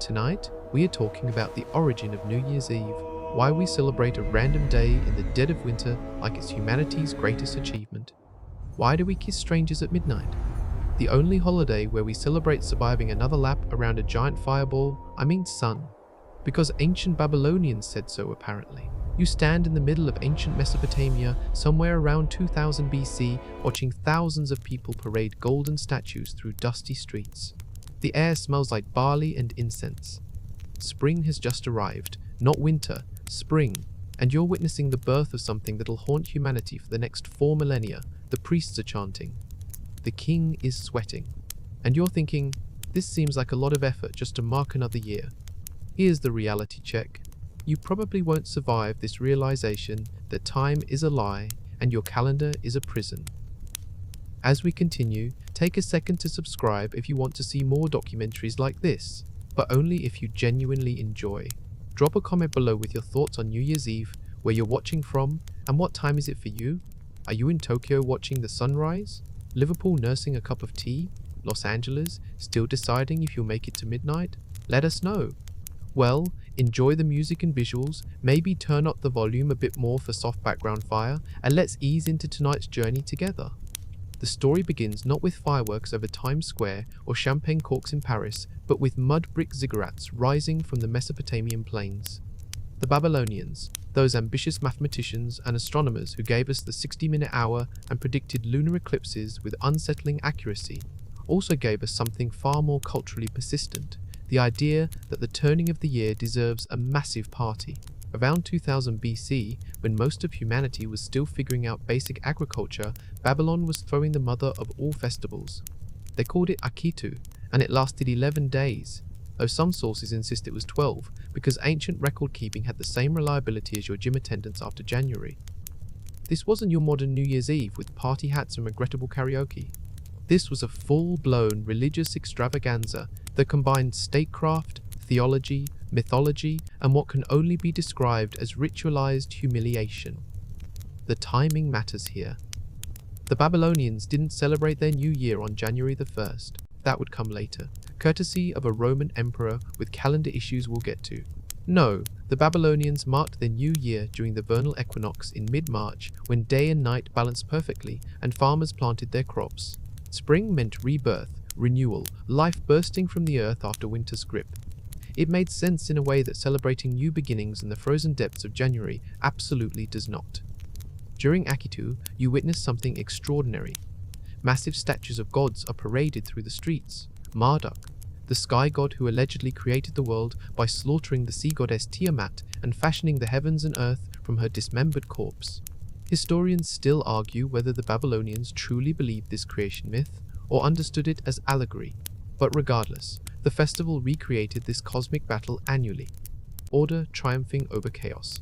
Tonight, we are talking about the origin of New Year's Eve, why we celebrate a random day in the dead of winter like it's humanity's greatest achievement. Why do we kiss strangers at midnight? The only holiday where we celebrate surviving another lap around a giant fireball, sun. Because ancient Babylonians said so, apparently. You stand in the middle of ancient Mesopotamia, somewhere around 2000 BC, watching thousands of people parade golden statues through dusty streets. The air smells like barley and incense. Spring has just arrived, not winter, spring, and you're witnessing the birth of something that'll haunt humanity for the next 4 millennia. The priests are chanting. The king is sweating. And you're thinking, this seems like a lot of effort just to mark another year. Here's the reality check. You probably won't survive this realization that time is a lie and your calendar is a prison. As we continue, take a second to subscribe if you want to see more documentaries like this, but only if you genuinely enjoy. Drop a comment below with your thoughts on New Year's Eve, where you're watching from, and what time is it for you? Are you in Tokyo watching the sunrise? Liverpool nursing a cup of tea? Los Angeles still deciding if you'll make it to midnight? Let us know. Well, enjoy the music and visuals, maybe turn up the volume a bit more for soft background fire, and let's ease into tonight's journey together. The story begins not with fireworks over Times Square or champagne corks in Paris, but with mud brick ziggurats rising from the Mesopotamian plains. The Babylonians, those ambitious mathematicians and astronomers who gave us the 60-minute hour and predicted lunar eclipses with unsettling accuracy, also gave us something far more culturally persistent, the idea that the turning of the year deserves a massive party. Around 2000 BC, when most of humanity was still figuring out basic agriculture, Babylon was throwing the mother of all festivals. They called it Akitu, and it lasted 11 days, though some sources insist it was 12, because ancient record keeping had the same reliability as your gym attendance after January. This wasn't your modern New Year's Eve with party hats and regrettable karaoke. This was a full-blown religious extravaganza that combined statecraft, theology, mythology, and what can only be described as ritualized humiliation. The timing matters here. The Babylonians didn't celebrate their new year on January the 1st. That would come later, courtesy of a Roman emperor with calendar issues we'll get to. No, the Babylonians marked their new year during the vernal equinox in mid-March, when day and night balanced perfectly and farmers planted their crops. Spring meant rebirth, renewal, life bursting from the earth after winter's grip. It made sense in a way that celebrating new beginnings in the frozen depths of January absolutely does not. During Akitu, you witness something extraordinary. Massive statues of gods are paraded through the streets. Marduk, the sky god who allegedly created the world by slaughtering the sea goddess Tiamat and fashioning the heavens and earth from her dismembered corpse. Historians still argue whether the Babylonians truly believed this creation myth or understood it as allegory. But regardless, the festival recreated this cosmic battle annually. Order triumphing over chaos.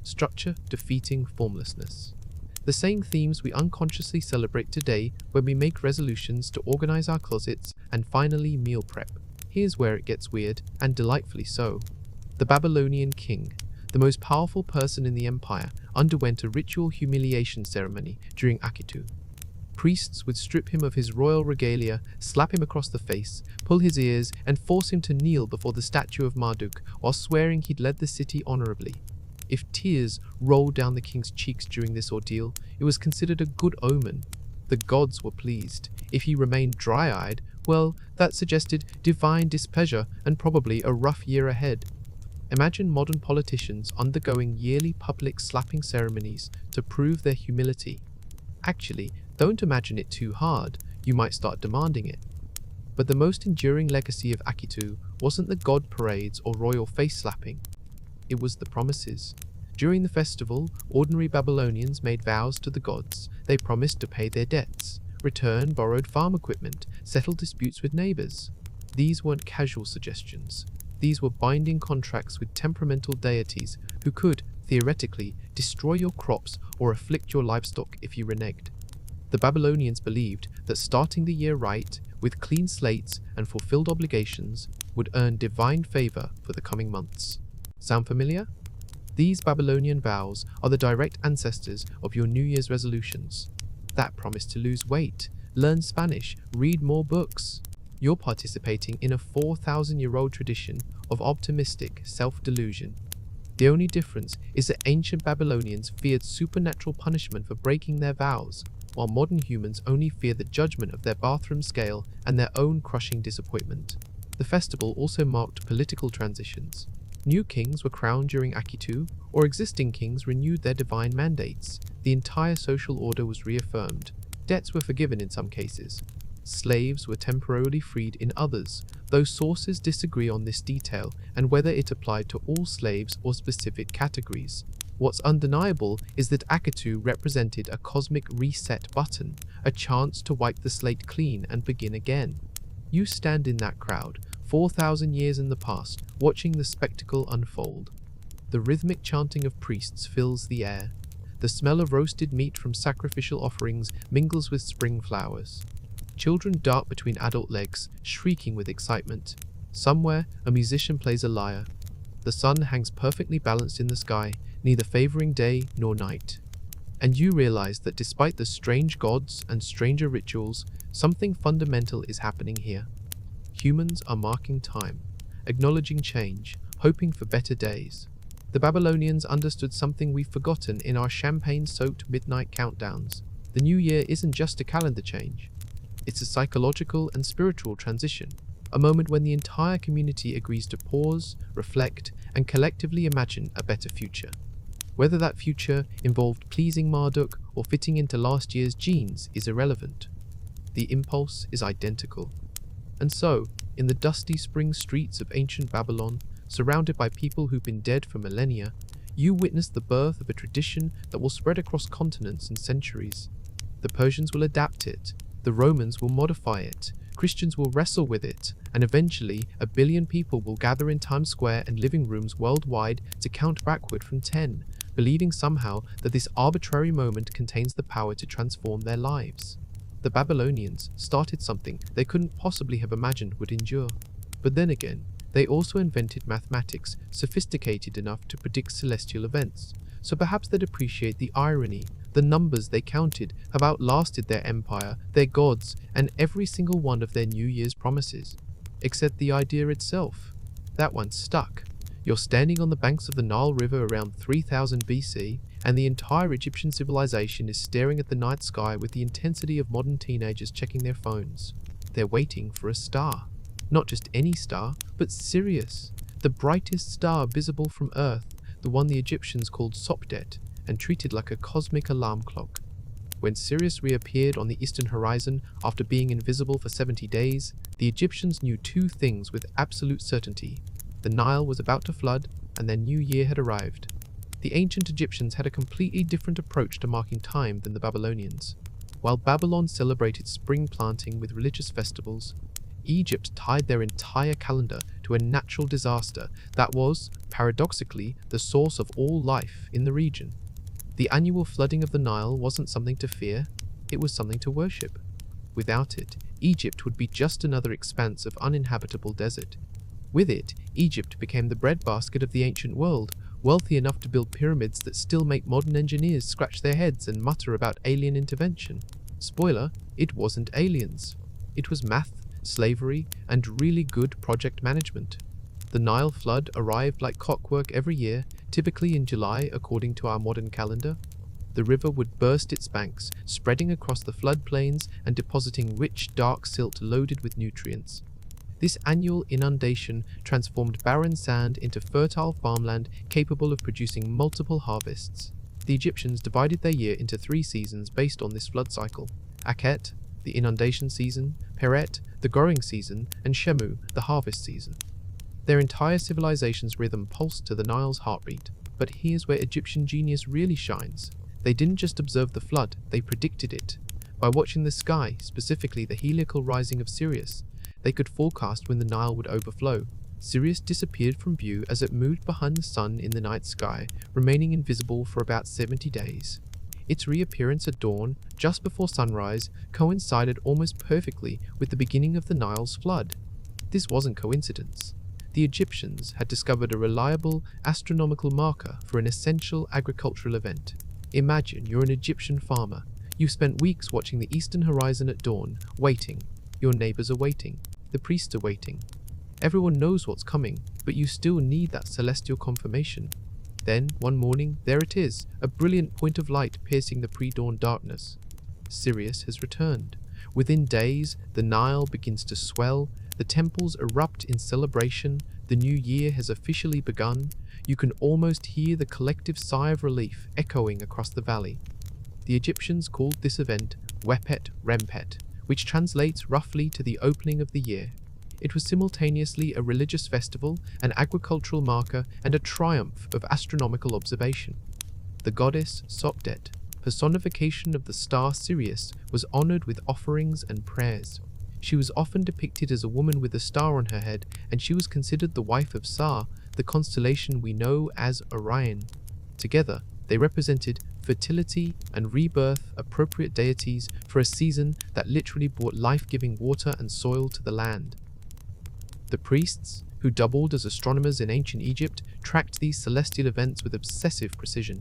Structure defeating formlessness. The same themes we unconsciously celebrate today when we make resolutions to organize our closets and finally meal prep. Here's where it gets weird, and delightfully so. The Babylonian king, the most powerful person in the empire, underwent a ritual humiliation ceremony during Akitu. Priests would strip him of his royal regalia, slap him across the face, pull his ears, and force him to kneel before the statue of Marduk while swearing he'd led the city honorably. If tears rolled down the king's cheeks during this ordeal, it was considered a good omen. The gods were pleased. If he remained dry-eyed, well, that suggested divine displeasure and probably a rough year ahead. Imagine modern politicians undergoing yearly public slapping ceremonies to prove their humility. Actually, don't imagine it too hard, you might start demanding it. But the most enduring legacy of Akitu wasn't the god parades or royal face slapping. It was the promises. During the festival, ordinary Babylonians made vows to the gods. They promised to pay their debts, return borrowed farm equipment, settle disputes with neighbors. These weren't casual suggestions. These were binding contracts with temperamental deities who could, theoretically, destroy your crops or afflict your livestock if you reneged. The Babylonians believed that starting the year right, with clean slates and fulfilled obligations, would earn divine favor for the coming months. Sound familiar? These Babylonian vows are the direct ancestors of your New Year's resolutions. That promise to lose weight, learn Spanish, read more books. you're participating in a 4,000-year-old tradition of optimistic self-delusion. The only difference is that ancient Babylonians feared supernatural punishment for breaking their vows, while modern humans only fear the judgment of their bathroom scale and their own crushing disappointment. The festival also marked political transitions. New kings were crowned during Akitu, or existing kings renewed their divine mandates. The entire social order was reaffirmed. Debts were forgiven in some cases. Slaves were temporarily freed in others, though sources disagree on this detail and whether it applied to all slaves or specific categories. What's undeniable is that Akitu represented a cosmic reset button, a chance to wipe the slate clean and begin again. You stand in that crowd, 4,000 years in the past, watching the spectacle unfold. The rhythmic chanting of priests fills the air. The smell of roasted meat from sacrificial offerings mingles with spring flowers. Children dart between adult legs, shrieking with excitement. Somewhere, a musician plays a lyre. The sun hangs perfectly balanced in the sky, neither favoring day nor night. And you realize that despite the strange gods and stranger rituals, something fundamental is happening here. Humans are marking time, acknowledging change, hoping for better days. The Babylonians understood something we've forgotten in our champagne-soaked midnight countdowns. The new year isn't just a calendar change. It's a psychological and spiritual transition, a moment when the entire community agrees to pause, reflect, and collectively imagine a better future. Whether that future involved pleasing Marduk or fitting into last year's jeans is irrelevant. The impulse is identical. And so, in the dusty spring streets of ancient Babylon, surrounded by people who've been dead for millennia, you witness the birth of a tradition that will spread across continents and centuries. The Persians will adapt it, the Romans will modify it, Christians will wrestle with it, and eventually 1 billion people will gather in Times Square and living rooms worldwide to count backward from 10, believing somehow that this arbitrary moment contains the power to transform their lives. The Babylonians started something they couldn't possibly have imagined would endure. But then again, they also invented mathematics sophisticated enough to predict celestial events, so perhaps they'd appreciate the irony. The numbers they counted have outlasted their empire, their gods, and every single one of their New Year's promises. Except the idea itself. That one stuck. You're standing on the banks of the Nile River around 3000 BC, and the entire Egyptian civilization is staring at the night sky with the intensity of modern teenagers checking their phones. They're waiting for a star. Not just any star, but Sirius, the brightest star visible from Earth, the one the Egyptians called Sopdet, and treated like a cosmic alarm clock. When Sirius reappeared on the eastern horizon after being invisible for 70 days, the Egyptians knew two things with absolute certainty. The Nile was about to flood, and their new year had arrived. The ancient Egyptians had a completely different approach to marking time than the Babylonians. While Babylon celebrated spring planting with religious festivals, Egypt tied their entire calendar to a natural disaster that was, paradoxically, the source of all life in the region. The annual flooding of the Nile wasn't something to fear, it was something to worship. Without it, Egypt would be just another expanse of uninhabitable desert. With it, Egypt became the breadbasket of the ancient world, wealthy enough to build pyramids that still make modern engineers scratch their heads and mutter about alien intervention. Spoiler, it wasn't aliens. It was math, slavery, and really good project management. The Nile flood arrived like clockwork every year, typically in July according to our modern calendar. The river would burst its banks, spreading across the floodplains and depositing rich, dark silt loaded with nutrients. This annual inundation transformed barren sand into fertile farmland capable of producing multiple harvests. The Egyptians divided their year into 3 seasons based on this flood cycle: Akhet, the inundation season; Peret, the growing season; and Shemu, the harvest season. Their entire civilization's rhythm pulsed to the Nile's heartbeat. But here's where Egyptian genius really shines. They didn't just observe the flood, they predicted it. By watching the sky, specifically the heliacal rising of Sirius, they could forecast when the Nile would overflow. Sirius disappeared from view as it moved behind the sun in the night sky, remaining invisible for about 70 days. Its reappearance at dawn, just before sunrise, coincided almost perfectly with the beginning of the Nile's flood. This wasn't coincidence. The Egyptians had discovered a reliable astronomical marker for an essential agricultural event. Imagine you're an Egyptian farmer. You've spent weeks watching the eastern horizon at dawn, waiting. Your neighbors are waiting. The priests are waiting. Everyone knows what's coming, but you still need that celestial confirmation. Then, one morning, there it is, a brilliant point of light piercing the pre-dawn darkness. Sirius has returned. Within days, the Nile begins to swell, the temples erupt in celebration, the new year has officially begun. You can almost hear the collective sigh of relief echoing across the valley. The Egyptians called this event Wepet Rempet, which translates roughly to the opening of the year. It was simultaneously a religious festival, an agricultural marker, and a triumph of astronomical observation. The goddess Sopdet, personification of the star Sirius, was honored with offerings and prayers. She was often depicted as a woman with a star on her head, and she was considered the wife of Sa, the constellation we know as Orion. Together, they represented fertility and rebirth, appropriate deities for a season that literally brought life-giving water and soil to the land. The priests, who doubled as astronomers in ancient Egypt, tracked these celestial events with obsessive precision.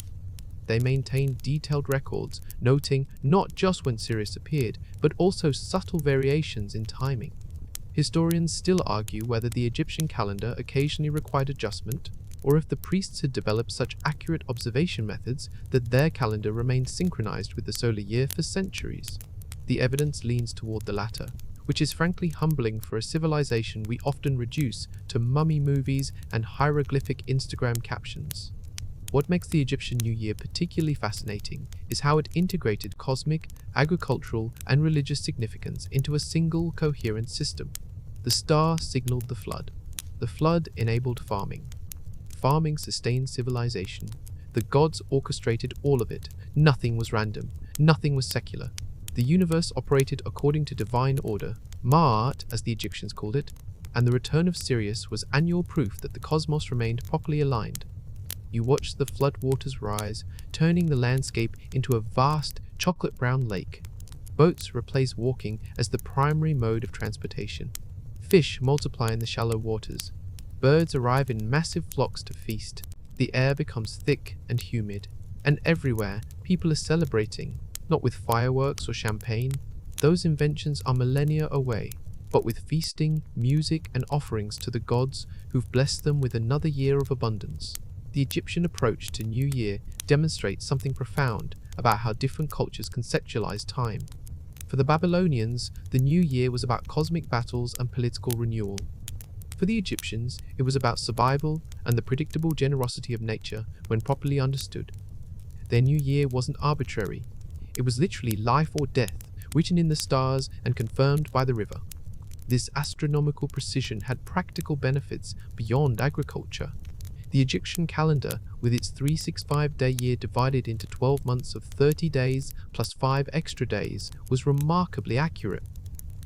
They maintained detailed records, noting not just when Sirius appeared, but also subtle variations in timing. Historians still argue whether the Egyptian calendar occasionally required adjustment, or if the priests had developed such accurate observation methods that their calendar remained synchronized with the solar year for centuries. The evidence leans toward the latter, which is frankly humbling for a civilization we often reduce to mummy movies and hieroglyphic Instagram captions. What makes the Egyptian New Year particularly fascinating is how it integrated cosmic, agricultural, and religious significance into a single coherent system. The star signaled the flood. The flood enabled farming. Farming sustained civilization. The gods orchestrated all of it. Nothing was random. Nothing was secular. The universe operated according to divine order, Ma'at as the Egyptians called it, and the return of Sirius was annual proof that the cosmos remained properly aligned. You watched the floodwaters rise, turning the landscape into a vast chocolate-brown lake. Boats replace walking as the primary mode of transportation. Fish multiply in the shallow waters. Birds arrive in massive flocks to feast. The air becomes thick and humid, and everywhere people are celebrating, not with fireworks or champagne. Those inventions are millennia away, but with feasting, music, and offerings to the gods who've blessed them with another year of abundance. The Egyptian approach to New Year demonstrates something profound about how different cultures conceptualize time. For the Babylonians, the New Year was about cosmic battles and political renewal. For the Egyptians, it was about survival and the predictable generosity of nature when properly understood. Their New Year wasn't arbitrary. It was literally life or death, written in the stars and confirmed by the river. This astronomical precision had practical benefits beyond agriculture. The Egyptian calendar, with its 365-day year divided into 12 months of 30 days plus 5 extra days, was remarkably accurate.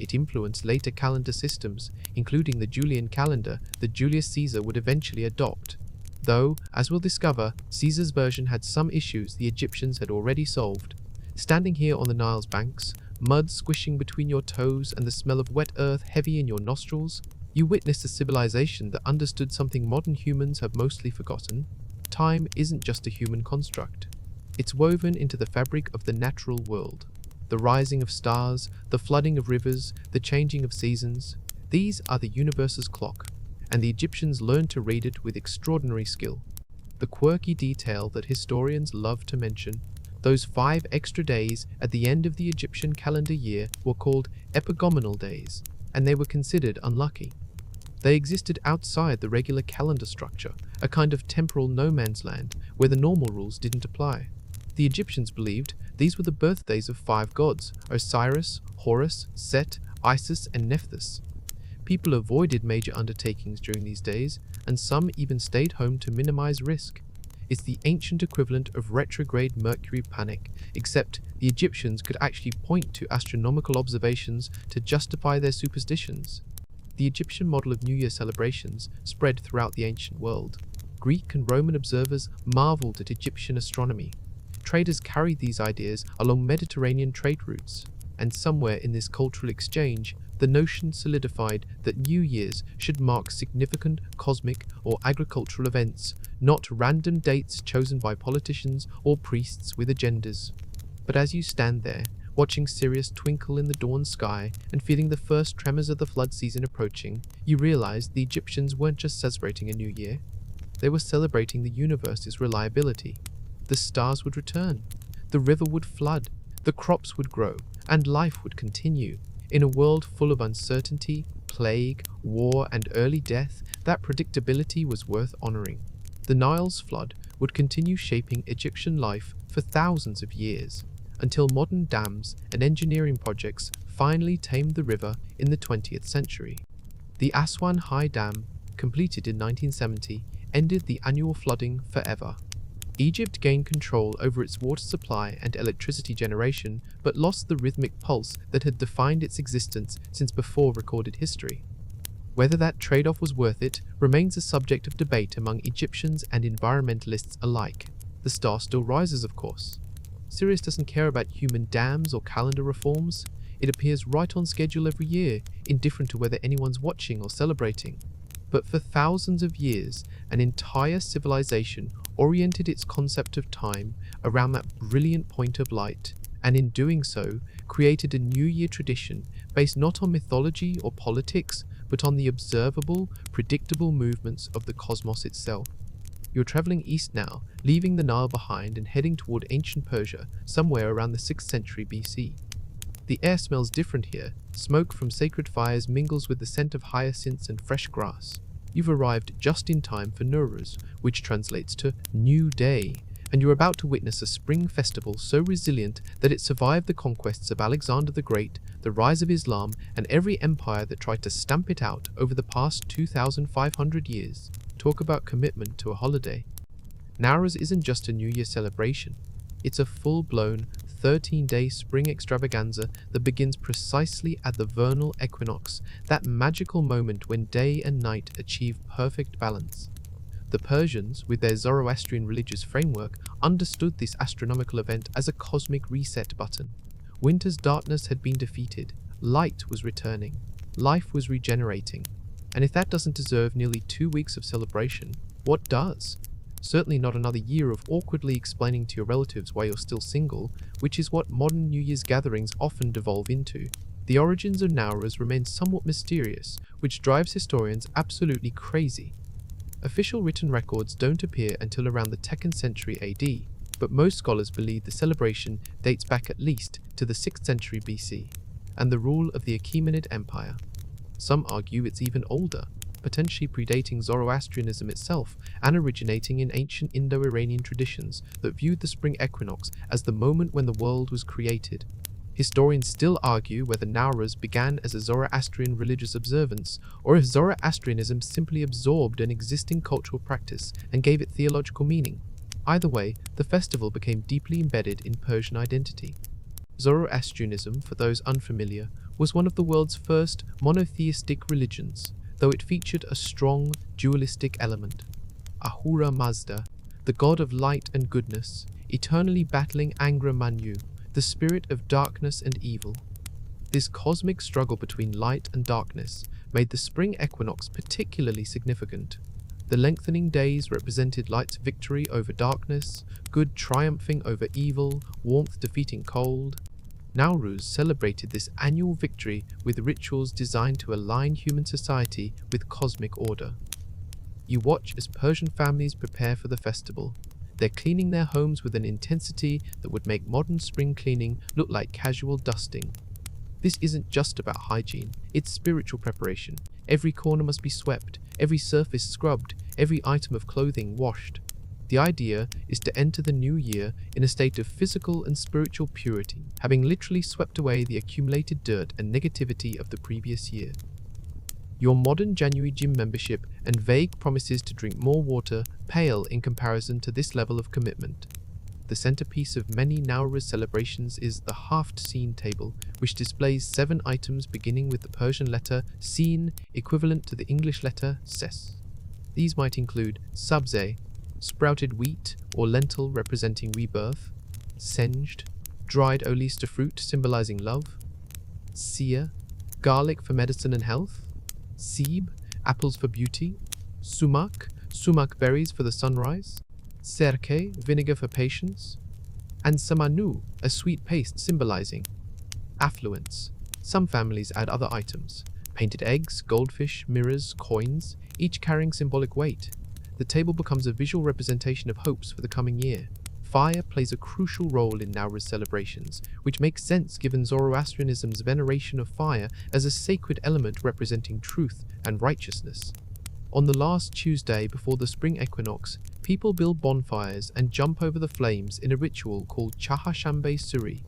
It influenced later calendar systems, including the Julian calendar that Julius Caesar would eventually adopt. Though, as we'll discover, Caesar's version had some issues the Egyptians had already solved. Standing here on the Nile's banks, mud squishing between your toes and the smell of wet earth heavy in your nostrils, you witnessed a civilization that understood something modern humans have mostly forgotten. Time isn't just a human construct. It's woven into the fabric of the natural world. The rising of stars, the flooding of rivers, the changing of seasons. These are the universe's clock, and the Egyptians learned to read it with extraordinary skill. The quirky detail that historians love to mention, those 5 extra days at the end of the Egyptian calendar year were called epagomenal days, and they were considered unlucky. They existed outside the regular calendar structure, a kind of temporal no man's land where the normal rules didn't apply. The Egyptians believed these were the birthdays of 5 gods: Osiris, Horus, Set, Isis, and Nephthys. People avoided major undertakings during these days, and some even stayed home to minimize risk. It's the ancient equivalent of retrograde Mercury panic, except the Egyptians could actually point to astronomical observations to justify their superstitions. The Egyptian model of New Year celebrations spread throughout the ancient world. Greek and Roman observers marveled at Egyptian astronomy. Traders carried these ideas along Mediterranean trade routes, and somewhere in this cultural exchange, the notion solidified that New Year's should mark significant cosmic or agricultural events, not random dates chosen by politicians or priests with agendas. But as you stand there, Watching Sirius twinkle in the dawn sky and feeling the first tremors of the flood season approaching, you realized the Egyptians weren't just celebrating a new year. They were celebrating the universe's reliability. The stars would return, the river would flood, the crops would grow, and life would continue. In a world full of uncertainty, plague, war, and early death, that predictability was worth honoring. The Nile's flood would continue shaping Egyptian life for thousands of years, until modern dams and engineering projects finally tamed the river in the 20th century. The Aswan High Dam, completed in 1970, ended the annual flooding forever. Egypt gained control over its water supply and electricity generation, but lost the rhythmic pulse that had defined its existence since before recorded history. Whether that trade-off was worth it remains a subject of debate among Egyptians and environmentalists alike. The star still rises, of course. Sirius doesn't care about human dams or calendar reforms. It appears right on schedule every year, indifferent to whether anyone's watching or celebrating. But for thousands of years, an entire civilization oriented its concept of time around that brilliant point of light, and in doing so, created a New Year tradition based not on mythology or politics, but on the observable, predictable movements of the cosmos itself. You're traveling east now, leaving the Nile behind and heading toward ancient Persia, somewhere around the 6th century BC. The air smells different here. Smoke from sacred fires mingles with the scent of hyacinths and fresh grass. You've arrived just in time for Nowruz, which translates to New Day, and you're about to witness a spring festival so resilient that it survived the conquests of Alexander the Great, the rise of Islam, and every empire that tried to stamp it out over the past 2,500 years. Talk about commitment to a holiday. Nowruz isn't just a New Year celebration. It's a full-blown, 13-day spring extravaganza that begins precisely at the vernal equinox, that magical moment when day and night achieve perfect balance. The Persians, with their Zoroastrian religious framework, understood this astronomical event as a cosmic reset button. Winter's darkness had been defeated, light was returning, life was regenerating. And if that doesn't deserve nearly 2 weeks of celebration, what does? Certainly not another year of awkwardly explaining to your relatives why you're still single, which is what modern New Year's gatherings often devolve into. The origins of Nowruz remain somewhat mysterious, which drives historians absolutely crazy. Official written records don't appear until around the 2nd century AD, but most scholars believe the celebration dates back at least to the 6th century BC, and the rule of the Achaemenid Empire. Some argue it's even older, potentially predating Zoroastrianism itself and originating in ancient Indo-Iranian traditions that viewed the spring equinox as the moment when the world was created. Historians still argue whether Nowruz began as a Zoroastrian religious observance, or if Zoroastrianism simply absorbed an existing cultural practice and gave it theological meaning. Either way, the festival became deeply embedded in Persian identity. Zoroastrianism, for those unfamiliar, was one of the world's first monotheistic religions, though it featured a strong dualistic element. Ahura Mazda, the god of light and goodness, eternally battling Angra Mainyu, the spirit of darkness and evil. This cosmic struggle between light and darkness made the spring equinox particularly significant. The lengthening days represented light's victory over darkness, good triumphing over evil, warmth defeating cold. Nowruz celebrated this annual victory with rituals designed to align human society with cosmic order. You watch as Persian families prepare for the festival. They're cleaning their homes with an intensity that would make modern spring cleaning look like casual dusting. This isn't just about hygiene, it's spiritual preparation. Every corner must be swept, every surface scrubbed, every item of clothing washed. The idea is to enter the new year in a state of physical and spiritual purity, having literally swept away the accumulated dirt and negativity of the previous year. Your modern January gym membership and vague promises to drink more water pale in comparison to this level of commitment. The centerpiece of many Nowruz celebrations is the Haft-Sin table, which displays 7 items beginning with the Persian letter Sin, equivalent to the English letter Ses. These might include sabze, sprouted wheat or lentil representing rebirth, senged, dried Olista fruit symbolizing love, seer, garlic for medicine and health, seeb, apples for beauty, sumac berries for the sunrise, serke, vinegar for patience, and samanu, a sweet paste symbolizing Affluence. Some families add other items: painted eggs, goldfish, mirrors, coins, each carrying symbolic weight. The table becomes a visual representation of hopes for the coming year. Fire plays a crucial role in Nowruz celebrations, which makes sense given Zoroastrianism's veneration of fire as a sacred element representing truth and righteousness. On the last Tuesday before the spring equinox, people build bonfires and jump over the flames in a ritual called Chahashambe Suri.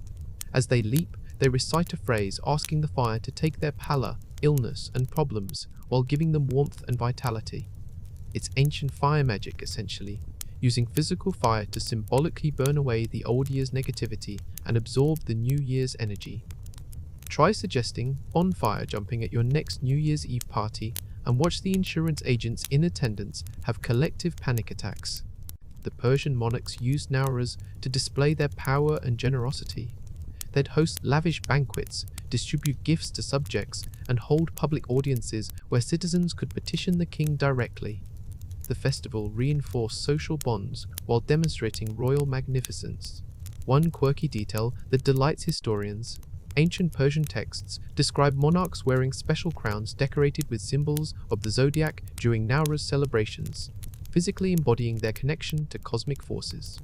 As they leap, they recite a phrase asking the fire to take their pallor, illness, and problems while giving them warmth and vitality. It's ancient fire magic, essentially, using physical fire to symbolically burn away the old year's negativity and absorb the new year's energy. Try suggesting bonfire jumping at your next New Year's Eve party and watch the insurance agents in attendance have collective panic attacks. The Persian monarchs used Nowruz to display their power and generosity. They'd host lavish banquets, distribute gifts to subjects, and hold public audiences where citizens could petition the king directly. The festival reinforced social bonds while demonstrating royal magnificence. One quirky detail that delights historians: ancient Persian texts describe monarchs wearing special crowns decorated with symbols of the zodiac during Nowruz celebrations, physically embodying their connection to cosmic forces.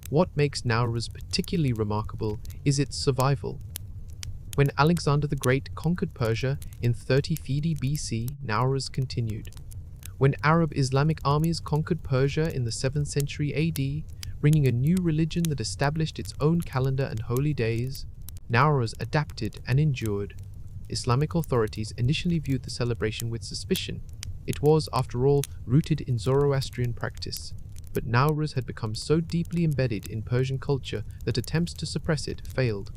What makes Nowruz particularly remarkable is its survival. When Alexander the Great conquered Persia in 3050 BC, Nowruz continued. When Arab Islamic armies conquered Persia in the 7th century AD, bringing a new religion that established its own calendar and holy days, Nowruz adapted and endured. Islamic authorities initially viewed the celebration with suspicion. It was, after all, rooted in Zoroastrian practice. But Nowruz had become so deeply embedded in Persian culture that attempts to suppress it failed.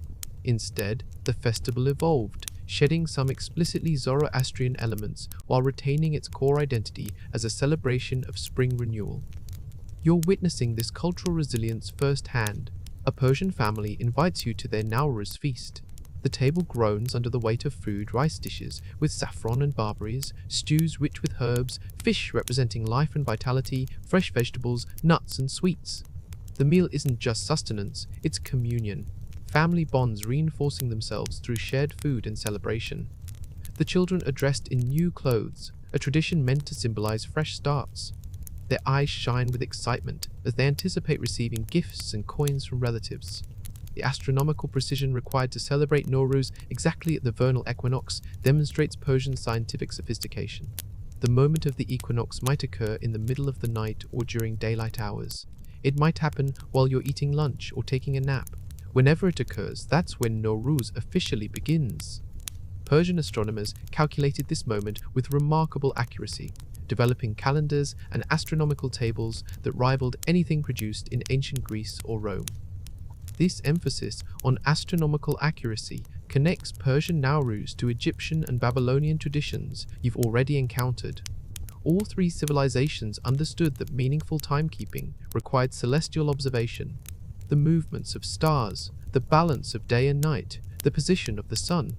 Instead, the festival evolved, shedding some explicitly Zoroastrian elements while retaining its core identity as a celebration of spring renewal. You're witnessing this cultural resilience firsthand. A Persian family invites you to their Nowruz feast. The table groans under the weight of food: rice dishes with saffron and barberries, stews rich with herbs, fish representing life and vitality, fresh vegetables, nuts and sweets. The meal isn't just sustenance, it's communion. Family bonds reinforcing themselves through shared food and celebration. The children are dressed in new clothes, a tradition meant to symbolize fresh starts. Their eyes shine with excitement as they anticipate receiving gifts and coins from relatives. The astronomical precision required to celebrate Nowruz exactly at the vernal equinox demonstrates Persian scientific sophistication. The moment of the equinox might occur in the middle of the night or during daylight hours. It might happen while you're eating lunch or taking a nap. Whenever it occurs, that's when Nowruz officially begins. Persian astronomers calculated this moment with remarkable accuracy, developing calendars and astronomical tables that rivaled anything produced in ancient Greece or Rome. This emphasis on astronomical accuracy connects Persian Nowruz to Egyptian and Babylonian traditions you've already encountered. All three civilizations understood that meaningful timekeeping required celestial observation. The movements of stars, the balance of day and night, the position of the sun.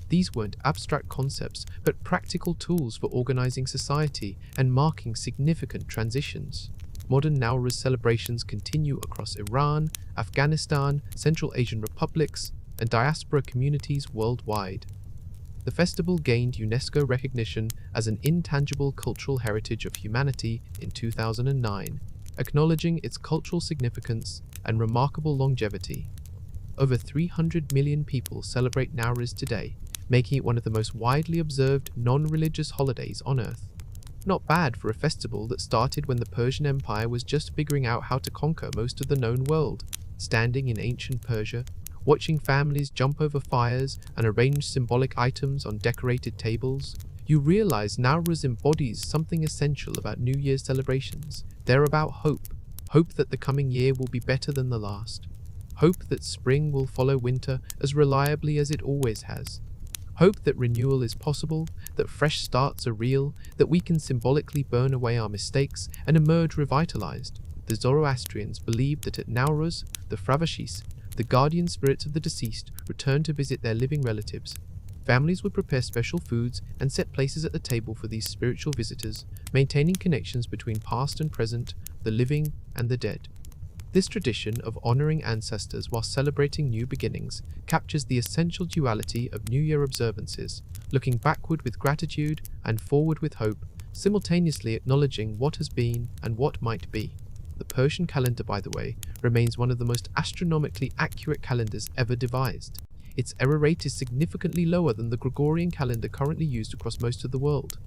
These weren't abstract concepts, but practical tools for organizing society and marking significant transitions. Modern Nowruz celebrations continue across Iran, Afghanistan, Central Asian republics, and diaspora communities worldwide. The festival gained UNESCO recognition as an intangible cultural heritage of humanity in 2009, acknowledging its cultural significance and remarkable longevity. Over 300 million people celebrate Nowruz today, making it one of the most widely observed non-religious holidays on Earth. Not bad for a festival that started when the Persian Empire was just figuring out how to conquer most of the known world. Standing in ancient Persia, watching families jump over fires and arrange symbolic items on decorated tables, you realize Nowruz embodies something essential about New Year's celebrations. They're about hope. Hope that the coming year will be better than the last. Hope that spring will follow winter as reliably as it always has. Hope that renewal is possible, that fresh starts are real, that we can symbolically burn away our mistakes and emerge revitalized. The Zoroastrians believed that at Nowruz, the Fravashis, the guardian spirits of the deceased, returned to visit their living relatives. Families would prepare special foods and set places at the table for these spiritual visitors, maintaining connections between past and present, the living and the dead. This tradition of honoring ancestors while celebrating new beginnings captures the essential duality of New Year observances, looking backward with gratitude and forward with hope, simultaneously acknowledging what has been and what might be. The Persian calendar, by the way, remains one of the most astronomically accurate calendars ever devised. Its error rate is significantly lower than the Gregorian calendar currently used across most of the world.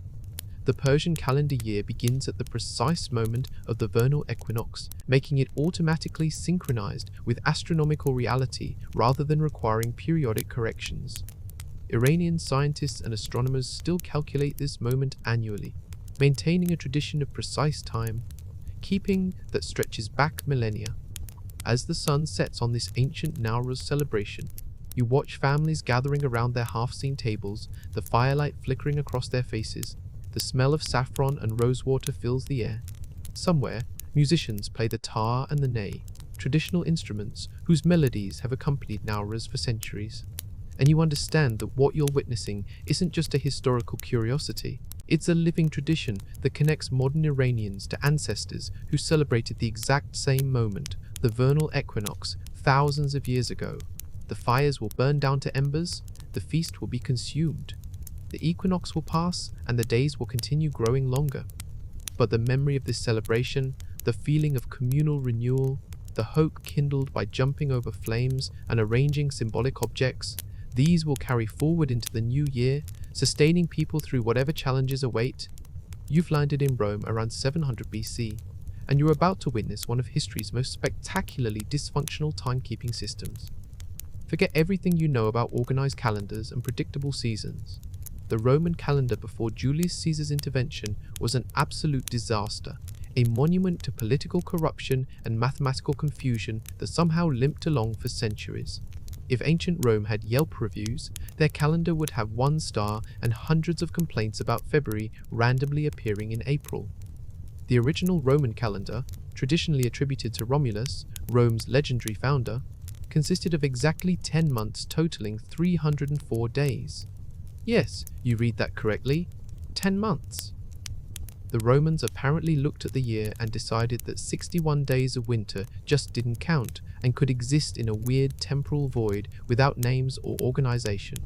The Persian calendar year begins at the precise moment of the vernal equinox, making it automatically synchronized with astronomical reality rather than requiring periodic corrections. Iranian scientists and astronomers still calculate this moment annually, maintaining a tradition of precise time, keeping that stretches back millennia. As the sun sets on this ancient Nowruz celebration, you watch families gathering around their half-seen tables, the firelight flickering across their faces. The smell of saffron and rosewater fills the air. Somewhere, musicians play the tar and the ney, traditional instruments whose melodies have accompanied Nowruz for centuries. And you understand that what you're witnessing isn't just a historical curiosity, it's a living tradition that connects modern Iranians to ancestors who celebrated the exact same moment, the vernal equinox, thousands of years ago. The fires will burn down to embers, the feast will be consumed. The equinox will pass, and the days will continue growing longer. But the memory of this celebration, the feeling of communal renewal, the hope kindled by jumping over flames and arranging symbolic objects, these will carry forward into the new year, sustaining people through whatever challenges await. You've landed in Rome around 700 BC, and you're about to witness one of history's most spectacularly dysfunctional timekeeping systems. Forget everything you know about organized calendars and predictable seasons. The Roman calendar before Julius Caesar's intervention was an absolute disaster, a monument to political corruption and mathematical confusion that somehow limped along for centuries. If ancient Rome had Yelp reviews, their calendar would have 1 star and hundreds of complaints about February randomly appearing in April. The original Roman calendar, traditionally attributed to Romulus, Rome's legendary founder, consisted of exactly 10 months totaling 304 days. Yes, you read that correctly, 10 months. The Romans apparently looked at the year and decided that 61 days of winter just didn't count and could exist in a weird temporal void without names or organization.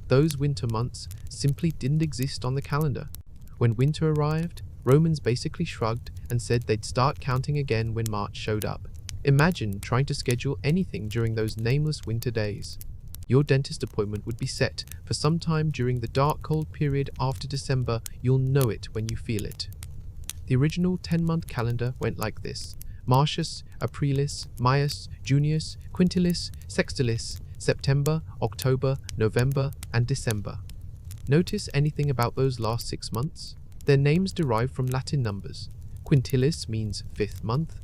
Those winter months simply didn't exist on the calendar. When winter arrived, Romans basically shrugged and said they'd start counting again when March showed up. Imagine trying to schedule anything during those nameless winter days. Your dentist appointment would be set for some time during the dark cold period after December. You'll know it when you feel it. The original 10-month calendar went like this: Martius, Aprilis, Maius, Junius, Quintilis, Sextilis, September, October, November, and December. Notice anything about those last 6 months? Their names derive from Latin numbers. Quintilis means 5th month.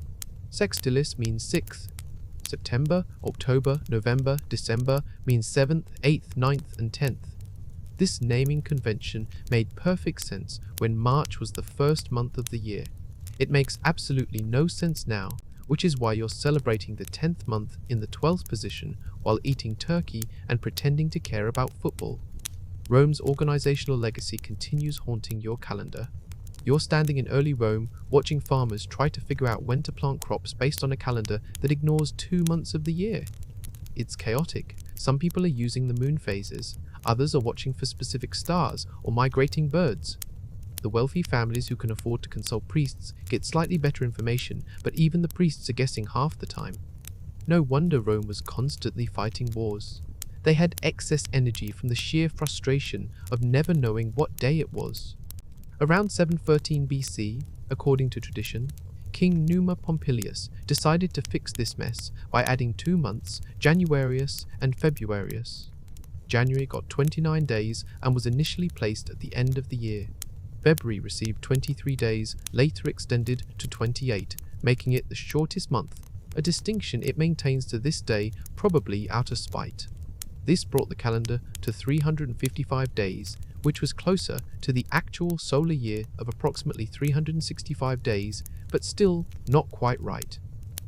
Sextilis means 6th. September, October, November, December means 7th, 8th, 9th, and 10th. This naming convention made perfect sense when March was the first month of the year. It makes absolutely no sense now, which is why you're celebrating the 10th month in the 12th position while eating turkey and pretending to care about football. Rome's organizational legacy continues haunting your calendar. You're standing in early Rome, watching farmers try to figure out when to plant crops based on a calendar that ignores 2 months of the year. It's chaotic. Some people are using the moon phases, others are watching for specific stars or migrating birds. The wealthy families who can afford to consult priests get slightly better information, but even the priests are guessing half the time. No wonder Rome was constantly fighting wars. They had excess energy from the sheer frustration of never knowing what day it was. Around 713 BC, according to tradition, King Numa Pompilius decided to fix this mess by adding 2 months, Januarius and Februarius. January got 29 days and was initially placed at the end of the year. February received 23 days, later extended to 28, making it the shortest month, a distinction it maintains to this day, probably out of spite. This brought the calendar to 355 days, which was closer to the actual solar year of approximately 365 days, but still not quite right.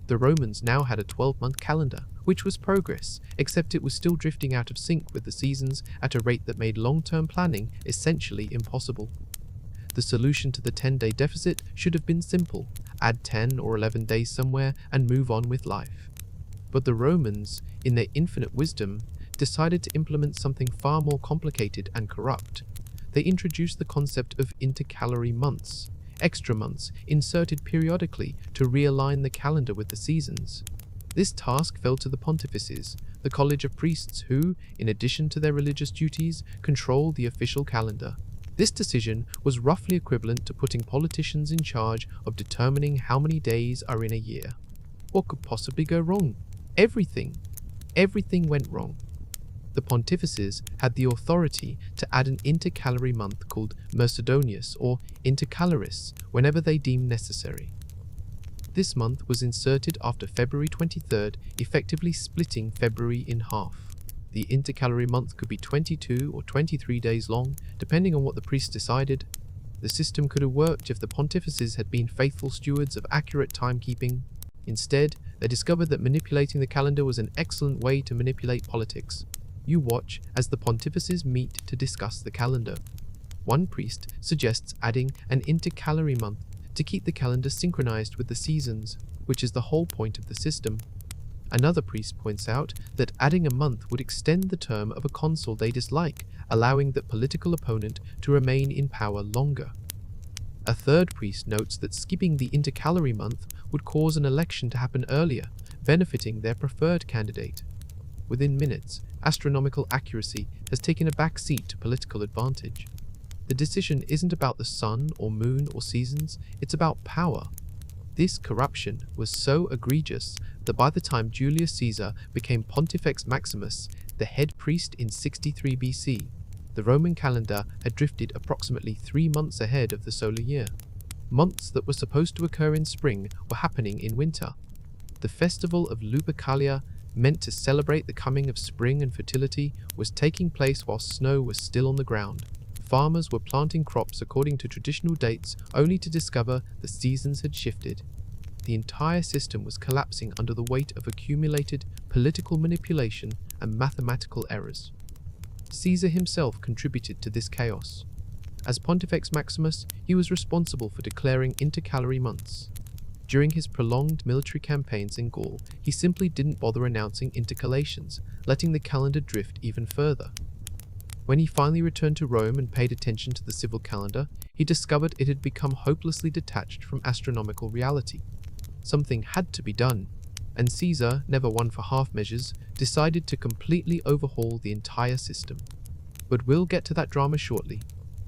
The Romans now had a 12-month calendar, which was progress, except it was still drifting out of sync with the seasons at a rate that made long-term planning essentially impossible. The solution to the 10-day deficit should have been simple: add 10 or 11 days somewhere, and move on with life. But the Romans, in their infinite wisdom, decided to implement something far more complicated and corrupt. They introduced the concept of intercalary months, extra months inserted periodically to realign the calendar with the seasons. This task fell to the pontifices, the college of priests who, in addition to their religious duties, controlled the official calendar. This decision was roughly equivalent to putting politicians in charge of determining how many days are in a year. What could possibly go wrong? Everything. Everything went wrong. The pontifices had the authority to add an intercalary month called Mercedonius or intercalaris whenever they deemed necessary. This month was inserted after February 23rd, effectively splitting February in half. The intercalary month could be 22 or 23 days long, depending on what the priest decided. The system could have worked if the pontifices had been faithful stewards of accurate timekeeping. Instead, they discovered that manipulating the calendar was an excellent way to manipulate politics. You watch as the pontifices meet to discuss the calendar. One priest suggests adding an intercalary month to keep the calendar synchronized with the seasons, which is the whole point of the system. Another priest points out that adding a month would extend the term of a consul they dislike, allowing that political opponent to remain in power longer. A third priest notes that skipping the intercalary month would cause an election to happen earlier, benefiting their preferred candidate. Within minutes, astronomical accuracy has taken a back seat to political advantage. The decision isn't about the sun or moon or seasons, it's about power. This corruption was so egregious that by the time Julius Caesar became Pontifex Maximus, the head priest in 63 BC, the Roman calendar had drifted approximately 3 months ahead of the solar year. Months that were supposed to occur in spring were happening in winter. The festival of Lupercalia, meant to celebrate the coming of spring and fertility, was taking place while snow was still on the ground. Farmers were planting crops according to traditional dates, only to discover the seasons had shifted. The entire system was collapsing under the weight of accumulated political manipulation and mathematical errors. Caesar himself contributed to this chaos. As Pontifex Maximus, he was responsible for declaring intercalary months. During his prolonged military campaigns in Gaul, he simply didn't bother announcing intercalations, letting the calendar drift even further. When he finally returned to Rome and paid attention to the civil calendar, he discovered it had become hopelessly detached from astronomical reality. Something had to be done, and Caesar, never one for half measures, decided to completely overhaul the entire system. But we'll get to that drama shortly.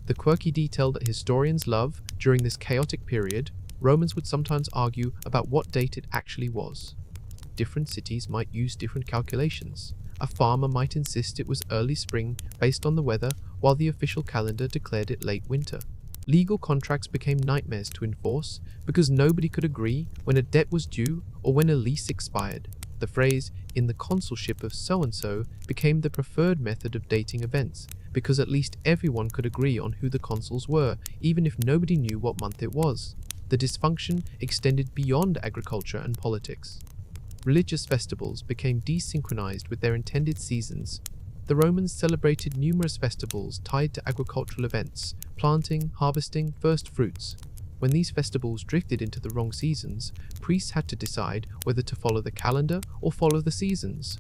The quirky detail that historians love during this chaotic period, Romans would sometimes argue about what date it actually was. Different cities might use different calculations. A farmer might insist it was early spring based on the weather, while the official calendar declared it late winter. Legal contracts became nightmares to enforce because nobody could agree when a debt was due or when a lease expired. The phrase, "in the consulship of so-and-so," became the preferred method of dating events, because at least everyone could agree on who the consuls were, even if nobody knew what month it was. The dysfunction extended beyond agriculture and politics. Religious festivals became desynchronized with their intended seasons. The Romans celebrated numerous festivals tied to agricultural events, planting, harvesting, first fruits. When these festivals drifted into the wrong seasons, priests had to decide whether to follow the calendar or follow the seasons.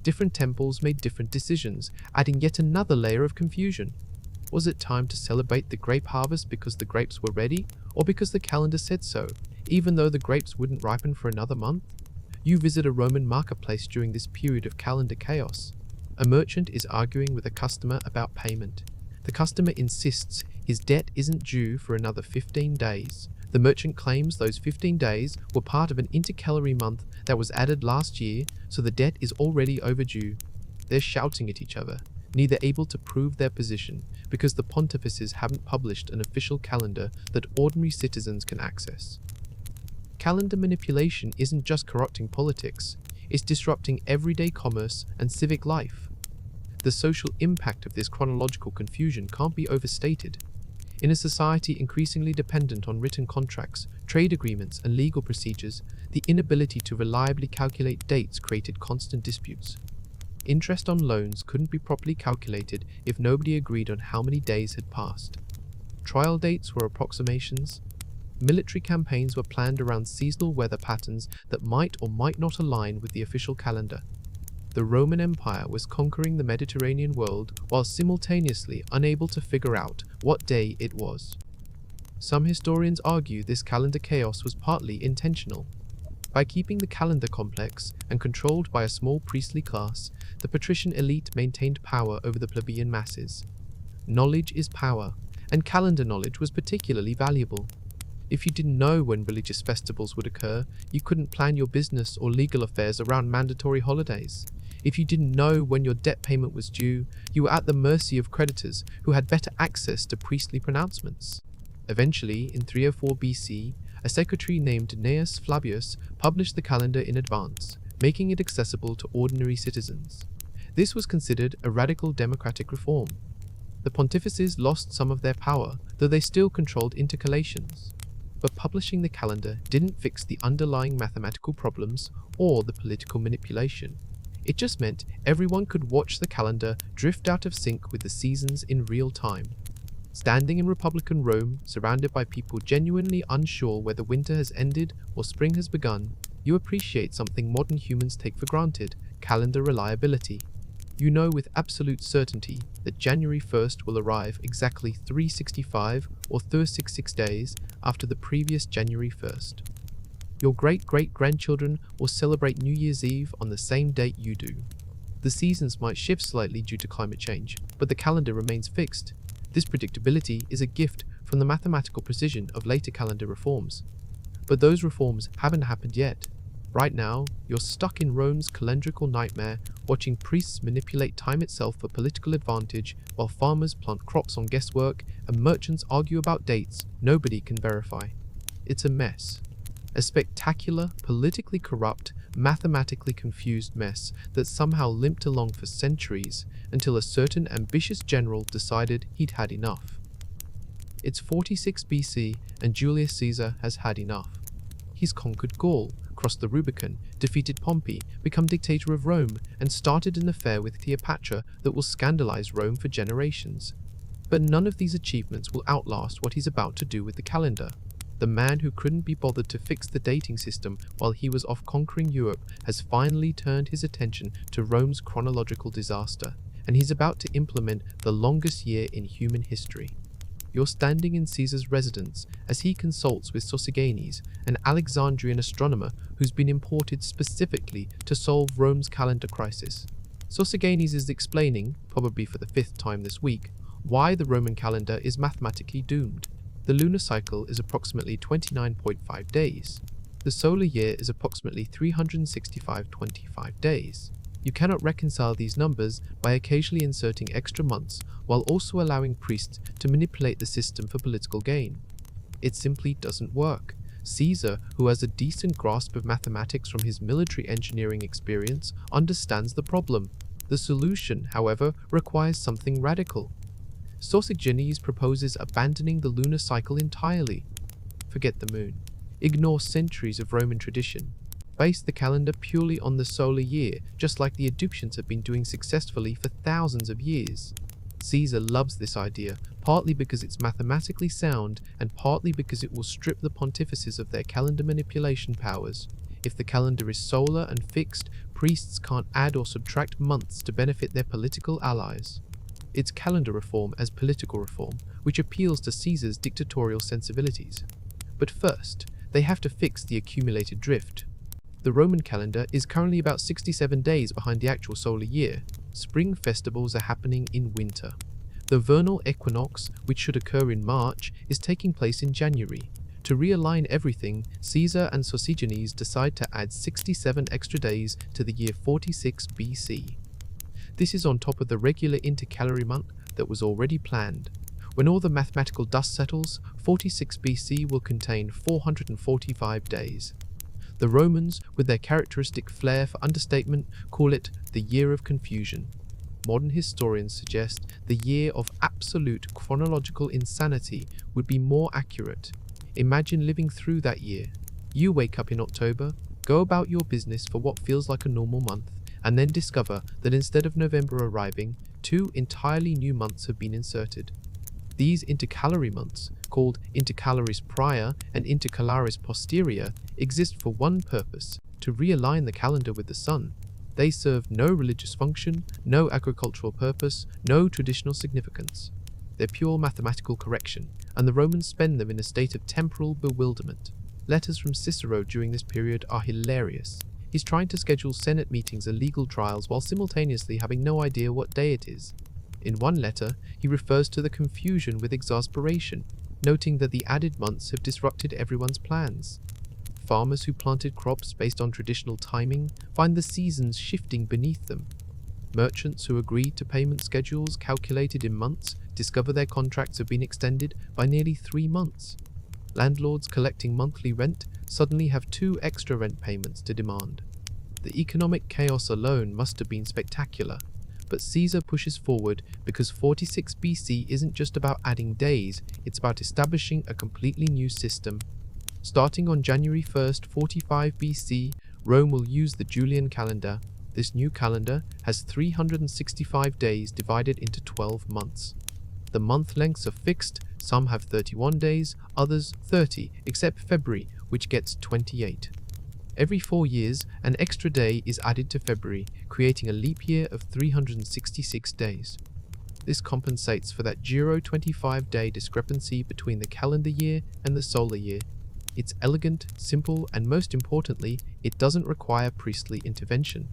Different temples made different decisions, adding yet another layer of confusion. Was it time to celebrate the grape harvest because the grapes were ready, or because the calendar said so, even though the grapes wouldn't ripen for another month? You visit a Roman marketplace during this period of calendar chaos. A merchant is arguing with a customer about payment. The customer insists his debt isn't due for another 15 days. The merchant claims those 15 days were part of an intercalary month that was added last year, so the debt is already overdue. They're shouting at each other, neither able to prove their position because the pontifices haven't published an official calendar that ordinary citizens can access. Calendar manipulation isn't just corrupting politics, it's disrupting everyday commerce and civic life. The social impact of this chronological confusion can't be overstated. In a society increasingly dependent on written contracts, trade agreements, and legal procedures, the inability to reliably calculate dates created constant disputes. Interest on loans couldn't be properly calculated if nobody agreed on how many days had passed. Trial dates were approximations. military campaigns were planned around seasonal weather patterns that might or might not align with the official calendar. The Roman Empire was conquering the Mediterranean world while simultaneously unable to figure out what day it was. Some historians argue this calendar chaos was partly intentional. By keeping the calendar complex and controlled by a small priestly class, the patrician elite maintained power over the plebeian masses. Knowledge is power, and calendar knowledge was particularly valuable. If you didn't know when religious festivals would occur, you couldn't plan your business or legal affairs around mandatory holidays. If you didn't know when your debt payment was due, you were at the mercy of creditors who had better access to priestly pronouncements. Eventually, in 304 BC, a secretary named Gnaeus Flavius published the calendar in advance, making it accessible to ordinary citizens. This was considered a radical democratic reform. The pontifices lost some of their power, though they still controlled intercalations. But publishing the calendar didn't fix the underlying mathematical problems or the political manipulation. It just meant everyone could watch the calendar drift out of sync with the seasons in real time. Standing in Republican Rome, surrounded by people genuinely unsure whether winter has ended or spring has begun, you appreciate something modern humans take for granted: calendar reliability. You know with absolute certainty that January 1st will arrive exactly 365 or 366 days after the previous January 1st. Your great-great-grandchildren will celebrate New Year's Eve on the same date you do. The seasons might shift slightly due to climate change, but the calendar remains fixed. This predictability is a gift from the mathematical precision of later calendar reforms. But those reforms haven't happened yet. Right now, you're stuck in Rome's calendrical nightmare, watching priests manipulate time itself for political advantage, while farmers plant crops on guesswork and merchants argue about dates nobody can verify. It's a mess. A spectacular, politically corrupt, mathematically confused mess that somehow limped along for centuries until a certain ambitious general decided he'd had enough. It's 46 BC and Julius Caesar has had enough. He's conquered Gaul, crossed the Rubicon, defeated Pompey, become dictator of Rome, and started an affair with Cleopatra that will scandalize Rome for generations. But none of these achievements will outlast what he's about to do with the calendar. The man who couldn't be bothered to fix the dating system while he was off conquering Europe has finally turned his attention to Rome's chronological disaster, and he's about to implement the longest year in human history. You're standing in Caesar's residence as he consults with Sosigenes, an Alexandrian astronomer who's been imported specifically to solve Rome's calendar crisis. Sosigenes is explaining, probably for the 5th time this week, why the Roman calendar is mathematically doomed. The lunar cycle is approximately 29.5 days. The solar year is approximately 365.25 days. You cannot reconcile these numbers by occasionally inserting extra months while also allowing priests to manipulate the system for political gain. It simply doesn't work. Caesar, who has a decent grasp of mathematics from his military engineering experience, understands the problem. The solution, however, requires something radical. Sosigenes proposes abandoning the lunar cycle entirely. Forget the moon. Ignore centuries of Roman tradition. Base the calendar purely on the solar year, just like the Egyptians have been doing successfully for thousands of years. Caesar loves this idea, partly because it's mathematically sound and partly because it will strip the pontifices of their calendar manipulation powers. If the calendar is solar and fixed, priests can't add or subtract months to benefit their political allies. It's calendar reform as political reform, which appeals to Caesar's dictatorial sensibilities. But first, they have to fix the accumulated drift. The Roman calendar is currently about 67 days behind the actual solar year. Spring festivals are happening in winter. The vernal equinox, which should occur in March, is taking place in January. To realign everything, Caesar and Sosigenes decide to add 67 extra days to the year 46 BC. This is on top of the regular intercalary month that was already planned. When all the mathematical dust settles, 46 BC will contain 445 days. The Romans, with their characteristic flair for understatement, call it the Year of Confusion. Modern historians suggest the year of absolute chronological insanity would be more accurate. Imagine living through that year. You wake up in October, go about your business for what feels like a normal month, and then discover that instead of November arriving, 2 entirely new months have been inserted. These intercalary months, called intercalaris prior and intercalaris posterior, exist for one purpose: to realign the calendar with the sun. They serve no religious function, no agricultural purpose, no traditional significance. They're pure mathematical correction, and the Romans spend them in a state of temporal bewilderment. Letters from Cicero during this period are hilarious. He's trying to schedule Senate meetings and legal trials while simultaneously having no idea what day it is. In one letter, he refers to the confusion with exasperation, noting that the added months have disrupted everyone's plans. Farmers who planted crops based on traditional timing find the seasons shifting beneath them. Merchants who agreed to payment schedules calculated in months discover their contracts have been extended by nearly 3 months. Landlords collecting monthly rent suddenly have 2 extra rent payments to demand. The economic chaos alone must have been spectacular, but Caesar pushes forward because 46 BC isn't just about adding days, it's about establishing a completely new system. Starting on January 1st, 45 BC, Rome will use the Julian calendar. This new calendar has 365 days divided into 12 months. The month lengths are fixed, some have 31 days, others 30, except February, which gets 28. Every 4 years, an extra day is added to February, creating a leap year of 366 days. This compensates for that 25-day discrepancy between the calendar year and the solar year. It's elegant, simple, and most importantly, it doesn't require priestly intervention.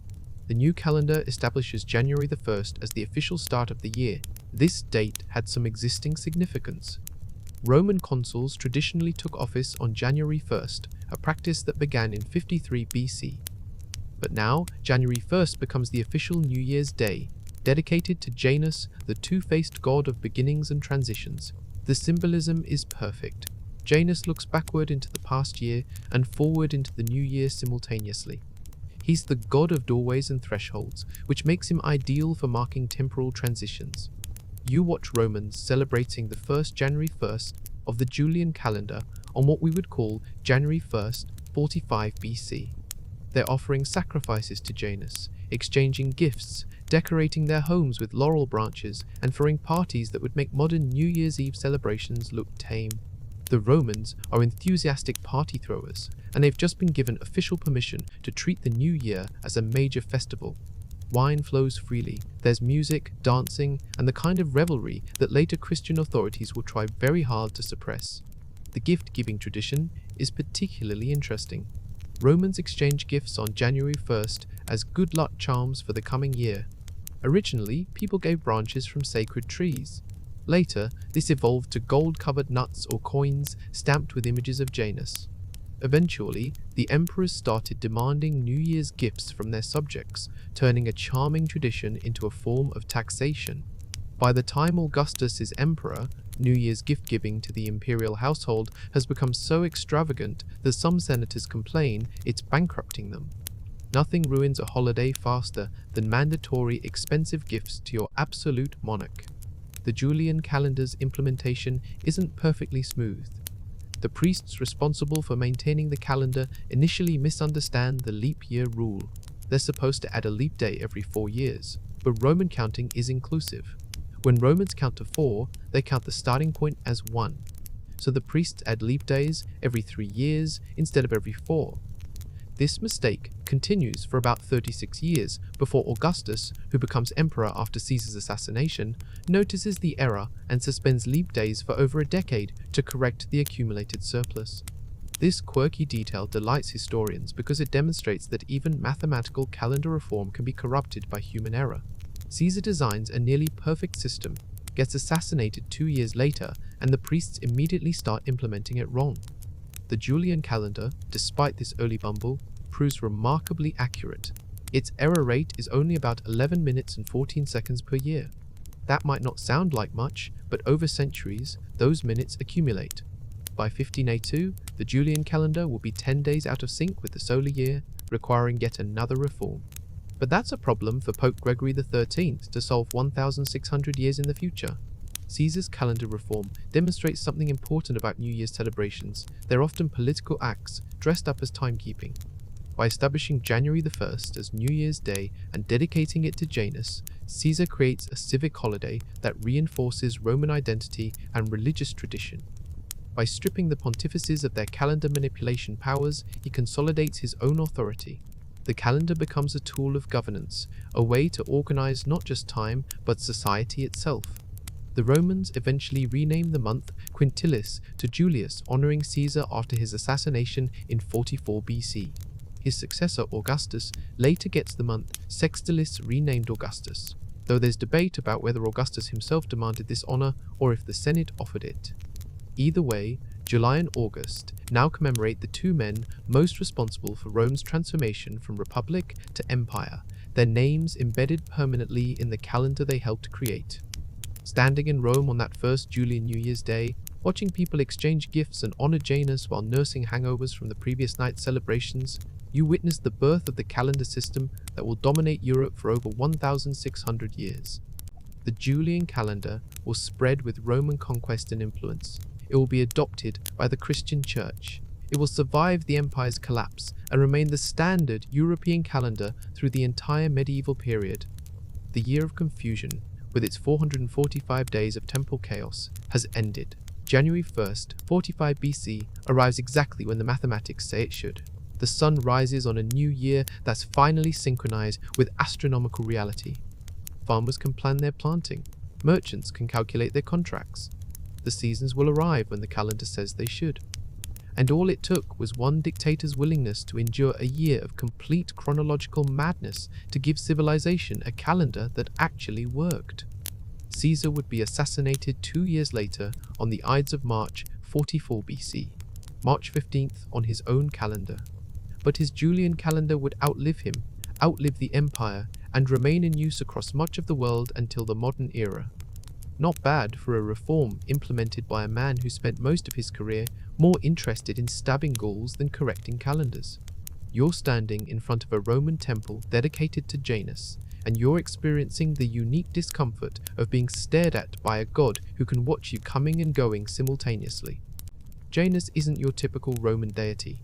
The new calendar establishes January the 1st as the official start of the year. This date had some existing significance. Roman consuls traditionally took office on January 1st, a practice that began in 53 BC. But now, January 1st becomes the official New Year's Day, dedicated to Janus, the two-faced god of beginnings and transitions. The symbolism is perfect. Janus looks backward into the past year and forward into the new year simultaneously. He's the god of doorways and thresholds, which makes him ideal for marking temporal transitions. You watch Romans celebrating the first January 1st of the Julian calendar on what we would call January 1st, 45 BC. They're offering sacrifices to Janus, exchanging gifts, decorating their homes with laurel branches, and throwing parties that would make modern New Year's Eve celebrations look tame. The Romans are enthusiastic party throwers, and they've just been given official permission to treat the new year as a major festival. Wine flows freely, there's music, dancing, and the kind of revelry that later Christian authorities will try very hard to suppress. The gift-giving tradition is particularly interesting. Romans exchange gifts on January 1st as good luck charms for the coming year. Originally, people gave branches from sacred trees. Later, this evolved to gold-covered nuts or coins stamped with images of Janus. Eventually, the emperors started demanding New Year's gifts from their subjects, turning a charming tradition into a form of taxation. By the time Augustus is emperor, New Year's gift-giving to the imperial household has become so extravagant that some senators complain it's bankrupting them. Nothing ruins a holiday faster than mandatory expensive gifts to your absolute monarch. The Julian calendar's implementation isn't perfectly smooth. The priests responsible for maintaining the calendar initially misunderstand the leap year rule. They're supposed to add a leap day every 4 years, but Roman counting is inclusive. When Romans count to 4, they count the starting point as 1. So the priests add leap days every 3 years instead of every 4. This mistake continues for about 36 years before Augustus, who becomes emperor after Caesar's assassination, notices the error and suspends leap days for over a decade to correct the accumulated surplus. This quirky detail delights historians because it demonstrates that even mathematical calendar reform can be corrupted by human error. Caesar designs a nearly perfect system, gets assassinated 2 years later, and the priests immediately start implementing it wrong. The Julian calendar, despite this early bumble, proves remarkably accurate. Its error rate is only about 11 minutes and 14 seconds per year. That might not sound like much, but over centuries, those minutes accumulate. By 1502, the Julian calendar will be 10 days out of sync with the solar year, requiring yet another reform. But that's a problem for Pope Gregory XIII to solve 1,600 years in the future. Caesar's calendar reform demonstrates something important about New Year's celebrations. They're often political acts dressed up as timekeeping. By establishing January the 1st as New Year's Day and dedicating it to Janus, Caesar creates a civic holiday that reinforces Roman identity and religious tradition. By stripping the pontifices of their calendar manipulation powers, he consolidates his own authority. The calendar becomes a tool of governance, a way to organize not just time, but society itself. The Romans eventually renamed the month Quintilis to Julius, honoring Caesar after his assassination in 44 BC. His successor Augustus later gets the month Sextilis, renamed Augustus, though there's debate about whether Augustus himself demanded this honor or if the Senate offered it. Either way, July and August now commemorate the two men most responsible for Rome's transformation from republic to empire, their names embedded permanently in the calendar they helped create. Standing in Rome on that first Julian New Year's Day, watching people exchange gifts and honor Janus while nursing hangovers from the previous night's celebrations, you witnessed the birth of the calendar system that will dominate Europe for over 1,600 years. The Julian calendar will spread with Roman conquest and influence. It will be adopted by the Christian Church. It will survive the empire's collapse and remain the standard European calendar through the entire medieval period. The Year of Confusion, with its 445 days of temporal chaos, has ended. January 1st, 45 BC, arrives exactly when the mathematics say it should. The sun rises on a new year that's finally synchronized with astronomical reality. Farmers can plan their planting. Merchants can calculate their contracts. The seasons will arrive when the calendar says they should. And all it took was one dictator's willingness to endure a year of complete chronological madness to give civilization a calendar that actually worked. Caesar would be assassinated 2 years later on the Ides of March 44 BC, March 15th on his own calendar. But his Julian calendar would outlive him, outlive the empire, and remain in use across much of the world until the modern era. Not bad for a reform implemented by a man who spent most of his career more interested in stabbing Gauls than correcting calendars. You're standing in front of a Roman temple dedicated to Janus, and you're experiencing the unique discomfort of being stared at by a god who can watch you coming and going simultaneously. Janus isn't your typical Roman deity.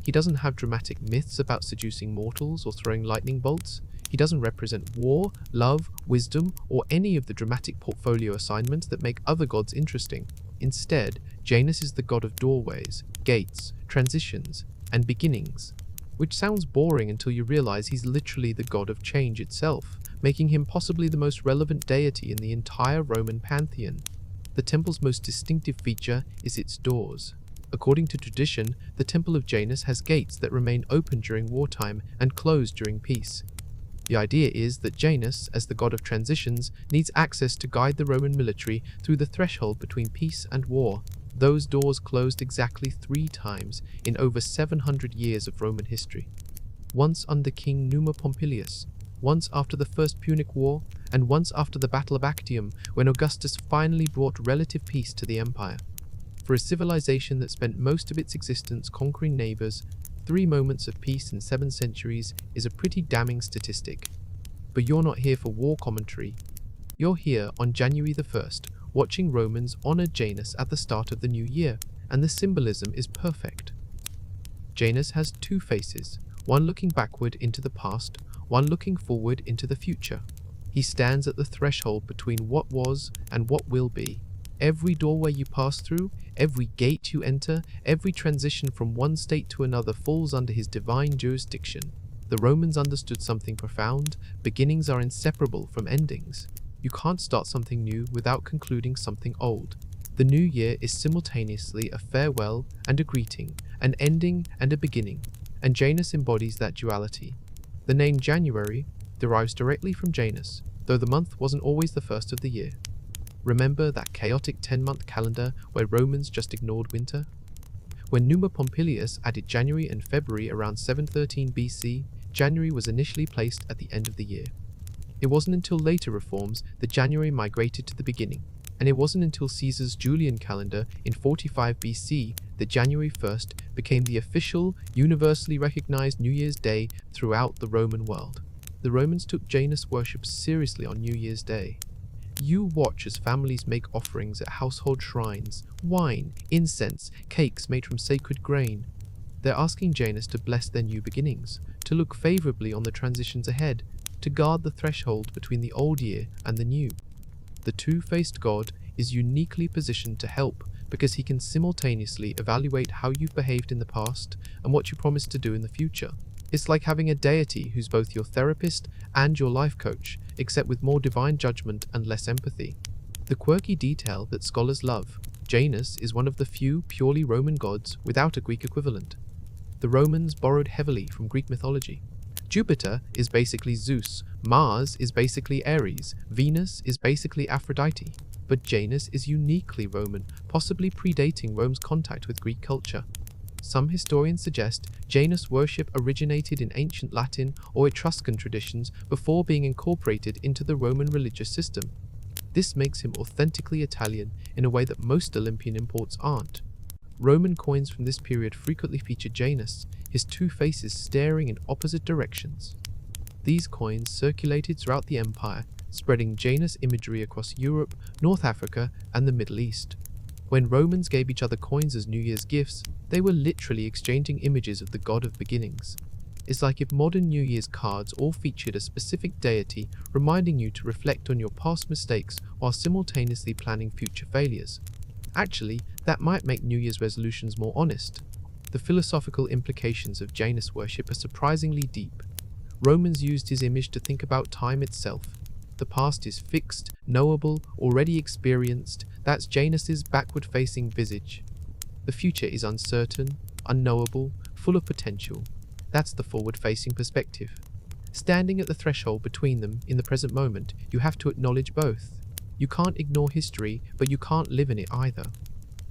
He doesn't have dramatic myths about seducing mortals or throwing lightning bolts. He doesn't represent war, love, wisdom, or any of the dramatic portfolio assignments that make other gods interesting. Instead, Janus is the god of doorways, gates, transitions, and beginnings, which sounds boring until you realize he's literally the god of change itself, making him possibly the most relevant deity in the entire Roman pantheon. The temple's most distinctive feature is its doors. According to tradition, the Temple of Janus has gates that remain open during wartime and closed during peace. The idea is that Janus, as the god of transitions, needs access to guide the Roman military through the threshold between peace and war. Those doors closed exactly 3 times in over 700 years of Roman history. Once under King Numa Pompilius, once after the First Punic War, and once after the Battle of Actium, when Augustus finally brought relative peace to the empire. For a civilization that spent most of its existence conquering neighbors, 3 moments of peace in 7 centuries is a pretty damning statistic. But you're not here for war commentary. You're here on January the 1st, watching Romans honor Janus at the start of the new year, and the symbolism is perfect. Janus has 2 faces, one looking backward into the past, one looking forward into the future. He stands at the threshold between what was and what will be. Every doorway you pass through, every gate you enter, every transition from one state to another falls under his divine jurisdiction. The Romans understood something profound. Beginnings are inseparable from endings. You can't start something new without concluding something old. The new year is simultaneously a farewell and a greeting, an ending and a beginning, and Janus embodies that duality. The name January derives directly from Janus, though the month wasn't always the first of the year. Remember that chaotic 10-month calendar where Romans just ignored winter? When Numa Pompilius added January and February around 713 BC, January was initially placed at the end of the year. It wasn't until later reforms that January migrated to the beginning, and it wasn't until Caesar's Julian calendar in 45 BC that January 1st became the official, universally recognized New Year's Day throughout the Roman world. The Romans took Janus worship seriously on New Year's Day. You watch as families make offerings at household shrines, wine, incense, cakes made from sacred grain. They're asking Janus to bless their new beginnings, to look favorably on the transitions ahead, to guard the threshold between the old year and the new. The two-faced god is uniquely positioned to help, because he can simultaneously evaluate how you've behaved in the past and what you promise to do in the future. It's like having a deity who's both your therapist and your life coach, except with more divine judgment and less empathy. The quirky detail that scholars love: Janus is one of the few purely Roman gods without a Greek equivalent. The Romans borrowed heavily from Greek mythology. Jupiter is basically Zeus, Mars is basically Ares, Venus is basically Aphrodite. But Janus is uniquely Roman, possibly predating Rome's contact with Greek culture. Some historians suggest Janus worship originated in ancient Latin or Etruscan traditions before being incorporated into the Roman religious system. This makes him authentically Italian in a way that most Olympian imports aren't. Roman coins from this period frequently feature Janus, his two faces staring in opposite directions. These coins circulated throughout the empire, spreading Janus imagery across Europe, North Africa, and the Middle East. When Romans gave each other coins as New Year's gifts, they were literally exchanging images of the god of beginnings. It's like if modern New Year's cards all featured a specific deity, reminding you to reflect on your past mistakes while simultaneously planning future failures. Actually, that might make New Year's resolutions more honest. The philosophical implications of Janus worship are surprisingly deep. Romans used his image to think about time itself. The past is fixed, knowable, already experienced. That's Janus's backward-facing visage. The future is uncertain, unknowable, full of potential. That's the forward-facing perspective. Standing at the threshold between them in the present moment, you have to acknowledge both. You can't ignore history, but you can't live in it either.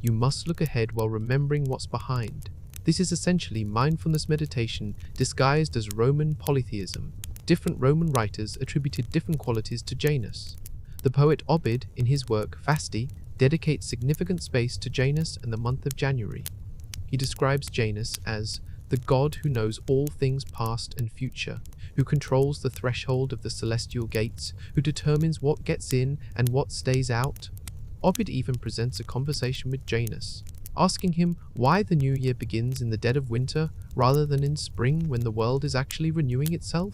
You must look ahead while remembering what's behind. This is essentially mindfulness meditation disguised as Roman polytheism. Different Roman writers attributed different qualities to Janus. The poet Ovid, in his work Fasti, dedicates significant space to Janus and the month of January. He describes Janus as the god who knows all things past and future, who controls the threshold of the celestial gates, who determines what gets in and what stays out. Ovid even presents a conversation with Janus, asking him why the new year begins in the dead of winter rather than in spring when the world is actually renewing itself.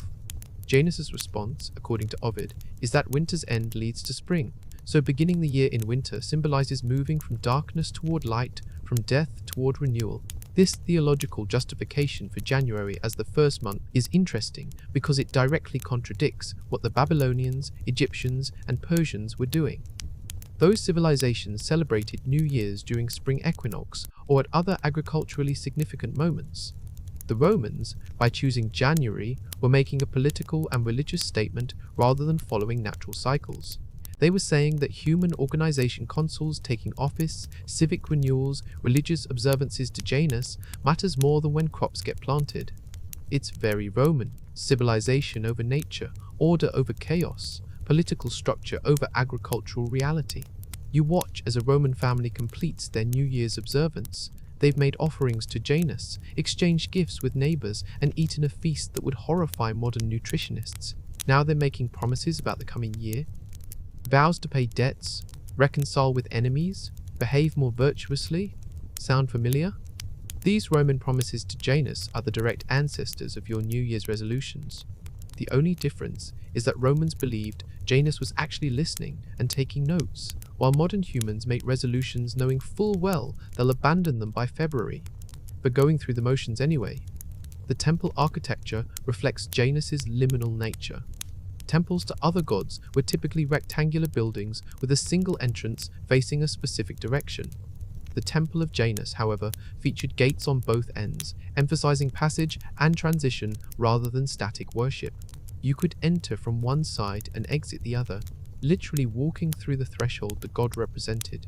Janus's response, according to Ovid, is that winter's end leads to spring, so beginning the year in winter symbolizes moving from darkness toward light, from death toward renewal. This theological justification for January as the first month is interesting because it directly contradicts what the Babylonians, Egyptians, and Persians were doing. Those civilizations celebrated New Year's during spring equinox or at other agriculturally significant moments. The Romans, by choosing January, were making a political and religious statement rather than following natural cycles. They were saying that human organization consuls taking office, civic renewals, religious observances to Janus matters more than when crops get planted. It's very Roman: civilization over nature, order over chaos, political structure over agricultural reality. You watch as a Roman family completes their New Year's observance. They've made offerings to Janus, exchanged gifts with neighbors, and eaten a feast that would horrify modern nutritionists. Now they're making promises about the coming year. Vows to pay debts, reconcile with enemies, behave more virtuously. Sound familiar? These Roman promises to Janus are the direct ancestors of your New Year's resolutions. The only difference is that Romans believed Janus was actually listening and taking notes, while modern humans make resolutions knowing full well they'll abandon them by February, but going through the motions anyway. The temple architecture reflects Janus's liminal nature. Temples to other gods were typically rectangular buildings with a single entrance facing a specific direction. The Temple of Janus, however, featured gates on both ends, emphasizing passage and transition rather than static worship. You could enter from one side and exit the other, literally walking through the threshold the god represented.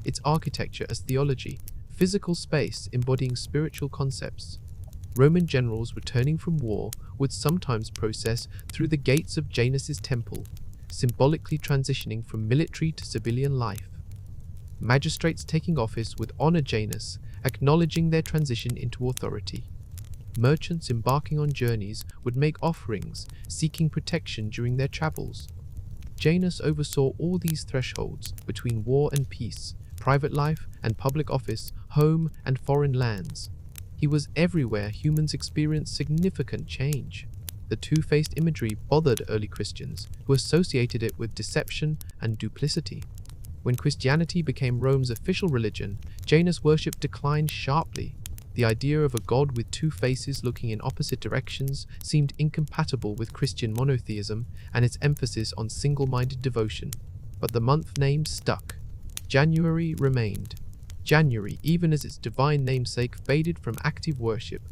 Its architecture as theology, physical space embodying spiritual concepts. Roman generals returning from war would sometimes process through the gates of Janus's temple, symbolically transitioning from military to civilian life. Magistrates taking office would honor Janus, acknowledging their transition into authority. Merchants embarking on journeys would make offerings, seeking protection during their travels. Janus oversaw all these thresholds between war and peace, private life and public office, home and foreign lands. He was everywhere humans experienced significant change. The two-faced imagery bothered early Christians, who associated it with deception and duplicity. When Christianity became Rome's official religion, Janus worship declined sharply. The idea of a god with two faces looking in opposite directions seemed incompatible with Christian monotheism and its emphasis on single-minded devotion. But the month name stuck. January remained. January, even as its divine namesake, faded from active worship.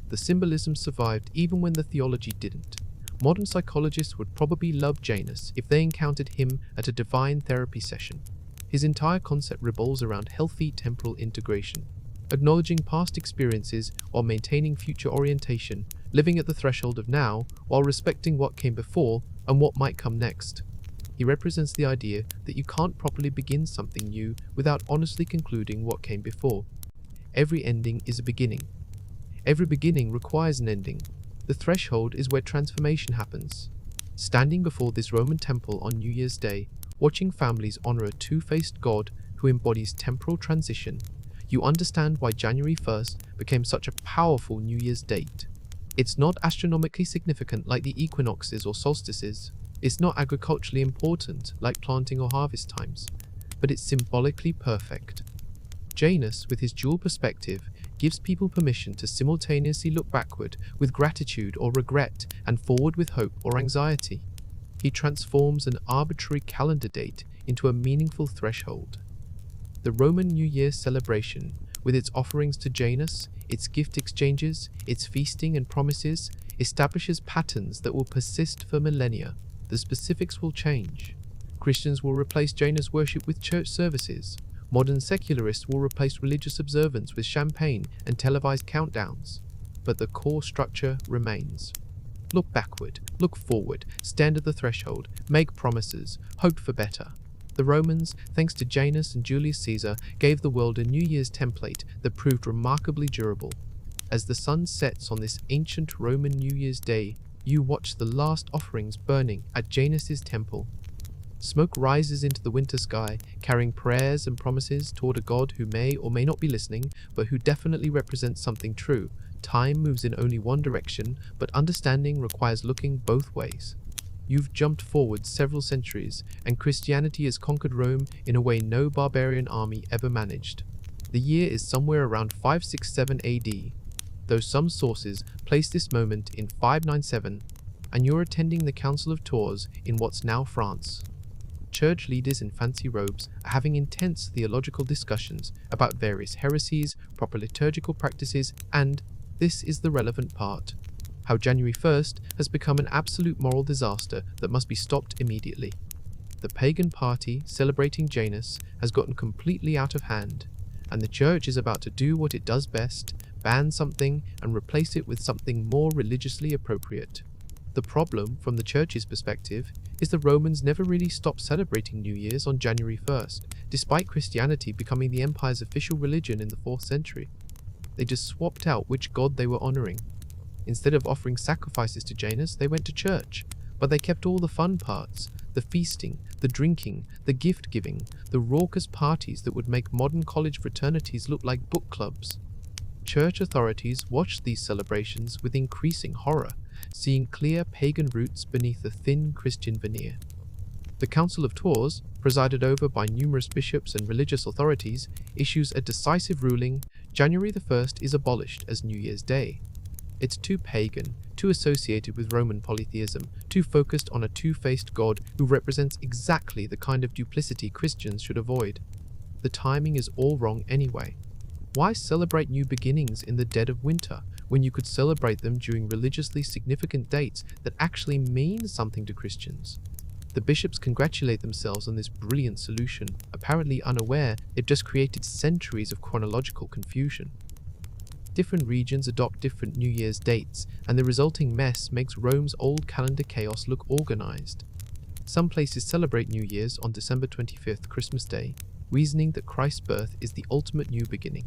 The symbolism survived even when the theology didn't. Modern psychologists would probably love Janus if they encountered him at a divine therapy session. His entire concept revolves around healthy temporal integration, acknowledging past experiences while maintaining future orientation, living at the threshold of now while respecting what came before and what might come next. He represents the idea that you can't properly begin something new without honestly concluding what came before. Every ending is a beginning. Every beginning requires an ending. The threshold is where transformation happens. Standing before this Roman temple on New Year's Day, watching families honor a two-faced god who embodies temporal transition, you understand why January 1st became such a powerful New Year's date. It's not astronomically significant like the equinoxes or solstices. It's not agriculturally important like planting or harvest times, but it's symbolically perfect. Janus, with his dual perspective, gives people permission to simultaneously look backward with gratitude or regret and forward with hope or anxiety. He transforms an arbitrary calendar date into a meaningful threshold. The Roman New Year celebration, with its offerings to Janus, its gift exchanges, its feasting and promises, establishes patterns that will persist for millennia. The specifics will change. Christians will replace Janus worship with church services. Modern secularists will replace religious observance with champagne and televised countdowns. But the core structure remains. Look backward, look forward, stand at the threshold, make promises, hope for better. The Romans, thanks to Janus and Julius Caesar, gave the world a New Year's template that proved remarkably durable. As the sun sets on this ancient Roman New Year's Day, you watch the last offerings burning at Janus's temple. Smoke rises into the winter sky, carrying prayers and promises toward a god who may or may not be listening, but who definitely represents something true. Time moves in only one direction, but understanding requires looking both ways. You've jumped forward several centuries, and Christianity has conquered Rome in a way no barbarian army ever managed. The year is somewhere around 567 AD, though some sources place this moment in 597, and you're attending the Council of Tours in what's now France. Church leaders in fancy robes are having intense theological discussions about various heresies, proper liturgical practices, and, this is the relevant part, how January 1st has become an absolute moral disaster that must be stopped immediately. The pagan party celebrating Janus has gotten completely out of hand, and the church is about to do what it does best, ban something and replace it with something more religiously appropriate. The problem, from the church's perspective, is the Romans never really stopped celebrating New Year's on January 1st, despite Christianity becoming the empire's official religion in the 4th century. They just swapped out which god they were honoring. Instead of offering sacrifices to Janus, they went to church, but they kept all the fun parts, the feasting, the drinking, the gift-giving, the raucous parties that would make modern college fraternities look like book clubs. Church authorities watched these celebrations with increasing horror, seeing clear pagan roots beneath a thin Christian veneer. The Council of Tours, presided over by numerous bishops and religious authorities, issues a decisive ruling: January the 1st is abolished as New Year's Day. It's too pagan, too associated with Roman polytheism, too focused on a two-faced god who represents exactly the kind of duplicity Christians should avoid. The timing is all wrong anyway. Why celebrate new beginnings in the dead of winter, when you could celebrate them during religiously significant dates that actually mean something to Christians? The bishops congratulate themselves on this brilliant solution, apparently unaware they've just created centuries of chronological confusion. Different regions adopt different New Year's dates, and the resulting mess makes Rome's old calendar chaos look organized. Some places celebrate New Year's on December 25th, Christmas Day, reasoning that Christ's birth is the ultimate new beginning.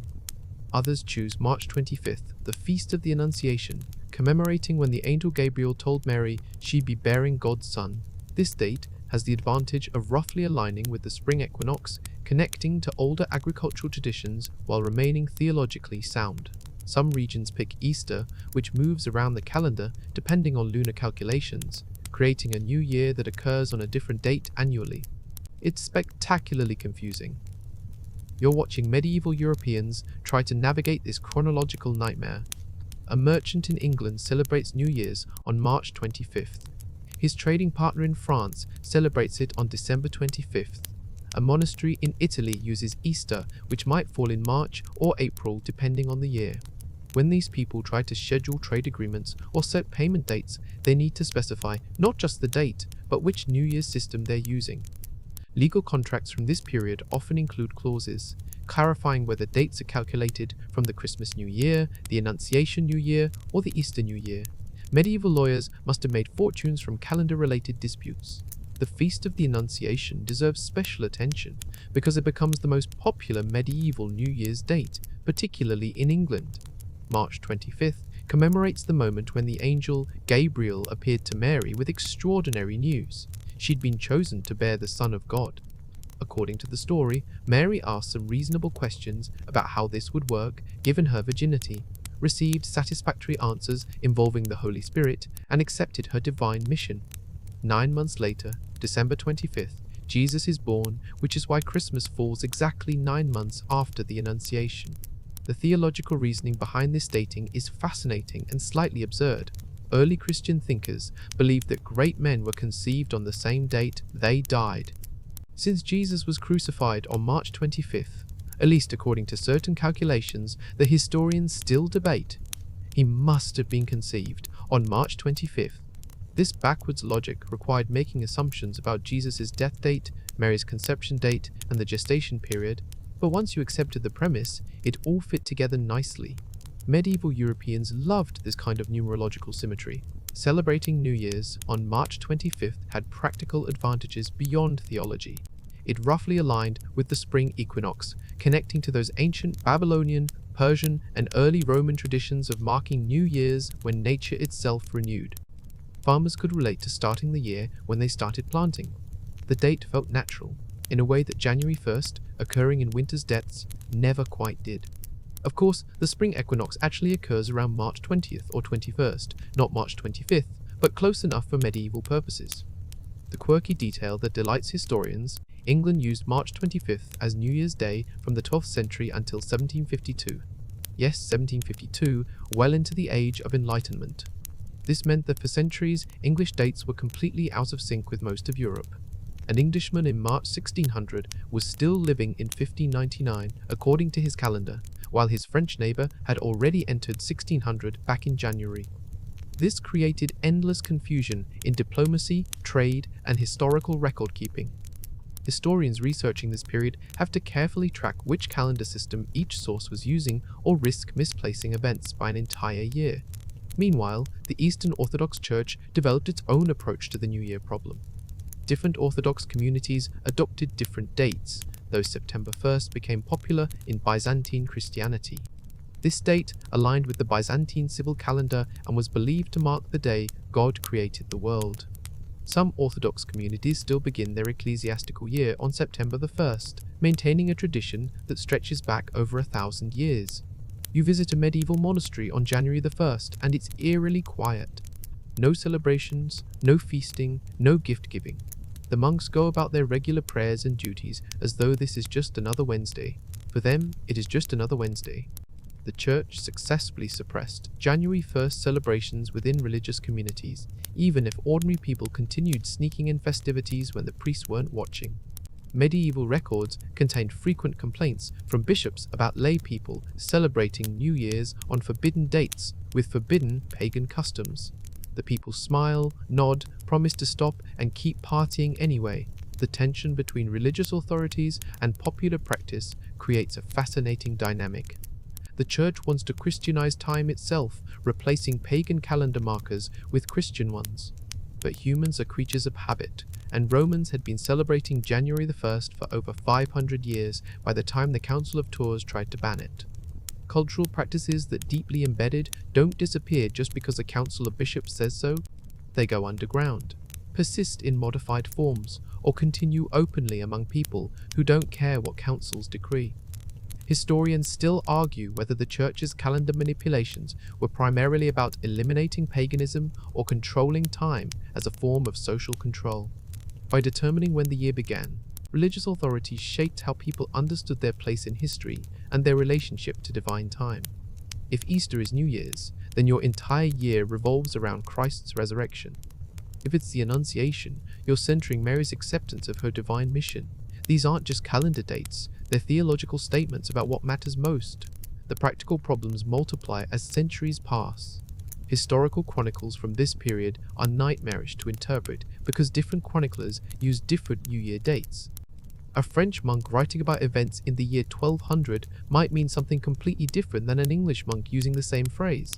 Others choose March 25th, the Feast of the Annunciation, commemorating when the angel Gabriel told Mary she'd be bearing God's son. This date has the advantage of roughly aligning with the spring equinox, connecting to older agricultural traditions while remaining theologically sound. Some regions pick Easter, which moves around the calendar depending on lunar calculations, creating a new year that occurs on a different date annually. It's spectacularly confusing. You're watching medieval Europeans try to navigate this chronological nightmare. A merchant in England celebrates New Year's on March 25th. His trading partner in France celebrates it on December 25th. A monastery in Italy uses Easter, which might fall in March or April depending on the year. When these people try to schedule trade agreements or set payment dates, they need to specify not just the date, but which New Year's system they're using. Legal contracts from this period often include clauses clarifying whether dates are calculated from the Christmas New Year, the Annunciation New Year, or the Easter New Year. Medieval lawyers must have made fortunes from calendar-related disputes. The Feast of the Annunciation deserves special attention because it becomes the most popular medieval New Year's date, particularly in England. March 25th commemorates the moment when the angel Gabriel appeared to Mary with extraordinary news. She'd been chosen to bear the Son of God. According to the story, Mary asked some reasonable questions about how this would work given her virginity, received satisfactory answers involving the Holy Spirit, and accepted her divine mission. 9 months later, December 25th, Jesus is born, which is why Christmas falls exactly 9 months after the Annunciation. The theological reasoning behind this dating is fascinating and slightly absurd. Early Christian thinkers believed that great men were conceived on the same date they died. Since Jesus was crucified on March 25th, at least according to certain calculations the historians still debate, he must have been conceived on March 25th. This backwards logic required making assumptions about Jesus' death date, Mary's conception date, and the gestation period, but once you accepted the premise, it all fit together nicely. Medieval Europeans loved this kind of numerological symmetry. Celebrating New Year's on March 25th had practical advantages beyond theology. It roughly aligned with the spring equinox, connecting to those ancient Babylonian, Persian, and early Roman traditions of marking New Year's when nature itself renewed. Farmers could relate to starting the year when they started planting. The date felt natural, in a way that January 1st, occurring in winter's depths, never quite did. Of course, the spring equinox actually occurs around March 20th or 21st, not March 25th, but close enough for medieval purposes. The quirky detail that delights historians, England used March 25th as New Year's Day from the 12th century until 1752. Yes, 1752, well into the Age of Enlightenment. This meant that for centuries, English dates were completely out of sync with most of Europe. An Englishman in March 1600 was still living in 1599 according to his calendar, while his French neighbour had already entered 1600 back in January. This created endless confusion in diplomacy, trade, and historical record-keeping. Historians researching this period have to carefully track which calendar system each source was using or risk misplacing events by an entire year. Meanwhile, the Eastern Orthodox Church developed its own approach to the New Year problem. Different Orthodox communities adopted different dates, though September 1st became popular in Byzantine Christianity. This date aligned with the Byzantine civil calendar and was believed to mark the day God created the world. Some Orthodox communities still begin their ecclesiastical year on September the 1st, maintaining a tradition that stretches back over 1,000 years. You visit a medieval monastery on January the 1st and it's eerily quiet. No celebrations, no feasting, no gift-giving. The monks go about their regular prayers and duties as though this is just another Wednesday. For them, it is just another Wednesday. The Church successfully suppressed January 1st celebrations within religious communities, even if ordinary people continued sneaking in festivities when the priests weren't watching. Medieval records contained frequent complaints from bishops about lay people celebrating New Year's on forbidden dates with forbidden pagan customs. The people smile, nod, promise to stop, and keep partying anyway. The tension between religious authorities and popular practice creates a fascinating dynamic. The Church wants to Christianize time itself, replacing pagan calendar markers with Christian ones. But humans are creatures of habit, and Romans had been celebrating January the 1st for over 500 years by the time the Council of Tours tried to ban it. Cultural practices that deeply embedded don't disappear just because a council of bishops says so. They go underground, persist in modified forms, or continue openly among people who don't care what councils decree. Historians still argue whether the Church's calendar manipulations were primarily about eliminating paganism or controlling time as a form of social control. By determining when the year began, religious authorities shaped how people understood their place in history and their relationship to divine time. If Easter is New Year's, then your entire year revolves around Christ's resurrection. If it's the Annunciation, you're centering Mary's acceptance of her divine mission. These aren't just calendar dates, they're theological statements about what matters most. The practical problems multiply as centuries pass. Historical chronicles from this period are nightmarish to interpret because different chroniclers use different New Year dates. A French monk writing about events in the year 1200 might mean something completely different than an English monk using the same phrase.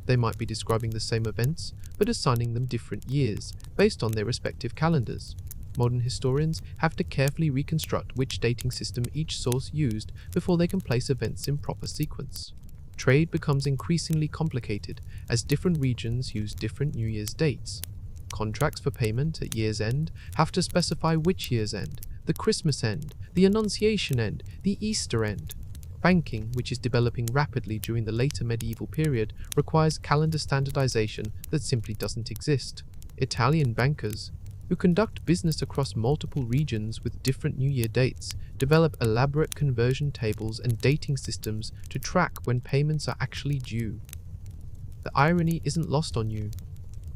They might be describing the same events, but assigning them different years, based on their respective calendars. Modern historians have to carefully reconstruct which dating system each source used before they can place events in proper sequence. Trade becomes increasingly complicated as different regions use different New Year's dates. Contracts for payment at year's end have to specify which year's end, the Christmas end, the Annunciation end, the Easter end. Banking, which is developing rapidly during the later medieval period, requires calendar standardization that simply doesn't exist. Italian bankers, who conduct business across multiple regions with different New Year dates, develop elaborate conversion tables and dating systems to track when payments are actually due. The irony isn't lost on you.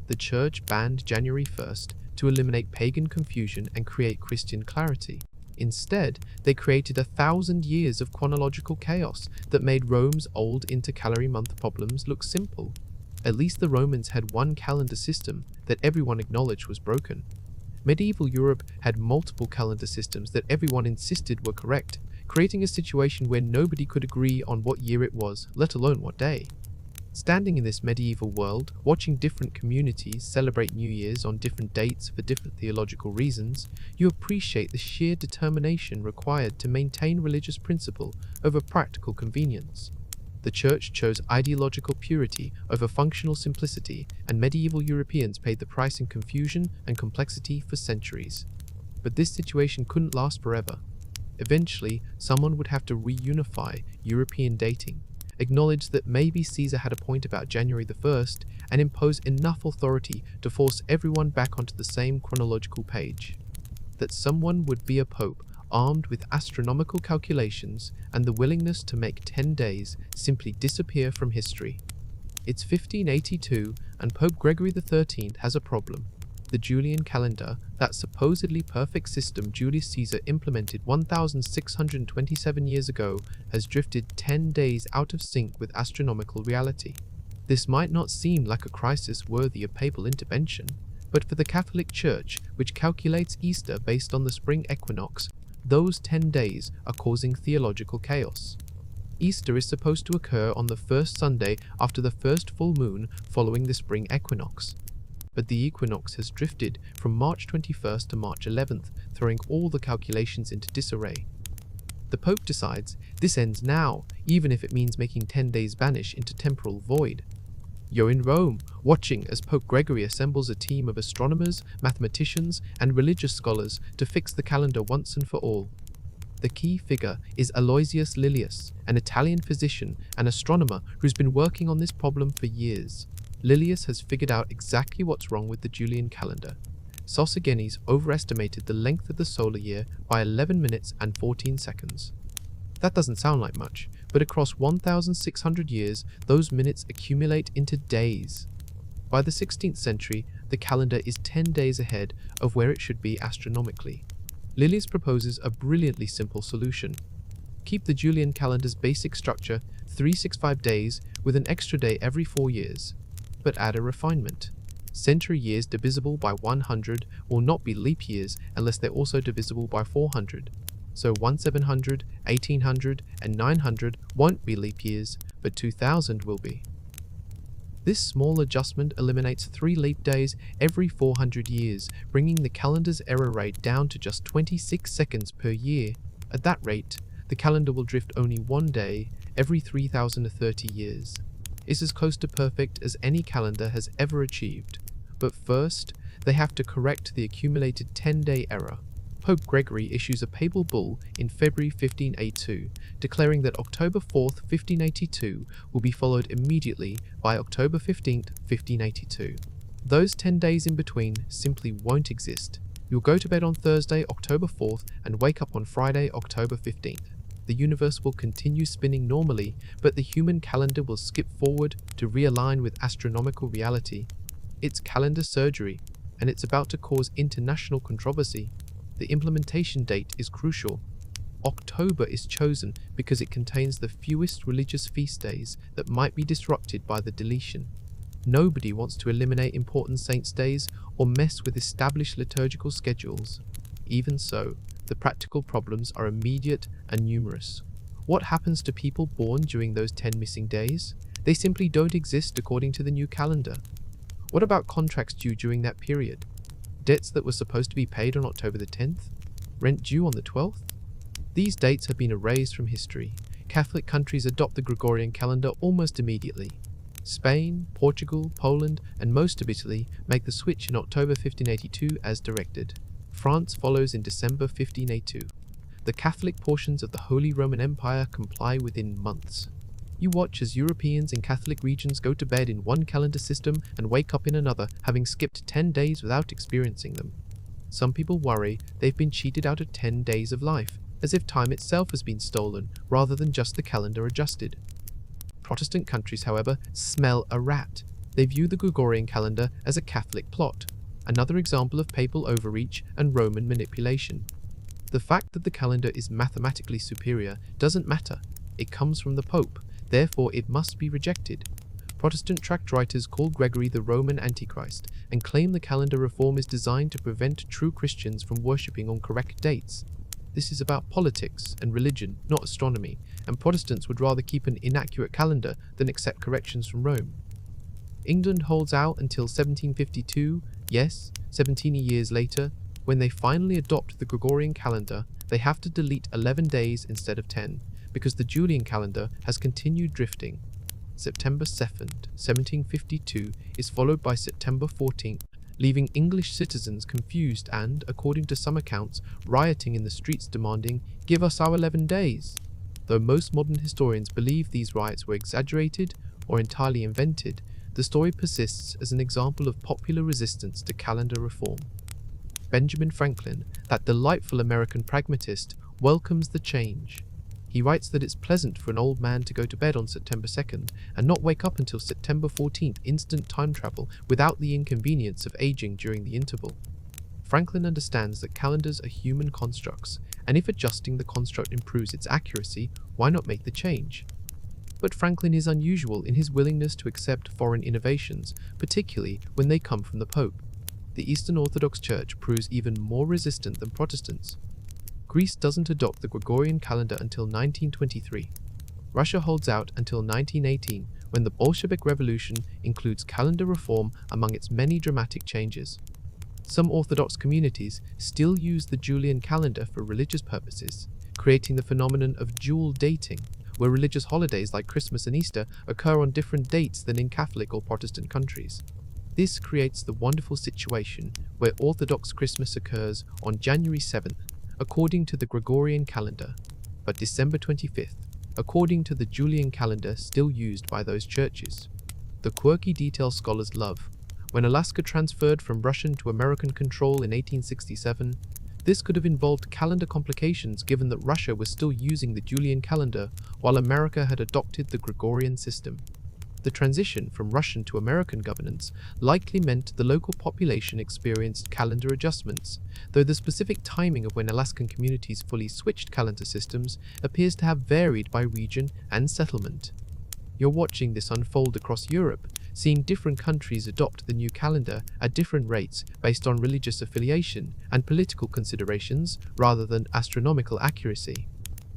The Church banned January 1st to eliminate pagan confusion and create Christian clarity. Instead, they created 1,000 years of chronological chaos that made Rome's old intercalary month problems look simple. At least the Romans had one calendar system that everyone acknowledged was broken. Medieval Europe had multiple calendar systems that everyone insisted were correct, creating a situation where nobody could agree on what year it was, let alone what day. Standing in this medieval world, watching different communities celebrate New Year's on different dates for different theological reasons, you appreciate the sheer determination required to maintain religious principle over practical convenience. The Church chose ideological purity over functional simplicity, and medieval Europeans paid the price in confusion and complexity for centuries. But this situation couldn't last forever. Eventually, someone would have to reunify European dating, acknowledge that maybe Caesar had a point about January the 1st, and impose enough authority to force everyone back onto the same chronological page. That someone would be a pope armed with astronomical calculations and the willingness to make 10 days simply disappear from history. It's 1582 and Pope Gregory XIII has a problem. The Julian calendar, that supposedly perfect system Julius Caesar implemented 1,627 years ago, has drifted 10 days out of sync with astronomical reality. This might not seem like a crisis worthy of papal intervention, but for the Catholic Church, which calculates Easter based on the spring equinox, those 10 days are causing theological chaos. Easter is supposed to occur on the first Sunday after the first full moon following the spring equinox. But the equinox has drifted from March 21st to March 11th, throwing all the calculations into disarray. The Pope decides this ends now, even if it means making 10 days vanish into temporal void. You're in Rome, watching as Pope Gregory assembles a team of astronomers, mathematicians, and religious scholars to fix the calendar once and for all. The key figure is Aloysius Lilius, an Italian physician and astronomer who's been working on this problem for years. Lilius has figured out exactly what's wrong with the Julian calendar. Sosigenes overestimated the length of the solar year by 11 minutes and 14 seconds. That doesn't sound like much, but across 1,600 years, those minutes accumulate into days. By the 16th century, the calendar is 10 days ahead of where it should be astronomically. Lilius proposes a brilliantly simple solution. Keep the Julian calendar's basic structure, 365 days, with an extra day every 4 years. But add a refinement. Century years divisible by 100 will not be leap years unless they're also divisible by 400. So 1700, 1800, and 900 won't be leap years, but 2000 will be. This small adjustment eliminates 3 leap days every 400 years, bringing the calendar's error rate down to just 26 seconds per year. At that rate, the calendar will drift only 1 day every 3,030 years. It's as close to perfect as any calendar has ever achieved. But first, they have to correct the accumulated 10-day error. Pope Gregory issues a papal bull in February 1582, declaring that October 4th, 1582 will be followed immediately by October 15th, 1582. Those 10 days in between simply won't exist. You'll go to bed on Thursday, October 4th, and wake up on Friday, October 15th. The universe will continue spinning normally, but the human calendar will skip forward to realign with astronomical reality. It's calendar surgery, and it's about to cause international controversy. The implementation date is crucial. October is chosen because it contains the fewest religious feast days that might be disrupted by the deletion. Nobody wants to eliminate important saints' days or mess with established liturgical schedules. Even so, the practical problems are immediate and numerous. What happens to people born during those 10 missing days? They simply don't exist according to the new calendar. What about contracts due during that period? Debts that were supposed to be paid on October the 10th? Rent due on the 12th? These dates have been erased from history. Catholic countries adopt the Gregorian calendar almost immediately. Spain, Portugal, Poland, and most of Italy make the switch in October 1582 as directed. France follows in December 1582. The Catholic portions of the Holy Roman Empire comply within months. You watch as Europeans in Catholic regions go to bed in one calendar system and wake up in another, having skipped 10 days without experiencing them. Some people worry they've been cheated out of 10 days of life, as if time itself has been stolen rather than just the calendar adjusted. Protestant countries, however, smell a rat. They view the Gregorian calendar as a Catholic plot, another example of papal overreach and Roman manipulation. The fact that the calendar is mathematically superior doesn't matter. It comes from the Pope, therefore it must be rejected. Protestant tract writers call Gregory the Roman Antichrist and claim the calendar reform is designed to prevent true Christians from worshipping on correct dates. This is about politics and religion, not astronomy, and Protestants would rather keep an inaccurate calendar than accept corrections from Rome. England holds out until 1752, yes, 17 years later. When they finally adopt the Gregorian calendar, they have to delete 11 days instead of 10, because the Julian calendar has continued drifting. September 2nd, 1752 is followed by September 14th, leaving English citizens confused and, according to some accounts, rioting in the streets demanding, "Give us our 11 days." Though most modern historians believe these riots were exaggerated or entirely invented, the story persists as an example of popular resistance to calendar reform. Benjamin Franklin, that delightful American pragmatist, welcomes the change. He writes that it's pleasant for an old man to go to bed on September 2nd and not wake up until September 14th, instant time travel, without the inconvenience of aging during the interval. Franklin understands that calendars are human constructs, and if adjusting the construct improves its accuracy, why not make the change? But Franklin is unusual in his willingness to accept foreign innovations, particularly when they come from the Pope. The Eastern Orthodox Church proves even more resistant than Protestants. Greece doesn't adopt the Gregorian calendar until 1923. Russia holds out until 1918, when the Bolshevik Revolution includes calendar reform among its many dramatic changes. Some Orthodox communities still use the Julian calendar for religious purposes, creating the phenomenon of dual dating, where religious holidays like Christmas and Easter occur on different dates than in Catholic or Protestant countries. This creates the wonderful situation where Orthodox Christmas occurs on January 7th, according to the Gregorian calendar, but December 25th, according to the Julian calendar still used by those churches. The quirky detail scholars love. When Alaska transferred from Russian to American control in 1867, this could have involved calendar complications given that Russia was still using the Julian calendar while America had adopted the Gregorian system. The transition from Russian to American governance likely meant the local population experienced calendar adjustments, though the specific timing of when Alaskan communities fully switched calendar systems appears to have varied by region and settlement. You're watching this unfold across Europe, seeing different countries adopt the new calendar at different rates based on religious affiliation and political considerations rather than astronomical accuracy.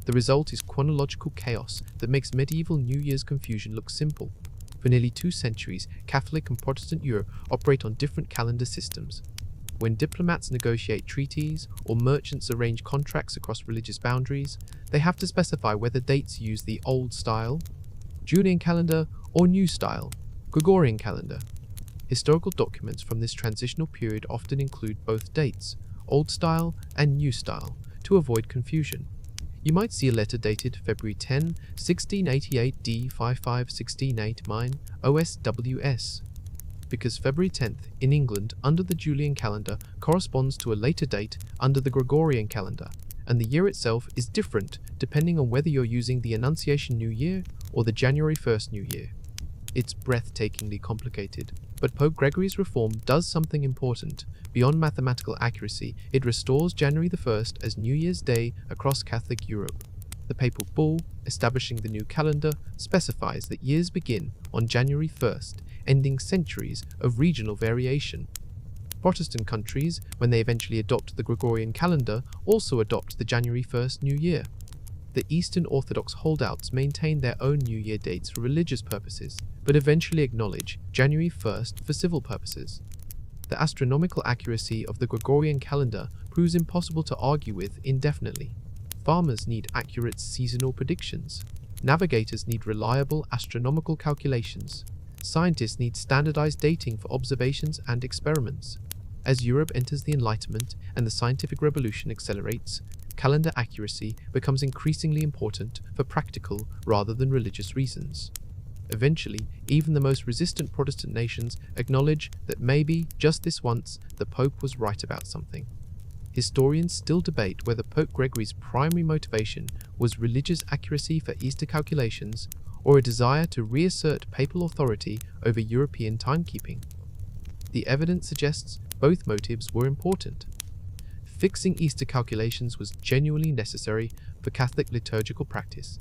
The result is chronological chaos that makes medieval New Year's confusion look simple. For nearly 2 centuries, Catholic and Protestant Europe operate on different calendar systems. When diplomats negotiate treaties or merchants arrange contracts across religious boundaries, they have to specify whether dates use the Old Style, Julian calendar, or New Style, Gregorian calendar. Historical documents from this transitional period often include both dates, Old Style and New Style, to avoid confusion. You might see a letter dated February 10, 1688 D 55 16 8 mine OSWS. because February 10th in England under the Julian calendar corresponds to a later date under the Gregorian calendar, and the year itself is different depending on whether you're using the Annunciation New Year or the January 1st New Year. It's breathtakingly complicated, but Pope Gregory's reform does something important. Beyond mathematical accuracy, it restores January the 1st as New Year's Day across Catholic Europe. The papal bull, establishing the new calendar, specifies that years begin on January 1st, ending centuries of regional variation. Protestant countries, when they eventually adopt the Gregorian calendar, also adopt the January 1st New Year. The Eastern Orthodox holdouts maintain their own New Year dates for religious purposes, but eventually acknowledge January 1st for civil purposes. The astronomical accuracy of the Gregorian calendar proves impossible to argue with indefinitely. Farmers need accurate seasonal predictions. Navigators need reliable astronomical calculations. Scientists need standardized dating for observations and experiments. As Europe enters the Enlightenment and the scientific revolution accelerates, calendar accuracy becomes increasingly important for practical rather than religious reasons. Eventually, even the most resistant Protestant nations acknowledge that maybe, just this once, the Pope was right about something. Historians still debate whether Pope Gregory's primary motivation was religious accuracy for Easter calculations or a desire to reassert papal authority over European timekeeping. The evidence suggests both motives were important. Fixing Easter calculations was genuinely necessary for Catholic liturgical practice,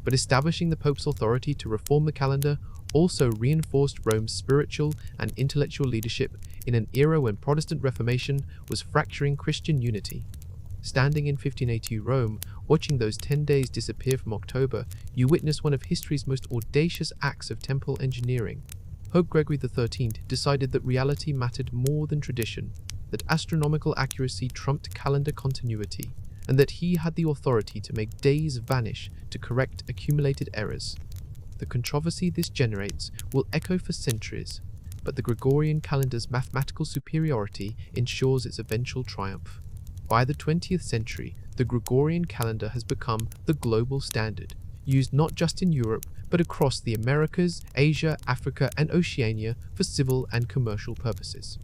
but establishing the Pope's authority to reform the calendar also reinforced Rome's spiritual and intellectual leadership in an era when Protestant Reformation was fracturing Christian unity. Standing in 1582 Rome, watching those 10 days disappear from October, you witness one of history's most audacious acts of temple engineering. Pope Gregory XIII decided that reality mattered more than tradition, that astronomical accuracy trumped calendar continuity, and that he had the authority to make days vanish to correct accumulated errors. The controversy this generates will echo for centuries, but the Gregorian calendar's mathematical superiority ensures its eventual triumph. By the 20th century, the Gregorian calendar has become the global standard, used not just in Europe, but across the Americas, Asia, Africa, and Oceania for civil and commercial purposes.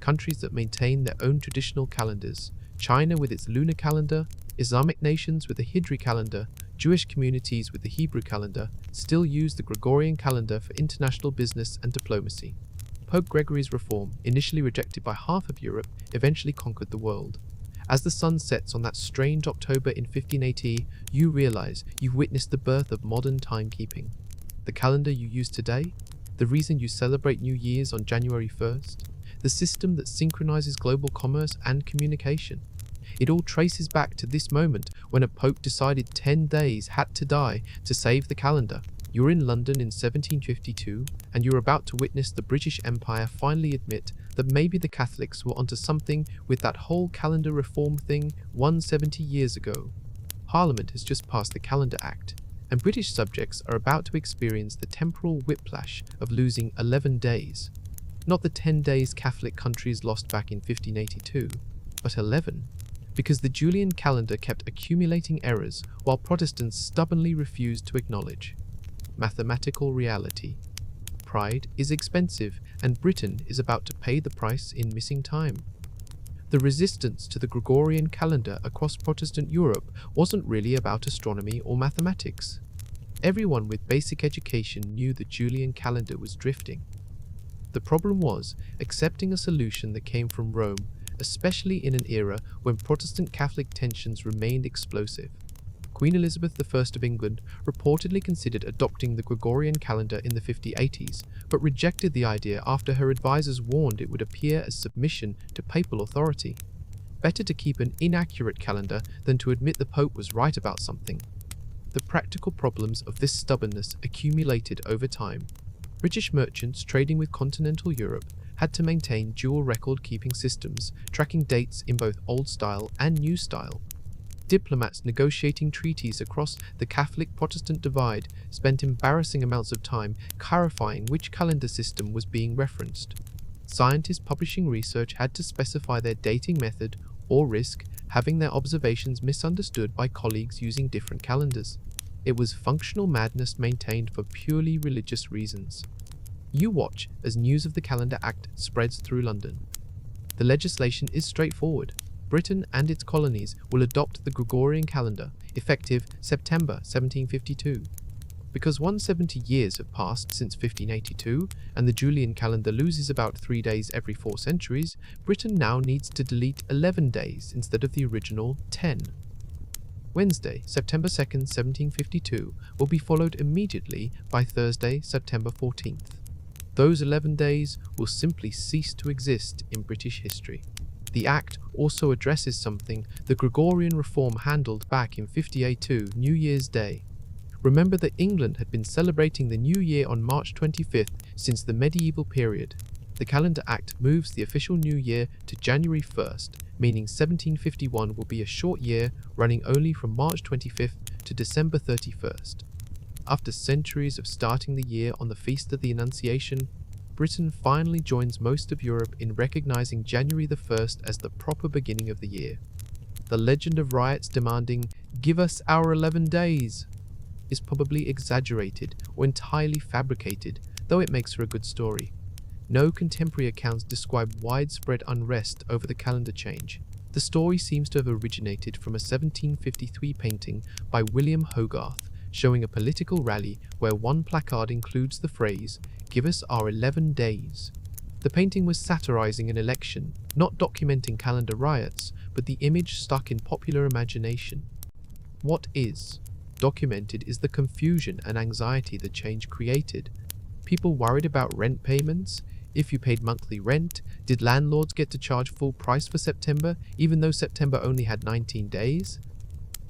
Countries that maintain their own traditional calendars, China with its lunar calendar, Islamic nations with the Hijri calendar, Jewish communities with the Hebrew calendar, still use the Gregorian calendar for international business and diplomacy. Pope Gregory's reform, initially rejected by half of Europe, eventually conquered the world. As the sun sets on that strange October in 1580, you realize you've witnessed the birth of modern timekeeping. The calendar you use today, the reason you celebrate New Year's on January 1st, the system that synchronizes global commerce and communication. It all traces back to this moment when a pope decided 10 days had to die to save the calendar. You're in London in 1752, and you're about to witness the British Empire finally admit that maybe the Catholics were onto something with that whole calendar reform thing 170 years ago. Parliament has just passed the Calendar Act, and British subjects are about to experience the temporal whiplash of losing 11 days. Not the 10 days Catholic countries lost back in 1582, but 11. Because the Julian calendar kept accumulating errors while Protestants stubbornly refused to acknowledge. Mathematical reality. Pride is expensive, and Britain is about to pay the price in missing time. The resistance to the Gregorian calendar across Protestant Europe wasn't really about astronomy or mathematics. Everyone with basic education knew the Julian calendar was drifting. The problem was accepting a solution that came from Rome, especially in an era when Protestant Catholic tensions remained explosive. Queen Elizabeth I of England reportedly considered adopting the Gregorian calendar in the 1580s, but rejected the idea after her advisors warned it would appear as submission to papal authority. Better to keep an inaccurate calendar than to admit the Pope was right about something. The practical problems of this stubbornness accumulated over time. British merchants trading with continental Europe had to maintain dual record-keeping systems, tracking dates in both Old Style and New Style. Diplomats negotiating treaties across the Catholic-Protestant divide spent embarrassing amounts of time clarifying which calendar system was being referenced. Scientists publishing research had to specify their dating method or risk having their observations misunderstood by colleagues using different calendars. It was functional madness maintained for purely religious reasons. You watch as news of the Calendar Act spreads through London. The legislation is straightforward. Britain and its colonies will adopt the Gregorian calendar, effective September 1752. Because 170 years have passed since 1582, and the Julian calendar loses about 3 days every 4 centuries, Britain now needs to delete 11 days instead of the original 10. Wednesday, September 2nd, 1752, will be followed immediately by Thursday, September 14th. Those 11 days will simply cease to exist in British history. The Act also addresses something the Gregorian reform handled back in 1582, New Year's Day. Remember that England had been celebrating the New Year on March 25th since the medieval period. The Calendar Act moves the official New Year to January 1st, meaning 1751 will be a short year running only from March 25th to December 31st. After centuries of starting the year on the Feast of the Annunciation, Britain finally joins most of Europe in recognizing January the 1st as the proper beginning of the year. The legend of riots demanding, "Give us our 11 days," is probably exaggerated or entirely fabricated, though it makes for a good story. No contemporary accounts describe widespread unrest over the calendar change. The story seems to have originated from a 1753 painting by William Hogarth, showing a political rally where one placard includes the phrase, "Give us our 11 days." The painting was satirizing an election, not documenting calendar riots, but the image stuck in popular imagination. What is documented is the confusion and anxiety the change created. People worried about rent payments. If you paid monthly rent, did landlords get to charge full price for September, even though September only had 19 days?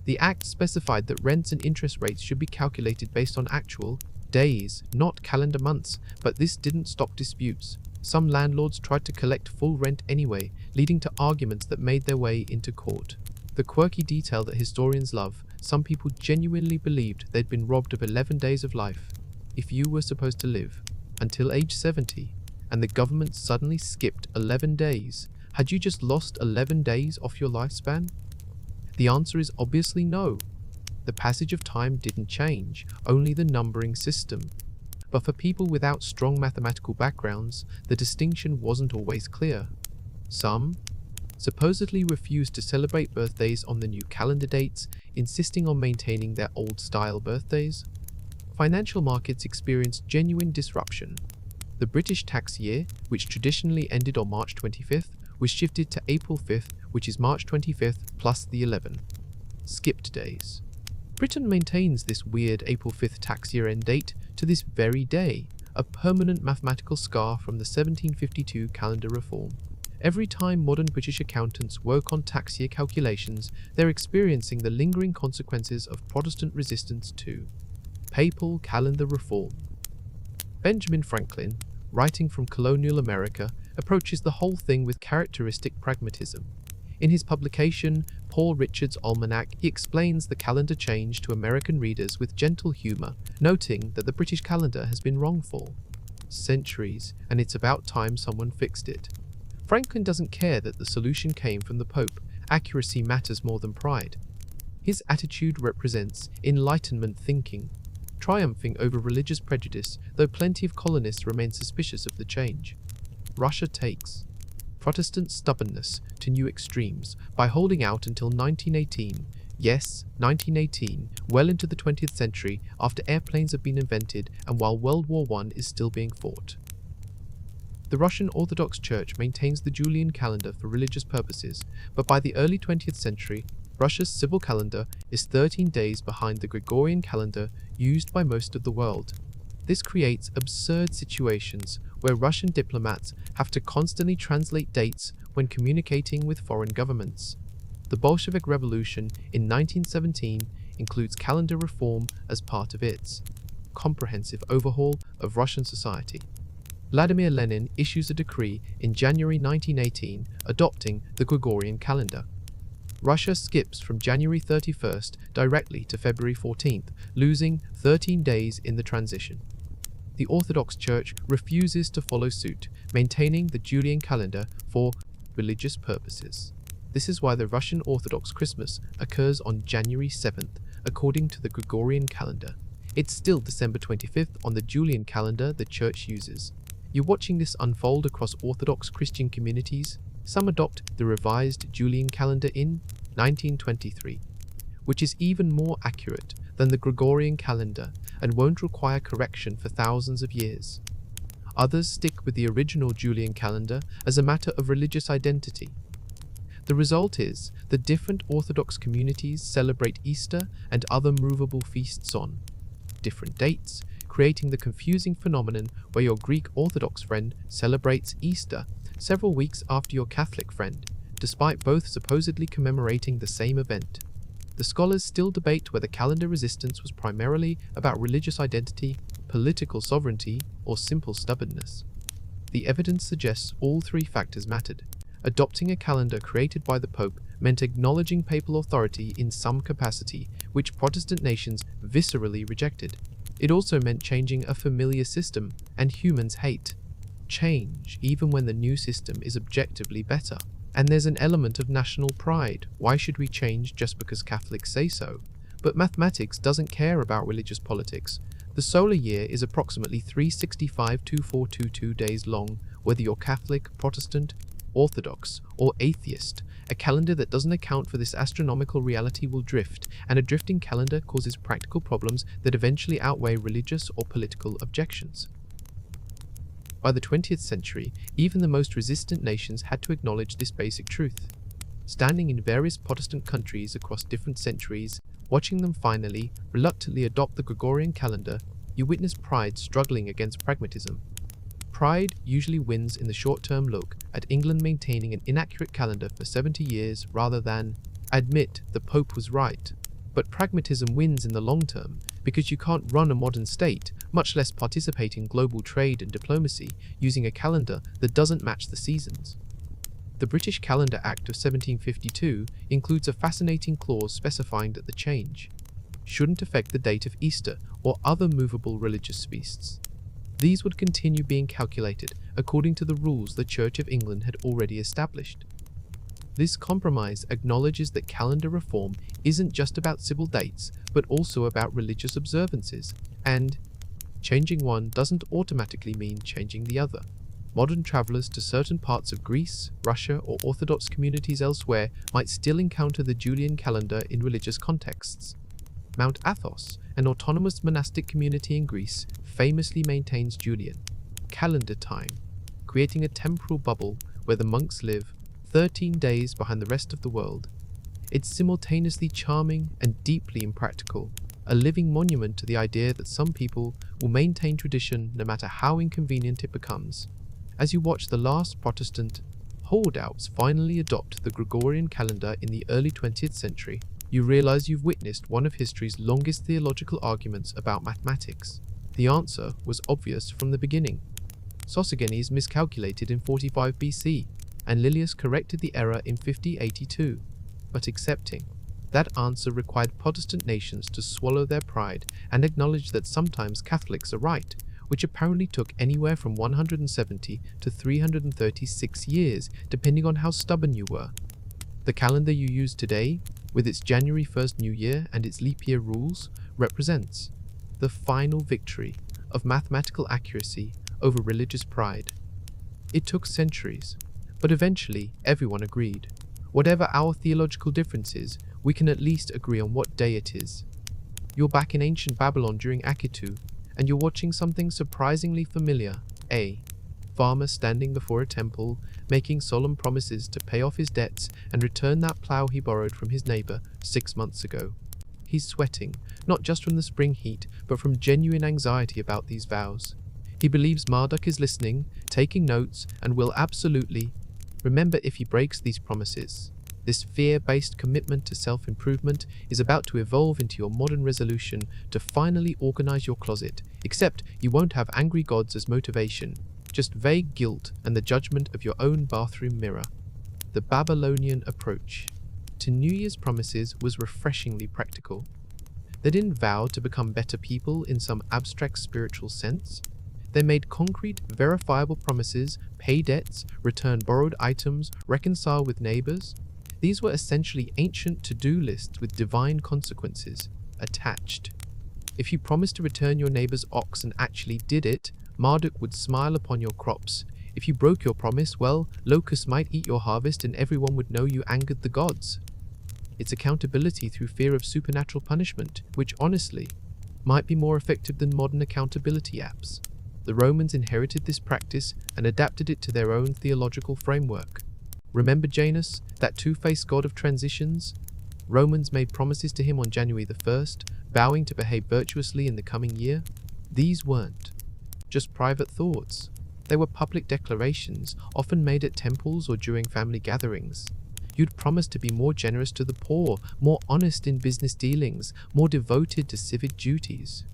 The Act specified that rents and interest rates should be calculated based on actual days, not calendar months, but this didn't stop disputes. Some landlords tried to collect full rent anyway, leading to arguments that made their way into court. The quirky detail that historians love, some people genuinely believed they'd been robbed of 11 days of life. If you were supposed to live until age 70, and the government suddenly skipped 11 days, had you just lost 11 days off your lifespan? The answer is obviously no. The passage of time didn't change, only the numbering system. But for people without strong mathematical backgrounds, the distinction wasn't always clear. Some supposedly refused to celebrate birthdays on the new calendar dates, insisting on maintaining their old-style birthdays. Financial markets experienced genuine disruption. The British tax year, which traditionally ended on March 25th, was shifted to April 5th, which is March 25th plus the 11 skipped days. Britain maintains this weird April 5th tax year end date to this very day, a permanent mathematical scar from the 1752 calendar reform. Every time modern British accountants work on tax year calculations, they're experiencing the lingering consequences of Protestant resistance to papal calendar reform. Benjamin Franklin, writing from colonial America, approaches the whole thing with characteristic pragmatism. In his publication, Paul Richard's Almanac, he explains the calendar change to American readers with gentle humor, noting that the British calendar has been wrong for centuries, and it's about time someone fixed it. Franklin doesn't care that the solution came from the Pope. Accuracy matters more than pride. His attitude represents Enlightenment thinking, triumphing over religious prejudice, though plenty of colonists remain suspicious of the change. Russia takes Protestant stubbornness to new extremes by holding out until 1918, yes, 1918, well into the 20th century after airplanes have been invented and while World War I is still being fought. The Russian Orthodox Church maintains the Julian calendar for religious purposes, but by the early 20th century, Russia's civil calendar is 13 days behind the Gregorian calendar used by most of the world. This creates absurd situations where Russian diplomats have to constantly translate dates when communicating with foreign governments. The Bolshevik Revolution in 1917 includes calendar reform as part of its comprehensive overhaul of Russian society. Vladimir Lenin issues a decree in January 1918 adopting the Gregorian calendar. Russia skips from January 31st directly to February 14th, losing 13 days in the transition. The Orthodox Church refuses to follow suit, maintaining the Julian calendar for religious purposes. This is why the Russian Orthodox Christmas occurs on January 7th, according to the Gregorian calendar. It's still December 25th on the Julian calendar the Church uses. You're watching this unfold across Orthodox Christian communities. Some adopt the revised Julian calendar in 1923, which is even more accurate than the Gregorian calendar and won't require correction for thousands of years. Others stick with the original Julian calendar as a matter of religious identity. The result is that different Orthodox communities celebrate Easter and other movable feasts on different dates, creating the confusing phenomenon where your Greek Orthodox friend celebrates Easter several weeks after your Catholic friend, despite both supposedly commemorating the same event. The scholars still debate whether calendar resistance was primarily about religious identity, political sovereignty, or simple stubbornness. The evidence suggests all three factors mattered. Adopting a calendar created by the Pope meant acknowledging papal authority in some capacity, which Protestant nations viscerally rejected. It also meant changing a familiar system, and humans hate change, even when the new system is objectively better. And there's an element of national pride. Why should we change just because Catholics say so? But mathematics doesn't care about religious politics. The solar year is approximately 365,2422 days long, whether you're Catholic, Protestant, Orthodox, or atheist. A calendar that doesn't account for this astronomical reality will drift, and a drifting calendar causes practical problems that eventually outweigh religious or political objections. By the 20th century, even the most resistant nations had to acknowledge this basic truth. Standing in various Protestant countries across different centuries, watching them finally, reluctantly adopt the Gregorian calendar, you witness pride struggling against pragmatism. Pride usually wins in the short-term look at England maintaining an inaccurate calendar for 70 years rather than admit the Pope was right. But pragmatism wins in the long term because you can't run a modern state, much less participate in global trade and diplomacy, using a calendar that doesn't match the seasons. The British Calendar Act of 1752 includes a fascinating clause specifying that the change shouldn't affect the date of Easter or other movable religious feasts. These would continue being calculated according to the rules the Church of England had already established. This compromise acknowledges that calendar reform isn't just about civil dates, but also about religious observances, and changing one doesn't automatically mean changing the other. Modern travelers to certain parts of Greece, Russia, or Orthodox communities elsewhere might still encounter the Julian calendar in religious contexts. Mount Athos, an autonomous monastic community in Greece, famously maintains Julian calendar time, creating a temporal bubble where the monks live 13 days behind the rest of the world. It's simultaneously charming and deeply impractical, a living monument to the idea that some people will maintain tradition no matter how inconvenient it becomes. As you watch the last Protestant holdouts finally adopt the Gregorian calendar in the early 20th century, you realize you've witnessed one of history's longest theological arguments about mathematics. The answer was obvious from the beginning. Sosigenes miscalculated in 45 BC, and Lilius corrected the error in 50 AD. But accepting that answer required Protestant nations to swallow their pride and acknowledge that sometimes Catholics are right, which apparently took anywhere from 170 to 336 years, depending on how stubborn you were. The calendar you use today, with its January 1st New Year and its leap year rules, represents the final victory of mathematical accuracy over religious pride. It took centuries, but eventually everyone agreed. Whatever our theological differences, we can at least agree on what day it is. You're back in ancient Babylon during Akitu, and you're watching something surprisingly familiar. A farmer standing before a temple, making solemn promises to pay off his debts and return that plow he borrowed from his neighbor 6 months ago. He's sweating, not just from the spring heat, but from genuine anxiety about these vows. He believes Marduk is listening, taking notes, and will absolutely remember if he breaks these promises. This fear-based commitment to self-improvement is about to evolve into your modern resolution to finally organize your closet, except you won't have angry gods as motivation, just vague guilt and the judgment of your own bathroom mirror. The Babylonian approach to New Year's promises was refreshingly practical. They didn't vow to become better people in some abstract spiritual sense. They made concrete, verifiable promises, pay debts, return borrowed items, reconcile with neighbors. These were essentially ancient to-do lists with divine consequences attached. If you promised to return your neighbor's ox and actually did it, Marduk would smile upon your crops. If you broke your promise, well, locusts might eat your harvest and everyone would know you angered the gods. It's accountability through fear of supernatural punishment, which honestly might be more effective than modern accountability apps. The Romans inherited this practice and adapted it to their own theological framework. Remember Janus, that two-faced god of transitions? Romans made promises to him on January the 1st, vowing to behave virtuously in the coming year. These weren't just private thoughts. They were public declarations, often made at temples or during family gatherings. You'd promised to be more generous to the poor, more honest in business dealings, more devoted to civic duties.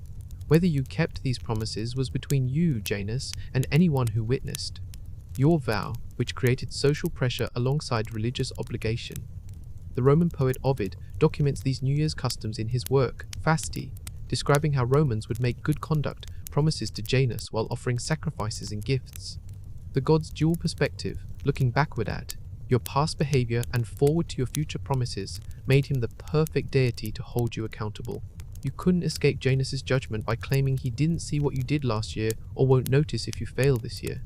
Whether you kept these promises was between you, Janus, and anyone who witnessed. Your vow, which created social pressure alongside religious obligation. The Roman poet Ovid documents these New Year's customs in his work, Fasti, describing how Romans would make good conduct promises to Janus while offering sacrifices and gifts. The god's dual perspective, looking backward at your past behavior and forward to your future promises, made him the perfect deity to hold you accountable. You couldn't escape Janus's judgment by claiming he didn't see what you did last year or won't notice if you fail this year.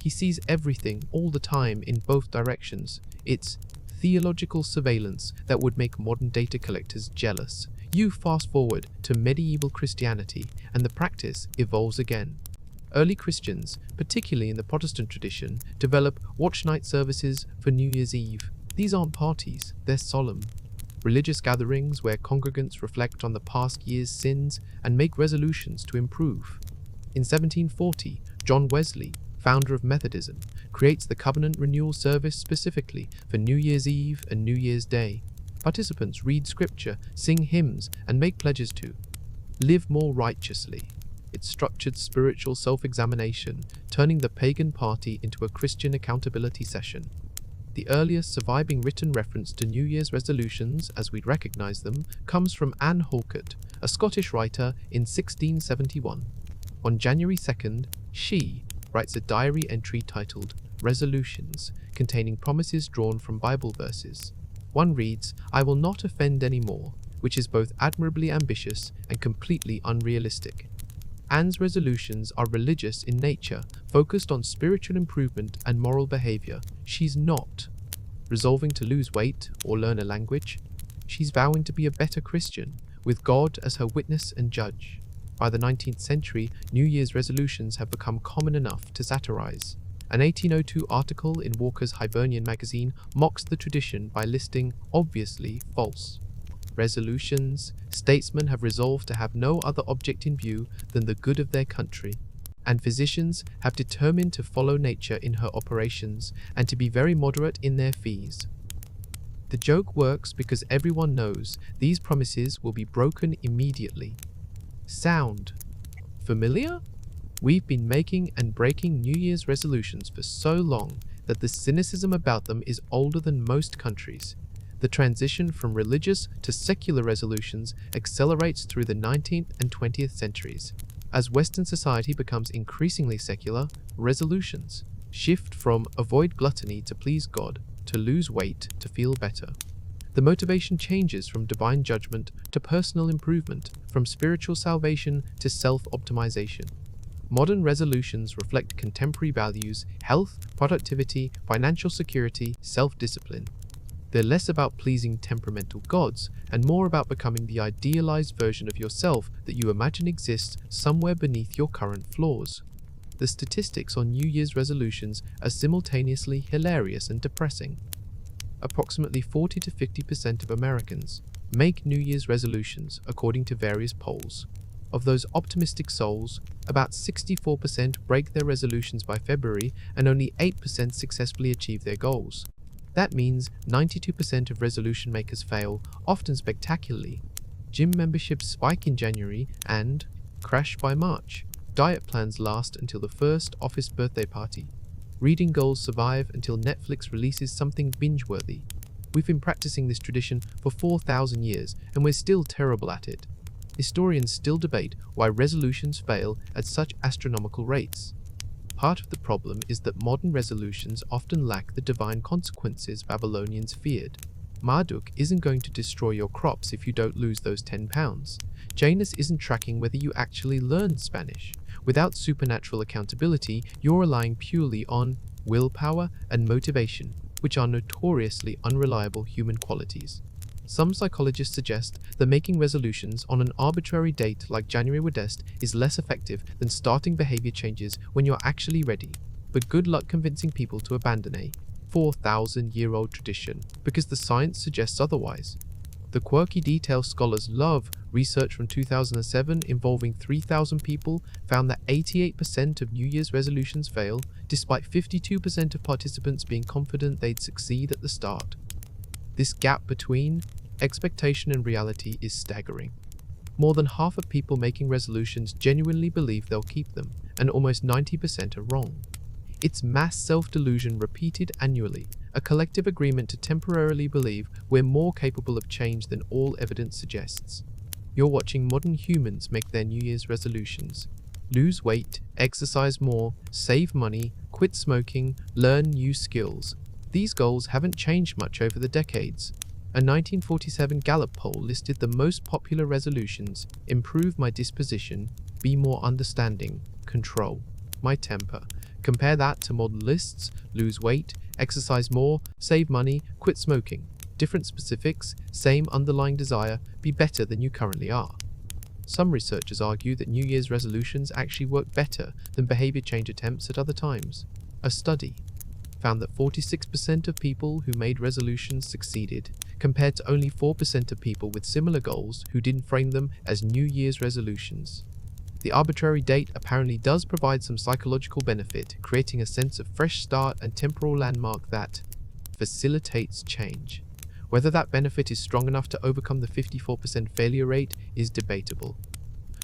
He sees everything all the time in both directions. It's theological surveillance that would make modern data collectors jealous. You fast forward to medieval Christianity and the practice evolves again. Early Christians, particularly in the Protestant tradition, develop watch night services for New Year's Eve. These aren't parties, they're solemn. Religious gatherings where congregants reflect on the past year's sins and make resolutions to improve. In 1740, John Wesley, founder of Methodism, creates the Covenant Renewal Service specifically for New Year's Eve and New Year's Day. Participants read scripture, sing hymns, and make pledges to live more righteously. It's structured spiritual self-examination, turning the pagan party into a Christian accountability session. The earliest surviving written reference to New Year's resolutions, as we'd recognize them, comes from Anne Halkett, a Scottish writer, in 1671. On January 2nd, she writes a diary entry titled Resolutions, containing promises drawn from Bible verses. One reads, "I will not offend any more," which is both admirably ambitious and completely unrealistic. Anne's resolutions are religious in nature, focused on spiritual improvement and moral behavior. She's not resolving to lose weight or learn a language. She's vowing to be a better Christian, with God as her witness and judge. By the 19th century, New Year's resolutions have become common enough to satirize. An 1802 article in Walker's Hibernian magazine mocks the tradition by listing obviously false resolutions. Statesmen have resolved to have no other object in view than the good of their country, and physicians have determined to follow nature in her operations and to be very moderate in their fees. The joke works because everyone knows these promises will be broken immediately. Sound familiar? We've been making and breaking New Year's resolutions for so long that the cynicism about them is older than most countries. The transition from religious to secular resolutions accelerates through the 19th and 20th centuries. As Western society becomes increasingly secular, resolutions shift from avoid gluttony to please God to lose weight to feel better. The motivation changes from divine judgment to personal improvement, from spiritual salvation to self-optimization. Modern resolutions reflect contemporary values: health, productivity, financial security, self-discipline. They're less about pleasing temperamental gods and more about becoming the idealized version of yourself that you imagine exists somewhere beneath your current flaws. The statistics on New Year's resolutions are simultaneously hilarious and depressing. Approximately 40 to 50% of Americans make New Year's resolutions, according to various polls. Of those optimistic souls, about 64% break their resolutions by February and only 8% successfully achieve their goals. That means 92% of resolution makers fail, often spectacularly. Gym memberships spike in January and crash by March. Diet plans last until the first office birthday party. Reading goals survive until Netflix releases something binge-worthy. We've been practicing this tradition for 4,000 years, and we're still terrible at it. Historians still debate why resolutions fail at such astronomical rates. Part of the problem is that modern resolutions often lack the divine consequences Babylonians feared. Marduk isn't going to destroy your crops if you don't lose those 10 pounds. Janus isn't tracking whether you actually learned Spanish. Without supernatural accountability, you're relying purely on willpower and motivation, which are notoriously unreliable human qualities. Some psychologists suggest that making resolutions on an arbitrary date like January Wadest is less effective than starting behavior changes when you're actually ready. But good luck convincing people to abandon a 4,000-year-old tradition because the science suggests otherwise. The quirky detail scholars love. Research from 2007 involving 3,000 people found that 88% of New Year's resolutions fail, despite 52% of participants being confident they'd succeed at the start. This gap between expectation and reality is staggering. More than half of people making resolutions genuinely believe they'll keep them, and almost 90% are wrong. It's mass self-delusion repeated annually, a collective agreement to temporarily believe we're more capable of change than all evidence suggests. You're watching modern humans make their New Year's resolutions. Lose weight, exercise more, save money, quit smoking, learn new skills. These goals haven't changed much over the decades. A 1947 Gallup poll listed the most popular resolutions: improve my disposition, be more understanding, control my temper. Compare that to modern lists: lose weight, exercise more, save money, quit smoking. Different specifics, same underlying desire, be better than you currently are. Some researchers argue that New Year's resolutions actually work better than behavior change attempts at other times. A study found that 46% of people who made resolutions succeeded, compared to only 4% of people with similar goals who didn't frame them as New Year's resolutions. The arbitrary date apparently does provide some psychological benefit, creating a sense of fresh start and temporal landmark that facilitates change. Whether that benefit is strong enough to overcome the 54% failure rate is debatable.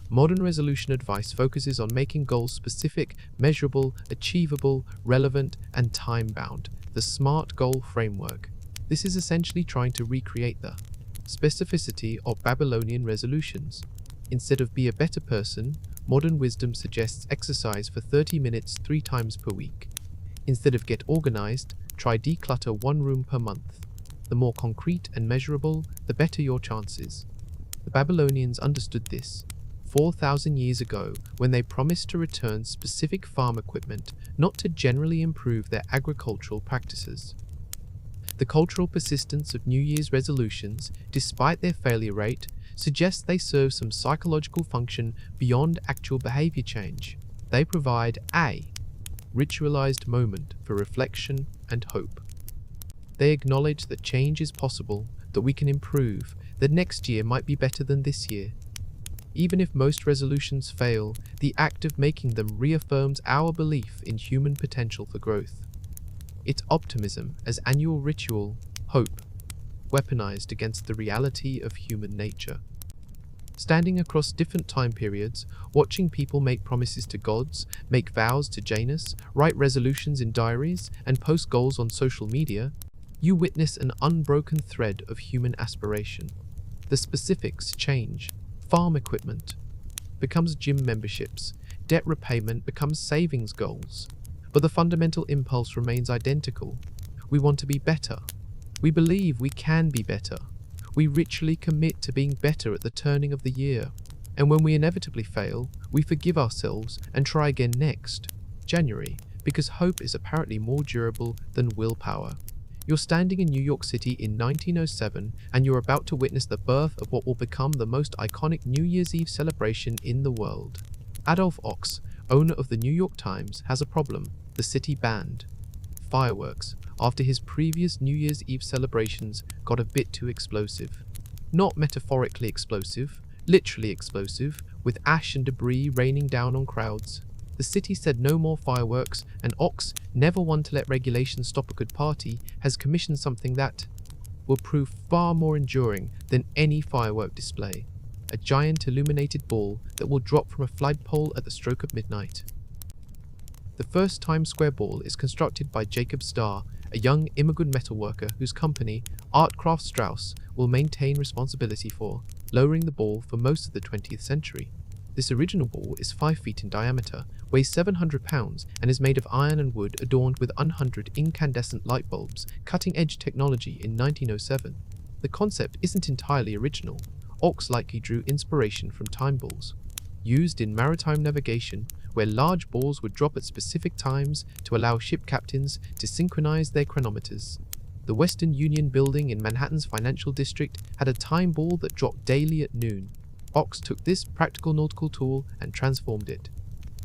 Modern resolution advice focuses on making goals specific, measurable, achievable, relevant, and time-bound, the SMART goal framework. This is essentially trying to recreate the specificity of Babylonian resolutions. Instead of be a better person, modern wisdom suggests exercise for 30 minutes 3 times per week. Instead of get organized, try declutter 1 room per month. The more concrete and measurable, the better your chances. The Babylonians understood this 4,000 years ago when they promised to return specific farm equipment, not to generally improve their agricultural practices. The cultural persistence of New Year's resolutions, despite their failure rate, suggests they serve some psychological function beyond actual behavior change. They provide a ritualized moment for reflection and hope. They acknowledge that change is possible, that we can improve, that next year might be better than this year. Even if most resolutions fail, the act of making them reaffirms our belief in human potential for growth. It's optimism as annual ritual, hope, weaponized against the reality of human nature. Standing across different time periods, watching people make promises to gods, make vows to Janus, write resolutions in diaries, and post goals on social media, you witness an unbroken thread of human aspiration. The specifics change. Farm equipment becomes gym memberships, debt repayment becomes savings goals, but the fundamental impulse remains identical. We want to be better. We believe we can be better. We ritually commit to being better at the turning of the year, and when we inevitably fail, we forgive ourselves and try again next January, because hope is apparently more durable than willpower. You're standing in New York City in 1907, and you're about to witness the birth of what will become the most iconic New Year's Eve celebration in the world. Adolph Ochs, owner of the New York Times, has a problem. The city banned fireworks after his previous New Year's Eve celebrations got a bit too explosive. Not metaphorically explosive, literally explosive, with ash and debris raining down on crowds. The city said no more fireworks, and Ochs, never one to let regulations stop a good party, has commissioned something that will prove far more enduring than any firework display: a giant illuminated ball that will drop from a flagpole at the stroke of midnight. The first Times Square ball is constructed by Jacob Starr, a young immigrant metalworker whose company, Artcraft Strauss, will maintain responsibility for lowering the ball for most of the 20th century. This original ball is 5 feet in diameter, weighs 700 pounds, and is made of iron and wood adorned with 100 incandescent light bulbs, cutting-edge technology in 1907. The concept isn't entirely original. Ox likely drew inspiration from time balls, used in maritime navigation, where large balls would drop at specific times to allow ship captains to synchronize their chronometers. The Western Union building in Manhattan's financial district had a time ball that dropped daily at noon. Ox took this practical nautical tool and transformed it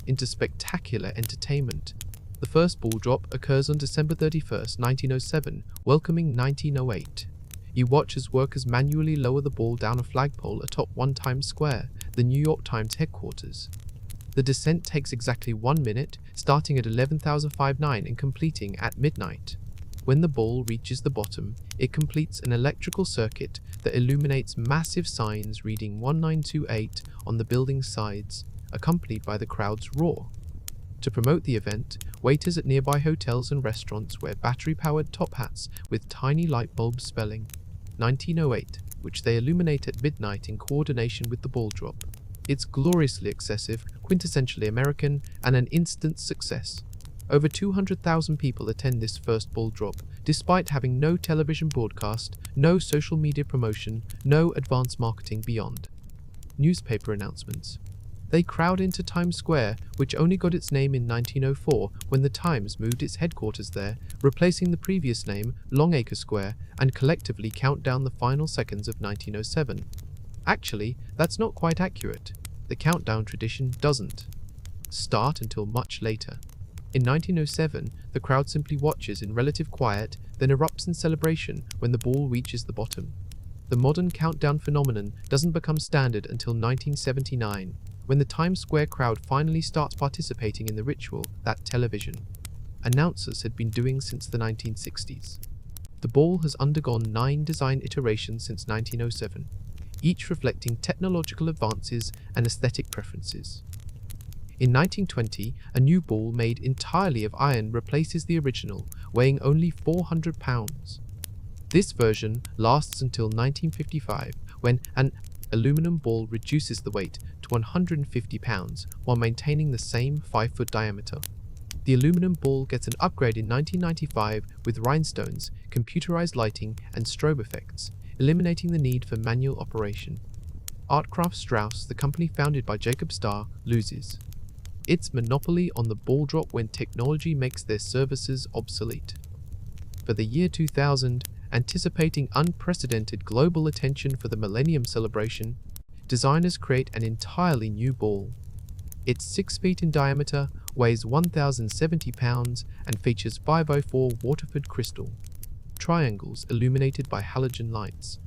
into spectacular entertainment. The first ball drop occurs on December 31st, 1907, welcoming 1908. You watch as workers manually lower the ball down a flagpole atop One Times Square, the New York Times headquarters. The descent takes exactly 1 minute, starting at 11,059 and completing at midnight. When the ball reaches the bottom, it completes an electrical circuit that illuminates massive signs reading 1928 on the building's sides, accompanied by the crowd's roar. To promote the event, waiters at nearby hotels and restaurants wear battery-powered top hats with tiny light bulbs spelling 1908, which they illuminate at midnight in coordination with the ball drop. It's gloriously excessive, quintessentially American, and an instant success. Over 200,000 people attend this first ball drop, despite having no television broadcast, no social media promotion, no advanced marketing beyond newspaper announcements. They crowd into Times Square, which only got its name in 1904 when the Times moved its headquarters there, replacing the previous name, Longacre Square, and collectively count down the final seconds of 1907. Actually, that's not quite accurate. The countdown tradition doesn't start until much later. In 1907, the crowd simply watches in relative quiet, then erupts in celebration when the ball reaches the bottom. The modern countdown phenomenon doesn't become standard until 1979, when the Times Square crowd finally starts participating in the ritual that television announcers had been doing since the 1960s. The ball has undergone 9 design iterations since 1907, each reflecting technological advances and aesthetic preferences. In 1920, a new ball made entirely of iron replaces the original, weighing only 400 pounds. This version lasts until 1955, when an aluminum ball reduces the weight to 150 pounds while maintaining the same 5-foot diameter. The aluminum ball gets an upgrade in 1995 with rhinestones, computerized lighting, and strobe effects, eliminating the need for manual operation. Artcraft Strauss, the company founded by Jacob Starr, loses its monopoly on the ball drop when technology makes their services obsolete. For the year 2000, anticipating unprecedented global attention for the Millennium Celebration, designers create an entirely new ball. It's 6 feet in diameter, weighs 1,070 pounds, and features 504 Waterford crystal triangles illuminated by halogen lights.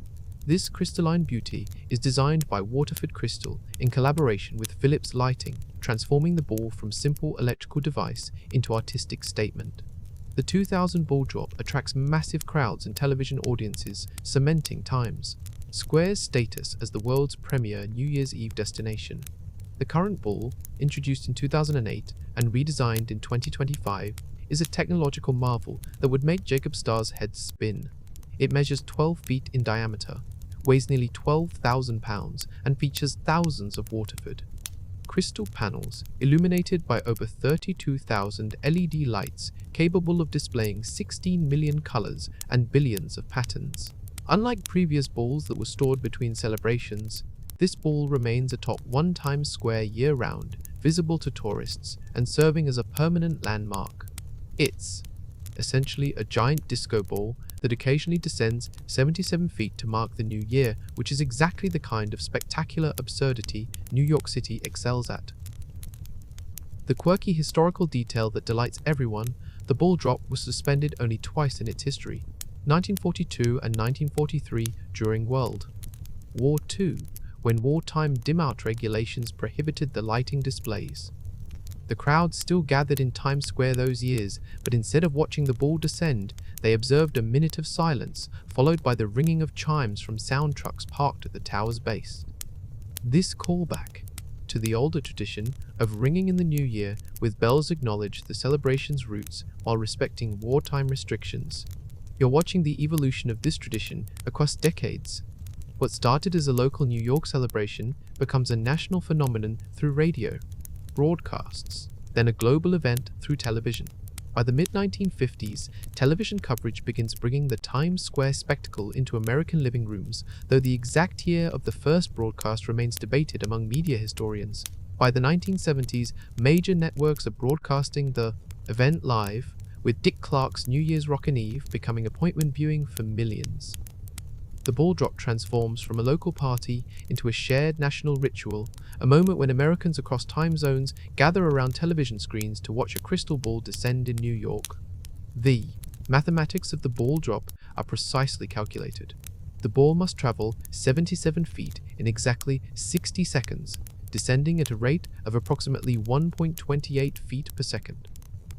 This crystalline beauty is designed by Waterford Crystal in collaboration with Philips Lighting, transforming the ball from simple electrical device into artistic statement. The 2000 ball drop attracts massive crowds and television audiences, cementing Times Square's status as the world's premier New Year's Eve destination. The current ball, introduced in 2008 and redesigned in 2025, is a technological marvel that would make Jacob Starr's head spin. It measures 12 feet in diameter, weighs nearly 12,000 pounds, and features thousands of Waterford crystal panels illuminated by over 32,000 LED lights capable of displaying 16 million colors and billions of patterns. Unlike previous balls that were stored between celebrations, this ball remains atop One Times Square year-round, visible to tourists and serving as a permanent landmark. It's essentially a giant disco ball that occasionally descends 77 feet to mark the new year, which is exactly the kind of spectacular absurdity New York City excels at. The quirky historical detail that delights everyone, the ball drop was suspended only twice in its history, 1942 and 1943 during World War II, when wartime dim-out regulations prohibited the lighting displays. The crowd still gathered in Times Square those years, but instead of watching the ball descend, they observed a minute of silence, followed by the ringing of chimes from sound trucks parked at the tower's base. This callback to the older tradition of ringing in the new year with bells acknowledged the celebration's roots while respecting wartime restrictions. You're watching the evolution of this tradition across decades. What started as a local New York celebration becomes a national phenomenon through radio, broadcasts, then a global event through television. By the mid-1950s, television coverage begins bringing the Times Square spectacle into American living rooms, though the exact year of the first broadcast remains debated among media historians. By the 1970s, major networks are broadcasting the event live, with Dick Clark's New Year's Rockin' Eve becoming appointment viewing for millions. The ball drop transforms from a local party into a shared national ritual, a moment when Americans across time zones gather around television screens to watch a crystal ball descend in New York. The mathematics of the ball drop are precisely calculated. The ball must travel 77 feet in exactly 60 seconds, descending at a rate of approximately 1.28 feet per second.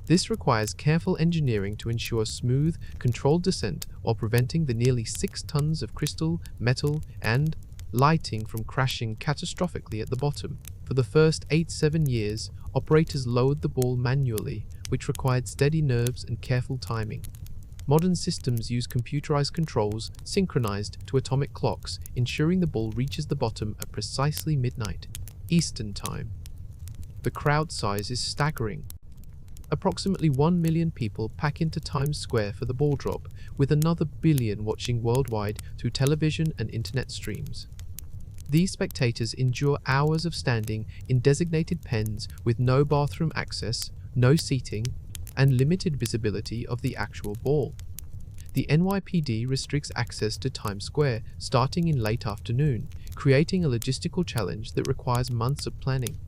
This requires careful engineering to ensure smooth, controlled descent while preventing the nearly 6 tons of crystal, metal, and lighting from crashing catastrophically at the bottom. For the first 8-7 years, operators lowered the ball manually, which required steady nerves and careful timing. Modern systems use computerized controls synchronized to atomic clocks, ensuring the ball reaches the bottom at precisely midnight, Eastern Time. The crowd size is staggering. Approximately 1 million people pack into Times Square for the ball drop, with another billion watching worldwide through television and internet streams. These spectators endure hours of standing in designated pens with no bathroom access, no seating, and limited visibility of the actual ball. The NYPD restricts access to Times Square starting in late afternoon, creating a logistical challenge that requires months of planning.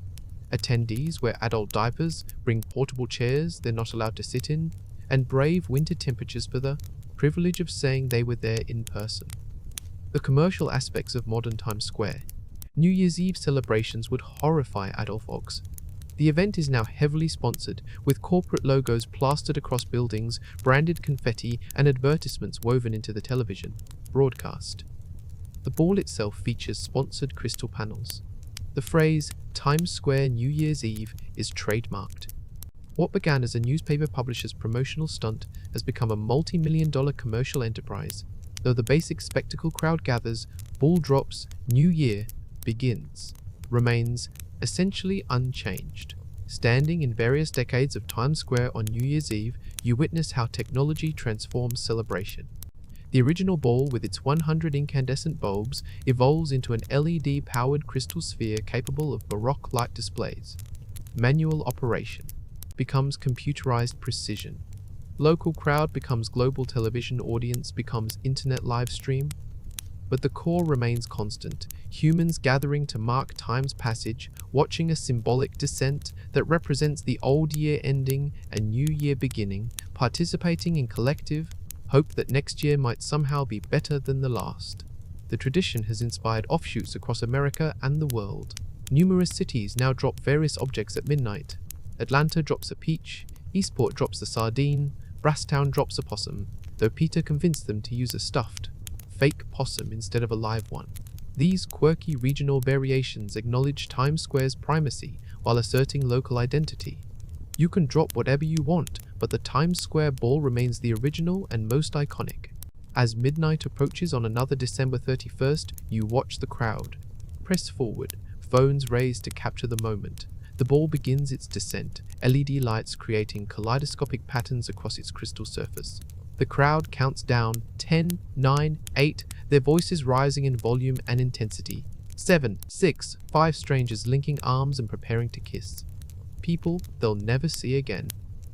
Attendees wear adult diapers, bring portable chairs they're not allowed to sit in, and brave winter temperatures for the privilege of saying they were there in person. The commercial aspects of modern Times Square. New Year's Eve celebrations would horrify adult folks. The event is now heavily sponsored, with corporate logos plastered across buildings, branded confetti, and advertisements woven into the television broadcast. The ball itself features sponsored crystal panels. The phrase, Times Square New Year's Eve, is trademarked. What began as a newspaper publisher's promotional stunt has become a multi-million-dollar commercial enterprise. Though the basic spectacle crowd gathers, ball drops, New Year begins, remains essentially unchanged. Standing in various decades of Times Square on New Year's Eve, you witness how technology transforms celebration. The original ball, with its 100 incandescent bulbs, evolves into an LED-powered crystal sphere capable of Baroque light displays. Manual operation becomes computerized precision. Local crowd becomes global television audience becomes internet live stream. But the core remains constant, humans gathering to mark time's passage, watching a symbolic descent that represents the old year ending and new year beginning, participating in collective hope that next year might somehow be better than the last. The tradition has inspired offshoots across America and the world. Numerous cities now drop various objects at midnight. Atlanta drops a peach, Eastport drops a sardine, Brasstown drops a possum, though Peter convinced them to use a stuffed, fake possum instead of a live one. These quirky regional variations acknowledge Times Square's primacy while asserting local identity. You can drop whatever you want, but the Times Square ball remains the original and most iconic. As midnight approaches on another December 31st, you watch the crowd. Press forward, phones raised to capture the moment. The ball begins its descent, LED lights creating kaleidoscopic patterns across its crystal surface. The crowd counts down 10, 9, 8, their voices rising in volume and intensity. 7, 6, 5 strangers linking arms and preparing to kiss. People they'll never see again.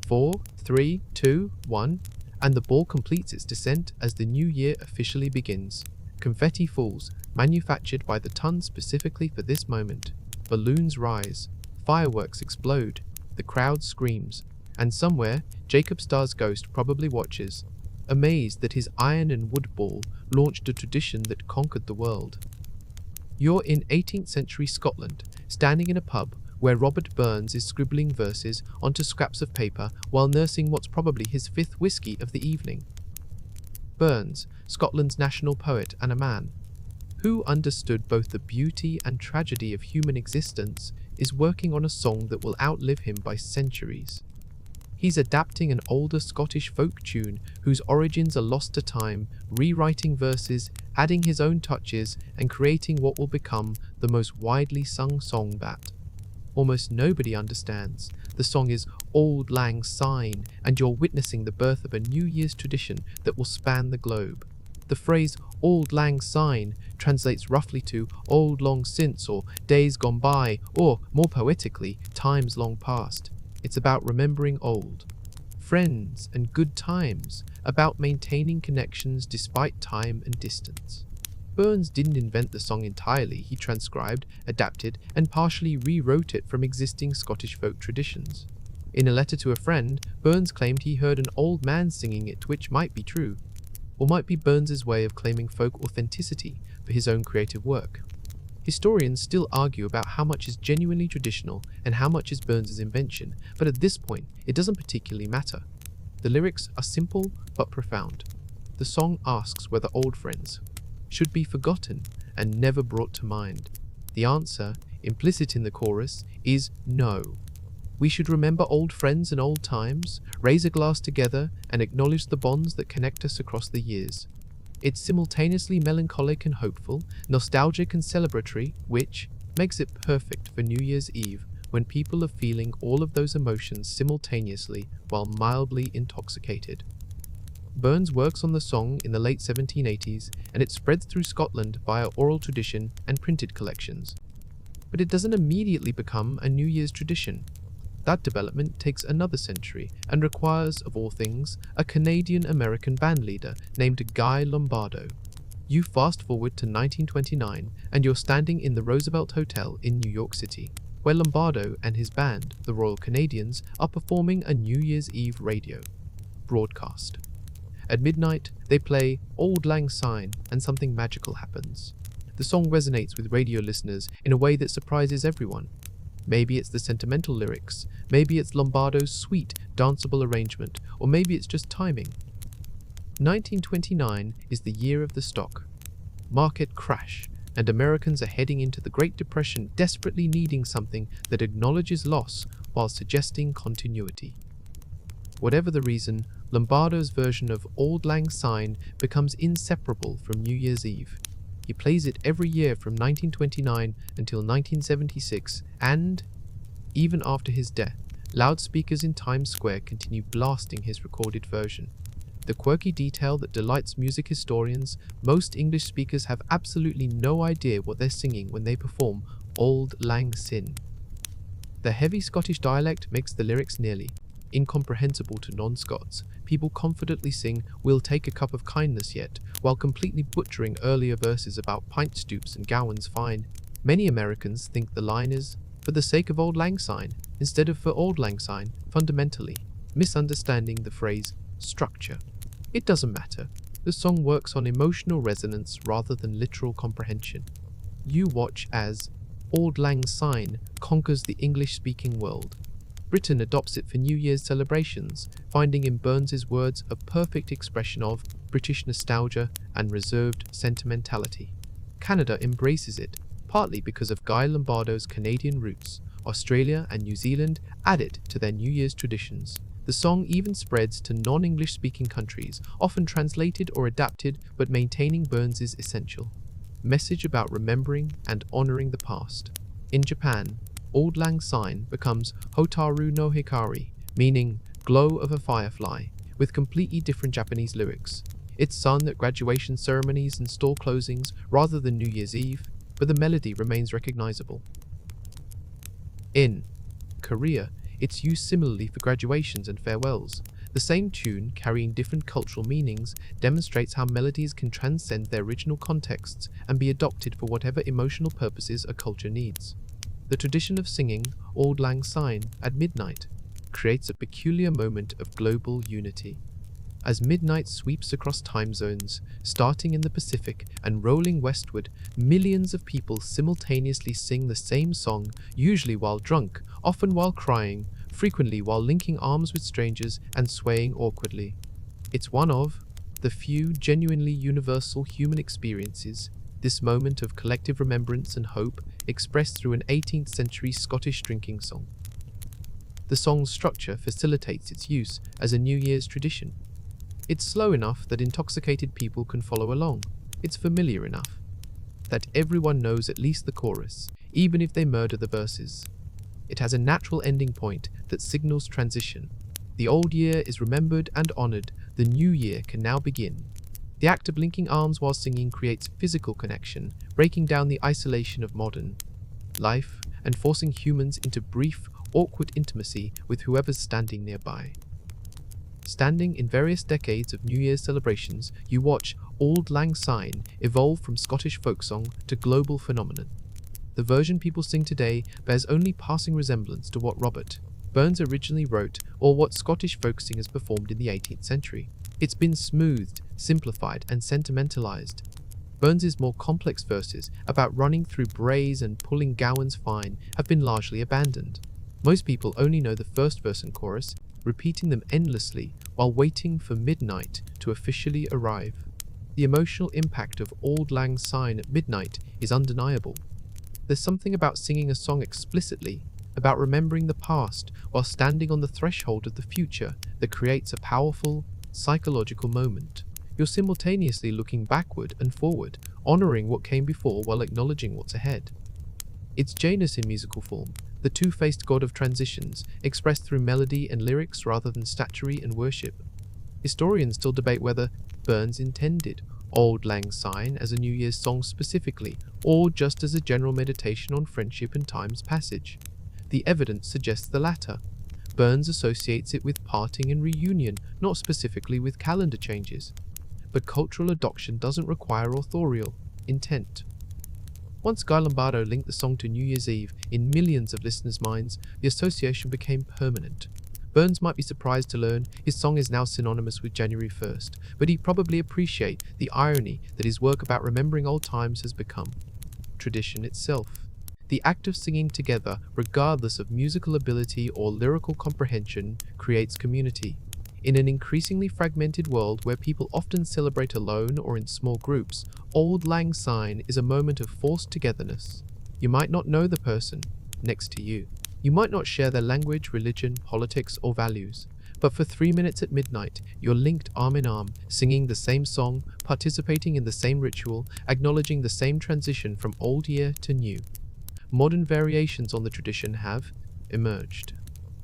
4, 3, 2, 1, and the ball completes its descent as the new year officially begins. Confetti falls, manufactured by the ton specifically for this moment. Balloons rise, fireworks explode, the crowd screams, and somewhere, Jacob Starr's ghost probably watches, amazed that his iron and wood ball launched a tradition that conquered the world. You're in 18th century Scotland, standing in a pub where Robert Burns is scribbling verses onto scraps of paper while nursing what's probably his 5th whiskey of the evening. Burns, Scotland's national poet and a man who understood both the beauty and tragedy of human existence, is working on a song that will outlive him by centuries. He's adapting an older Scottish folk tune whose origins are lost to time, rewriting verses, adding his own touches, and creating what will become the most widely sung song that almost nobody understands. The song is Auld Lang Syne, and you're witnessing the birth of a New Year's tradition that will span the globe. The phrase Auld Lang Syne translates roughly to old long since, or days gone by, or, more poetically, times long past. It's about remembering old friends and good times, about maintaining connections despite time and distance. Burns didn't invent the song entirely. He transcribed, adapted, and partially rewrote it from existing Scottish folk traditions. In a letter to a friend, Burns claimed he heard an old man singing it, which might be true, or might be Burns's way of claiming folk authenticity for his own creative work. Historians still argue about how much is genuinely traditional and how much is Burns's invention, but at this point, it doesn't particularly matter. The lyrics are simple but profound. The song asks whether old friends should be forgotten and never brought to mind. The answer, implicit in the chorus, is no. We should remember old friends and old times, raise a glass together, and acknowledge the bonds that connect us across the years. It's simultaneously melancholic and hopeful, nostalgic and celebratory, which makes it perfect for New Year's Eve, when people are feeling all of those emotions simultaneously while mildly intoxicated. Burns works on the song in the late 1780s, and it spreads through Scotland via oral tradition and printed collections. But it doesn't immediately become a New Year's tradition. That development takes another century and requires, of all things, a Canadian-American bandleader named Guy Lombardo. You fast forward to 1929 and you're standing in the Roosevelt Hotel in New York City, where Lombardo and his band, the Royal Canadians, are performing a New Year's Eve radio broadcast. At midnight, they play Auld Lang Syne and something magical happens. The song resonates with radio listeners in a way that surprises everyone. Maybe it's the sentimental lyrics, maybe it's Lombardo's sweet, danceable arrangement, or maybe it's just timing. 1929 is the year of the stock market crash, and Americans are heading into the Great Depression, desperately needing something that acknowledges loss while suggesting continuity. Whatever the reason, Lombardo's version of Auld Lang Syne becomes inseparable from New Year's Eve. He plays it every year from 1929 until 1976, and, even after his death, loudspeakers in Times Square continue blasting his recorded version. The quirky detail that delights music historians, most English speakers have absolutely no idea what they're singing when they perform Auld Lang Syne. The heavy Scottish dialect makes the lyrics nearly incomprehensible to non-Scots. People confidently sing "We'll take a cup of kindness yet," while completely butchering earlier verses about pint stoops and gowans fine. Many Americans think the line is "for the sake of Auld Lang Syne" instead of "for Auld Lang Syne," fundamentally misunderstanding the phrase structure. It doesn't matter. The song works on emotional resonance rather than literal comprehension. You watch as Auld Lang Syne conquers the English-speaking world. Britain adopts it for New Year's celebrations, finding in Burns's words a perfect expression of British nostalgia and reserved sentimentality. Canada embraces it, partly because of Guy Lombardo's Canadian roots. Australia and New Zealand add it to their New Year's traditions. The song even spreads to non-English speaking countries, often translated or adapted, but maintaining Burns's essential message about remembering and honoring the past. In Japan, Auld Lang Syne becomes Hotaru no Hikari, meaning glow of a firefly, with completely different Japanese lyrics. It's sung at graduation ceremonies and store closings rather than New Year's Eve, but the melody remains recognizable. In Korea, it's used similarly for graduations and farewells. The same tune, carrying different cultural meanings, demonstrates how melodies can transcend their original contexts and be adopted for whatever emotional purposes a culture needs. The tradition of singing Auld Lang Syne at midnight creates a peculiar moment of global unity. As midnight sweeps across time zones, starting in the Pacific and rolling westward, millions of people simultaneously sing the same song, usually while drunk, often while crying, frequently while linking arms with strangers and swaying awkwardly. It's one of the few genuinely universal human experiences, this moment of collective remembrance and hope expressed through an 18th century Scottish drinking song. The song's structure facilitates its use as a New Year's tradition. It's slow enough that intoxicated people can follow along. It's familiar enough that everyone knows at least the chorus, even if they murder the verses. It has a natural ending point that signals transition. The old year is remembered and honored. The new year can now begin. The act of linking arms while singing creates physical connection, breaking down the isolation of modern life and forcing humans into brief, awkward intimacy with whoever's standing nearby. Standing in various decades of New Year's celebrations, you watch Auld Lang Syne evolve from Scottish folksong to global phenomenon. The version people sing today bears only passing resemblance to what Robert Burns originally wrote or what Scottish folk singers performed in the 18th century. It's been smoothed, simplified, and sentimentalized. Burns's more complex verses about running through braes and pulling gowans fine have been largely abandoned. Most people only know the first verse and chorus, repeating them endlessly while waiting for midnight to officially arrive. The emotional impact of Auld Lang Syne at midnight is undeniable. There's something about singing a song explicitly, about remembering the past while standing on the threshold of the future, that creates a powerful, psychological moment. You're simultaneously looking backward and forward, honoring what came before while acknowledging what's ahead. It's Janus in musical form, the two-faced god of transitions, expressed through melody and lyrics rather than statuary and worship. Historians still debate whether Burns intended Auld Lang Syne as a New Year's song specifically, or just as a general meditation on friendship and time's passage. The evidence suggests the latter. Burns associates it with parting and reunion, not specifically with calendar changes. But cultural adoption doesn't require authorial intent. Once Guy Lombardo linked the song to New Year's Eve in millions of listeners' minds, the association became permanent. Burns might be surprised to learn his song is now synonymous with January 1st, but he'd probably appreciate the irony that his work about remembering old times has become tradition itself. The act of singing together, regardless of musical ability or lyrical comprehension, creates community. In an increasingly fragmented world where people often celebrate alone or in small groups, Auld Lang Syne is a moment of forced togetherness. You might not know the person next to you. You might not share their language, religion, politics, or values. But for 3 minutes at midnight, you're linked arm in arm, singing the same song, participating in the same ritual, acknowledging the same transition from old year to new. Modern variations on the tradition have emerged.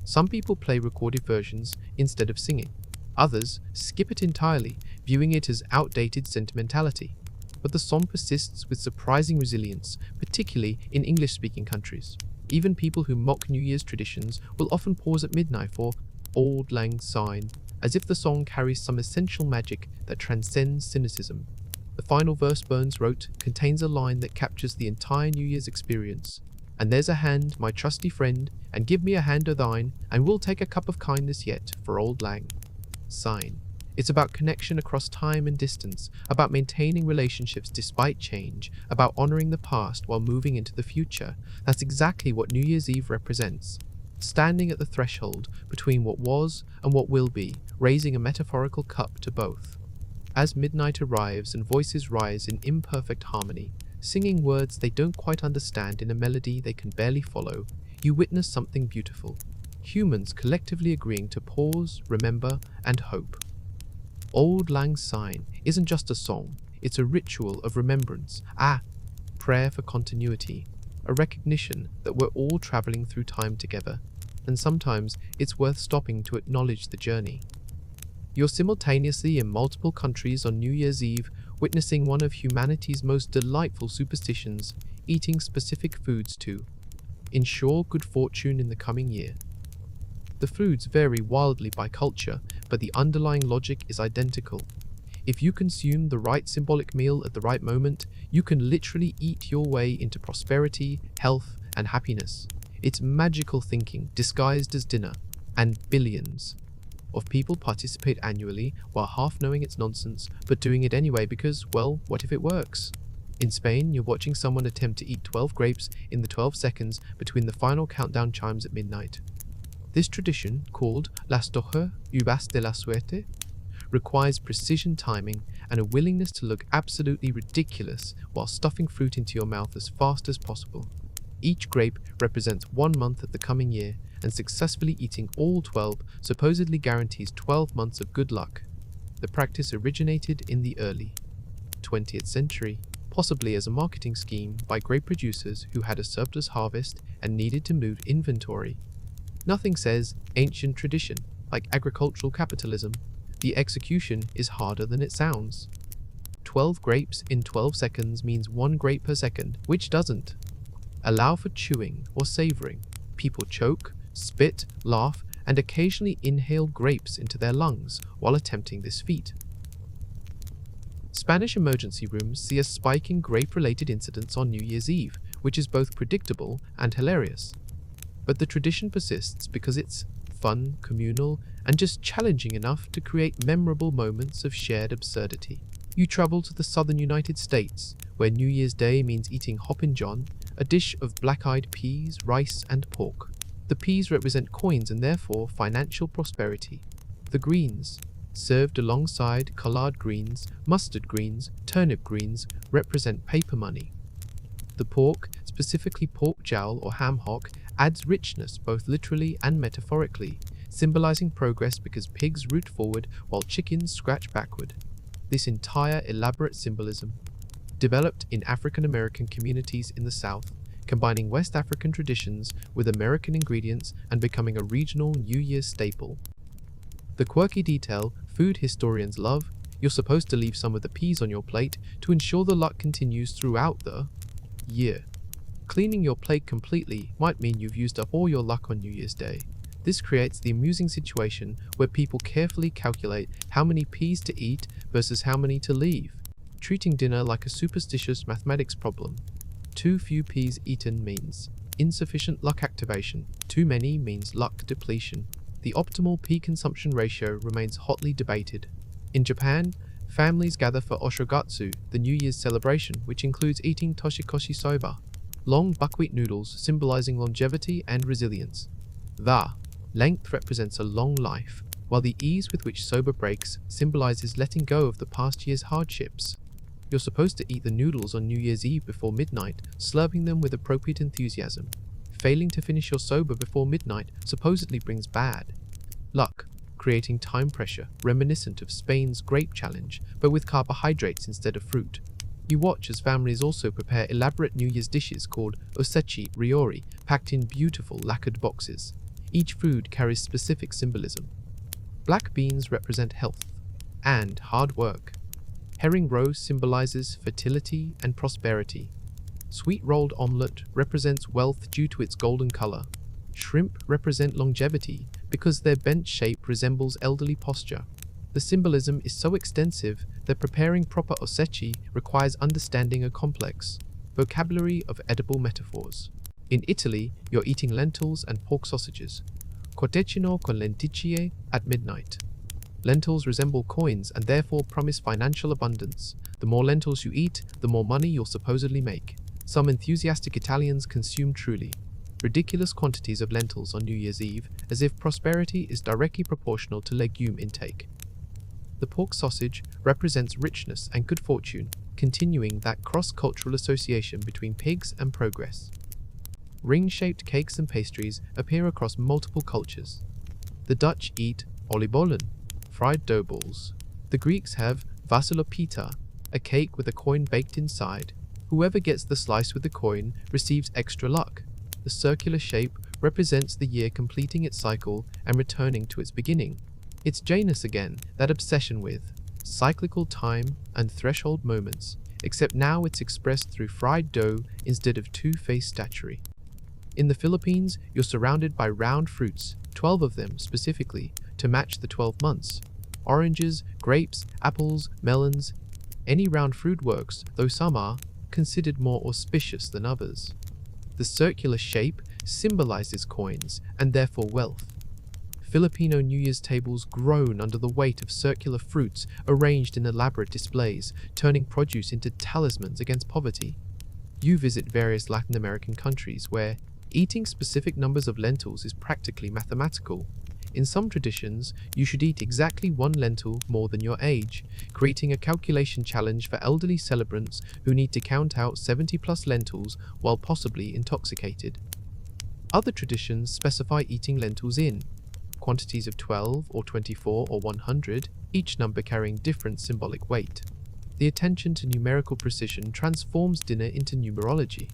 Some people play recorded versions instead of singing. Others skip it entirely, viewing it as outdated sentimentality. But the song persists with surprising resilience, particularly in English-speaking countries. Even people who mock New Year's traditions will often pause at midnight for Auld Lang Syne, as if the song carries some essential magic that transcends cynicism. The final verse Burns wrote contains a line that captures the entire New Year's experience. And there's a hand, my trusty friend, and give me a hand o' thine, and we'll take a cup of kindness yet for Auld Lang Syne. It's about connection across time and distance, about maintaining relationships despite change, about honoring the past while moving into the future. That's exactly what New Year's Eve represents. Standing at the threshold between what was and what will be, raising a metaphorical cup to both. As midnight arrives and voices rise in imperfect harmony, singing words they don't quite understand in a melody they can barely follow, you witness something beautiful. Humans collectively agreeing to pause, remember, and hope. Auld Lang Syne isn't just a song, it's a ritual of remembrance, prayer for continuity, a recognition that we're all traveling through time together, and sometimes it's worth stopping to acknowledge the journey. You're simultaneously in multiple countries on New Year's Eve, witnessing one of humanity's most delightful superstitions, eating specific foods to ensure good fortune in the coming year. The foods vary wildly by culture, but the underlying logic is identical. If you consume the right symbolic meal at the right moment, you can literally eat your way into prosperity, health, and happiness. It's magical thinking disguised as dinner, and billions of people participate annually while half knowing it's nonsense, but doing it anyway because, well, what if it works? In Spain, you're watching someone attempt to eat 12 grapes in the 12 seconds between the final countdown chimes at midnight. This tradition, called Las 12 uvas de la suerte, requires precision timing and a willingness to look absolutely ridiculous while stuffing fruit into your mouth as fast as possible. Each grape represents 1 month of the coming year, and successfully eating all 12 supposedly guarantees 12 months of good luck. The practice originated in the early 20th century, possibly as a marketing scheme by grape producers who had a surplus harvest and needed to move inventory. Nothing says ancient tradition like agricultural capitalism. The execution is harder than it sounds. 12 grapes in 12 seconds means 1 grape per second, which doesn't allow for chewing or savoring. People choke, spit, laugh, and occasionally inhale grapes into their lungs while attempting this feat. Spanish emergency rooms see a spike in grape-related incidents on New Year's Eve, which is both predictable and hilarious. But the tradition persists because it's fun, communal, and just challenging enough to create memorable moments of shared absurdity. You travel to the southern United States, where New Year's Day means eating Hoppin' John, a dish of black-eyed peas, rice, and pork. The peas represent coins and therefore financial prosperity. The greens, served alongside collard greens, mustard greens, turnip greens, represent paper money. The pork, specifically pork jowl or ham hock, adds richness both literally and metaphorically, symbolizing progress because pigs root forward while chickens scratch backward. This entire elaborate symbolism, developed in African American communities in the South, combining West African traditions with American ingredients and becoming a regional New Year's staple. The quirky detail food historians love: you're supposed to leave some of the peas on your plate to ensure the luck continues throughout the year. Cleaning your plate completely might mean you've used up all your luck on New Year's Day. This creates the amusing situation where people carefully calculate how many peas to eat versus how many to leave, treating dinner like a superstitious mathematics problem. Too few peas eaten means insufficient luck activation. Too many means luck depletion. The optimal pea consumption ratio remains hotly debated. In Japan, families gather for Oshogatsu, the New Year's celebration, which includes eating toshikoshi soba, long buckwheat noodles symbolizing longevity and resilience. The length represents a long life, while the ease with which soba breaks symbolizes letting go of the past year's hardships. You're supposed to eat the noodles on New Year's Eve before midnight, slurping them with appropriate enthusiasm. Failing to finish your soba before midnight supposedly brings bad luck, creating time pressure reminiscent of Spain's grape challenge, but with carbohydrates instead of fruit. You watch as families also prepare elaborate New Year's dishes called osechi ryori, packed in beautiful lacquered boxes. Each food carries specific symbolism. Black beans represent health and hard work. Herring roe symbolizes fertility and prosperity. Sweet rolled omelette represents wealth due to its golden color. Shrimp represent longevity because their bent shape resembles elderly posture. The symbolism is so extensive that preparing proper osechi requires understanding a complex vocabulary of edible metaphors. In Italy, you're eating lentils and pork sausages. Cortecino con lenticchie at midnight. Lentils resemble coins and therefore promise financial abundance. The more lentils you eat, the more money you'll supposedly make. Some enthusiastic Italians consume truly ridiculous quantities of lentils on New Year's Eve, as if prosperity is directly proportional to legume intake. The pork sausage represents richness and good fortune, continuing that cross-cultural association between pigs and progress. Ring-shaped cakes and pastries appear across multiple cultures. The Dutch eat oliebollen, fried dough balls. The Greeks have vasilopita, a cake with a coin baked inside. Whoever gets the slice with the coin receives extra luck. The circular shape represents the year completing its cycle and returning to its beginning. It's Janus again, that obsession with cyclical time and threshold moments, except now it's expressed through fried dough instead of two-faced statuary. In the Philippines, you're surrounded by round fruits, 12 of them specifically, to match the 12 months. Oranges, grapes, apples, melons. Any round fruit works, though some are considered more auspicious than others. The circular shape symbolizes coins and therefore wealth. Filipino New Year's tables groan under the weight of circular fruits arranged in elaborate displays, turning produce into talismans against poverty. You visit various Latin American countries where eating specific numbers of lentils is practically mathematical. In some traditions, you should eat exactly 1 lentil more than your age, creating a calculation challenge for elderly celebrants who need to count out 70+ lentils while possibly intoxicated. Other traditions specify eating lentils in quantities of 12 or 24 or 100, each number carrying different symbolic weight. The attention to numerical precision transforms dinner into numerology.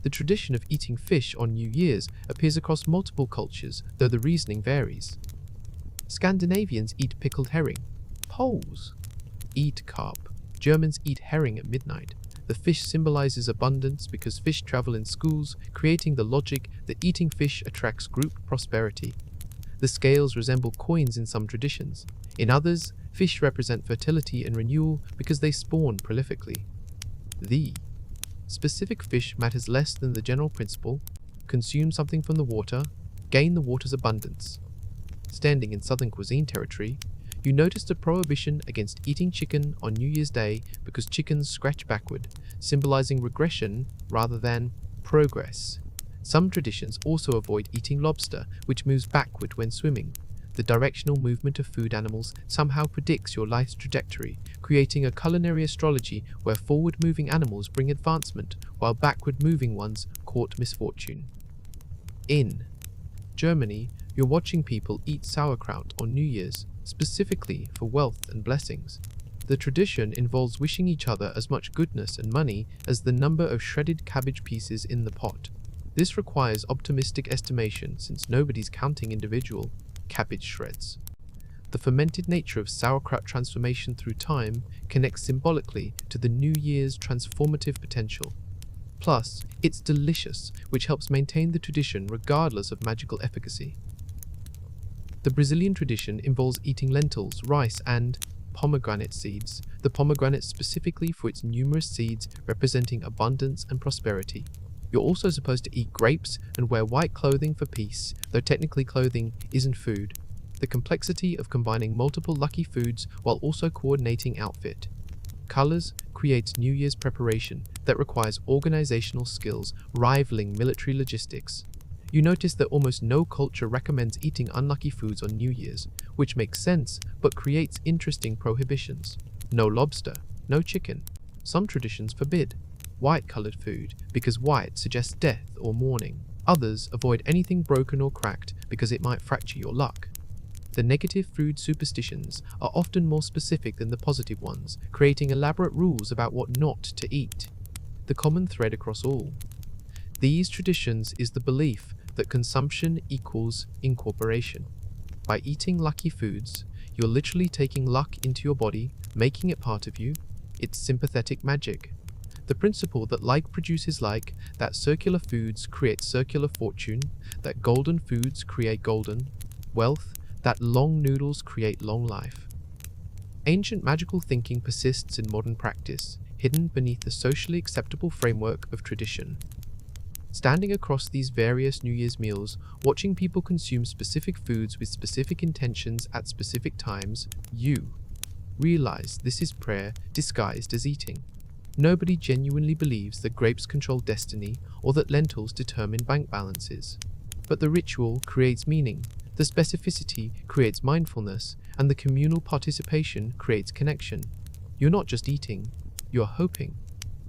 The tradition of eating fish on New Year's appears across multiple cultures, though the reasoning varies. Scandinavians eat pickled herring. Poles eat carp. Germans eat herring at midnight. The fish symbolizes abundance because fish travel in schools, creating the logic that eating fish attracts group prosperity. The scales resemble coins in some traditions. In others, fish represent fertility and renewal because they spawn prolifically. The specific fish matters less than the general principle: consume something from the water, gain the water's abundance. Standing in Southern cuisine territory, you noticed a prohibition against eating chicken on New Year's Day because chickens scratch backward, symbolizing regression rather than progress. Some traditions also avoid eating lobster, which moves backward when swimming. The directional movement of food animals somehow predicts your life's trajectory, creating a culinary astrology where forward-moving animals bring advancement, while backward-moving ones court misfortune. In Germany, you're watching people eat sauerkraut on New Year's, specifically for wealth and blessings. The tradition involves wishing each other as much goodness and money as the number of shredded cabbage pieces in the pot. This requires optimistic estimation since nobody's counting individual cabbage shreds. The fermented nature of sauerkraut transformation through time connects symbolically to the New Year's transformative potential. Plus, it's delicious, which helps maintain the tradition regardless of magical efficacy. The Brazilian tradition involves eating lentils, rice, and pomegranate seeds, the pomegranate specifically for its numerous seeds representing abundance and prosperity. You're also supposed to eat grapes and wear white clothing for peace, though technically clothing isn't food. The complexity of combining multiple lucky foods while also coordinating outfit. Colors creates New Year's preparation that requires organizational skills rivaling military logistics. You notice that almost no culture recommends eating unlucky foods on New Year's, which makes sense but creates interesting prohibitions. No lobster, no chicken. Some traditions forbid white-colored food because white suggests death or mourning. Others avoid anything broken or cracked because it might fracture your luck. The negative food superstitions are often more specific than the positive ones, creating elaborate rules about what not to eat. The common thread across all these traditions is the belief that consumption equals incorporation. By eating lucky foods, you're literally taking luck into your body, making it part of you. It's sympathetic magic. The principle that like produces like, that circular foods create circular fortune, that golden foods create golden wealth, that long noodles create long life. Ancient magical thinking persists in modern practice, hidden beneath the socially acceptable framework of tradition. Standing across these various New Year's meals, watching people consume specific foods with specific intentions at specific times, you realize this is prayer disguised as eating. Nobody genuinely believes that grapes control destiny or that lentils determine bank balances. But the ritual creates meaning, the specificity creates mindfulness, and the communal participation creates connection. You're not just eating, you're hoping.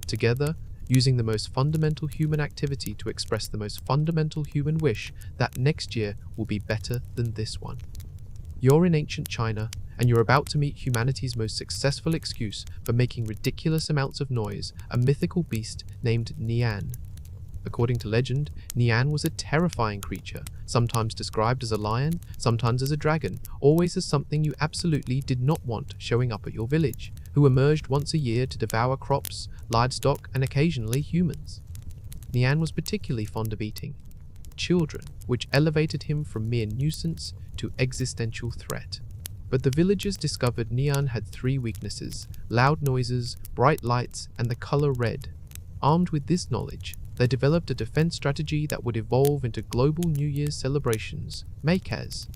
Together, using the most fundamental human activity to express the most fundamental human wish that next year will be better than this one. You're in ancient China, and you're about to meet humanity's most successful excuse for making ridiculous amounts of noise, a mythical beast named Nian. According to legend, Nian was a terrifying creature, sometimes described as a lion, sometimes as a dragon, always as something you absolutely did not want showing up at your village, who emerged once a year to devour crops, livestock, and occasionally humans. Nian was particularly fond of eating children, which elevated him from mere nuisance to existential threat. But the villagers discovered Nian had three weaknesses: loud noises, bright lights, and the color red. Armed with this knowledge, they developed a defense strategy that would evolve into global New Year's celebrations. Make as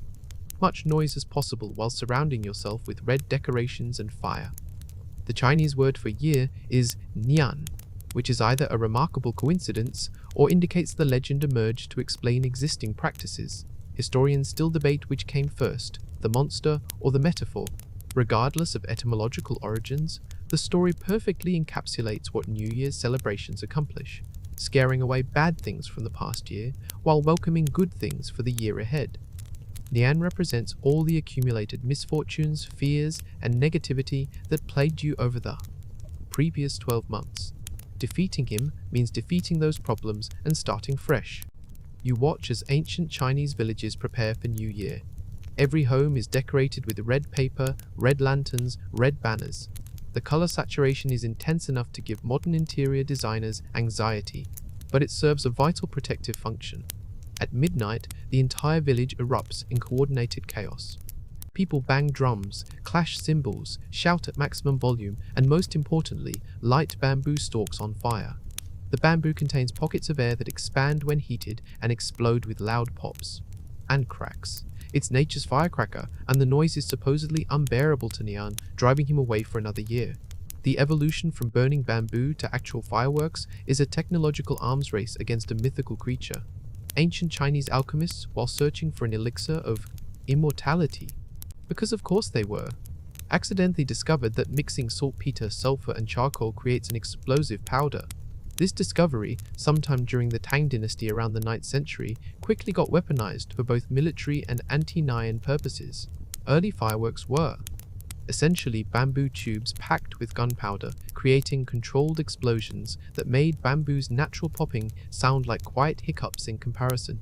much noise as possible while surrounding yourself with red decorations and fire. The Chinese word for year is Nian, which is either a remarkable coincidence or indicates the legend emerged to explain existing practices. Historians still debate which came first, the monster or the metaphor. Regardless of etymological origins, the story perfectly encapsulates what New Year's celebrations accomplish: scaring away bad things from the past year while welcoming good things for the year ahead. Nian represents all the accumulated misfortunes, fears, and negativity that plagued you over the previous 12 months. Defeating him means defeating those problems and starting fresh. You watch as ancient Chinese villages prepare for New Year. Every home is decorated with red paper, red lanterns, red banners. The color saturation is intense enough to give modern interior designers anxiety, but it serves a vital protective function. At midnight, the entire village erupts in coordinated chaos. People bang drums, clash cymbals, shout at maximum volume, and most importantly, light bamboo stalks on fire. The bamboo contains pockets of air that expand when heated and explode with loud pops and cracks. It's nature's firecracker, and the noise is supposedly unbearable to Nian, driving him away for another year. The evolution from burning bamboo to actual fireworks is a technological arms race against a mythical creature. Ancient Chinese alchemists, while searching for an elixir of immortality, because of course they were, accidentally discovered that mixing saltpeter, sulfur, and charcoal creates an explosive powder. This discovery, sometime during the Tang dynasty around the 9th century, quickly got weaponized for both military and anti-Nian purposes. Early fireworks were essentially bamboo tubes packed with gunpowder, creating controlled explosions that made bamboo's natural popping sound like quiet hiccups in comparison.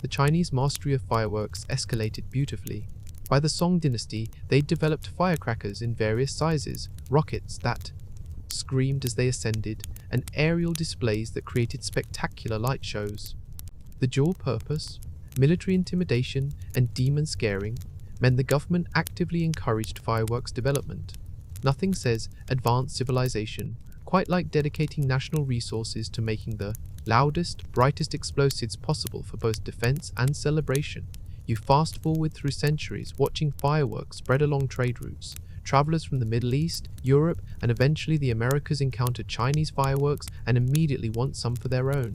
The Chinese mastery of fireworks escalated beautifully. By the Song dynasty, they developed firecrackers in various sizes, rockets that screamed as they ascended, and aerial displays that created spectacular light shows. The dual purpose, military intimidation and demon scaring, meant the government actively encouraged fireworks development. Nothing says advanced civilization quite like dedicating national resources to making the loudest, brightest explosives possible for both defense and celebration. You fast forward through centuries watching fireworks spread along trade routes. Travelers from the Middle East, Europe, and eventually the Americas encounter Chinese fireworks and immediately want some for their own.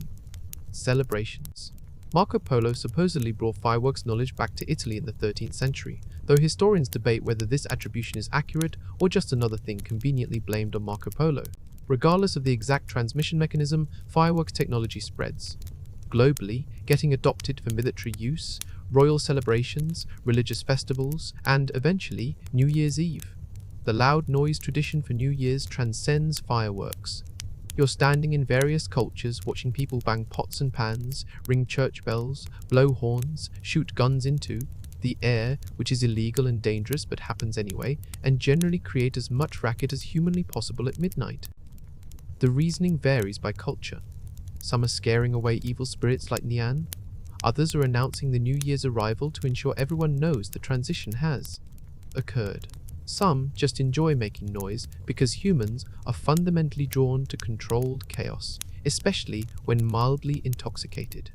Celebrations. Marco Polo supposedly brought fireworks knowledge back to Italy in the 13th century, though historians debate whether this attribution is accurate or just another thing conveniently blamed on Marco Polo. Regardless of the exact transmission mechanism, fireworks technology spreads globally, getting adopted for military use, royal celebrations, religious festivals, and eventually New Year's Eve. The loud noise tradition for New Year's transcends fireworks. You're standing in various cultures watching people bang pots and pans, ring church bells, blow horns, shoot guns into the air, which is illegal and dangerous but happens anyway, and generally create as much racket as humanly possible at midnight. The reasoning varies by culture. Some are scaring away evil spirits like Nian. Others are announcing the New Year's arrival to ensure everyone knows the transition has occurred. Some just enjoy making noise because humans are fundamentally drawn to controlled chaos, especially when mildly intoxicated.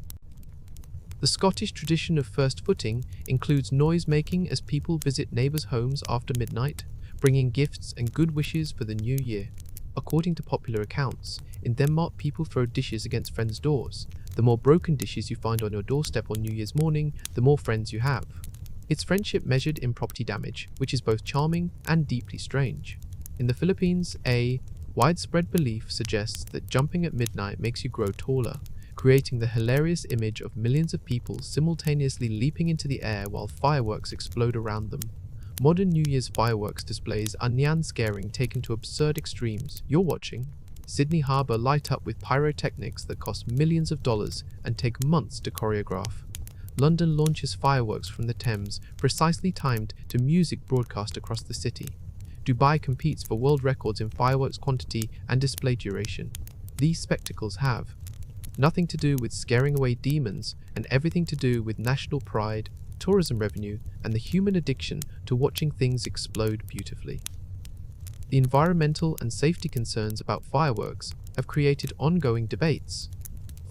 The Scottish tradition of first footing includes noise making as people visit neighbours' homes after midnight, bringing gifts and good wishes for the new year. According to popular accounts, in Denmark people throw dishes against friends' doors. The more broken dishes you find on your doorstep on New Year's morning, the more friends you have. It's friendship measured in property damage, which is both charming and deeply strange. In the Philippines, a widespread belief suggests that jumping at midnight makes you grow taller, creating the hilarious image of millions of people simultaneously leaping into the air while fireworks explode around them. Modern New Year's fireworks displays are Nian scaring taken to absurd extremes. You're watching Sydney Harbour light up with pyrotechnics that cost millions of dollars and take months to choreograph. London launches fireworks from the Thames, precisely timed to music broadcast across the city. Dubai competes for world records in fireworks quantity and display duration. These spectacles have nothing to do with scaring away demons and everything to do with national pride, tourism revenue, and the human addiction to watching things explode beautifully. The environmental and safety concerns about fireworks have created ongoing debates.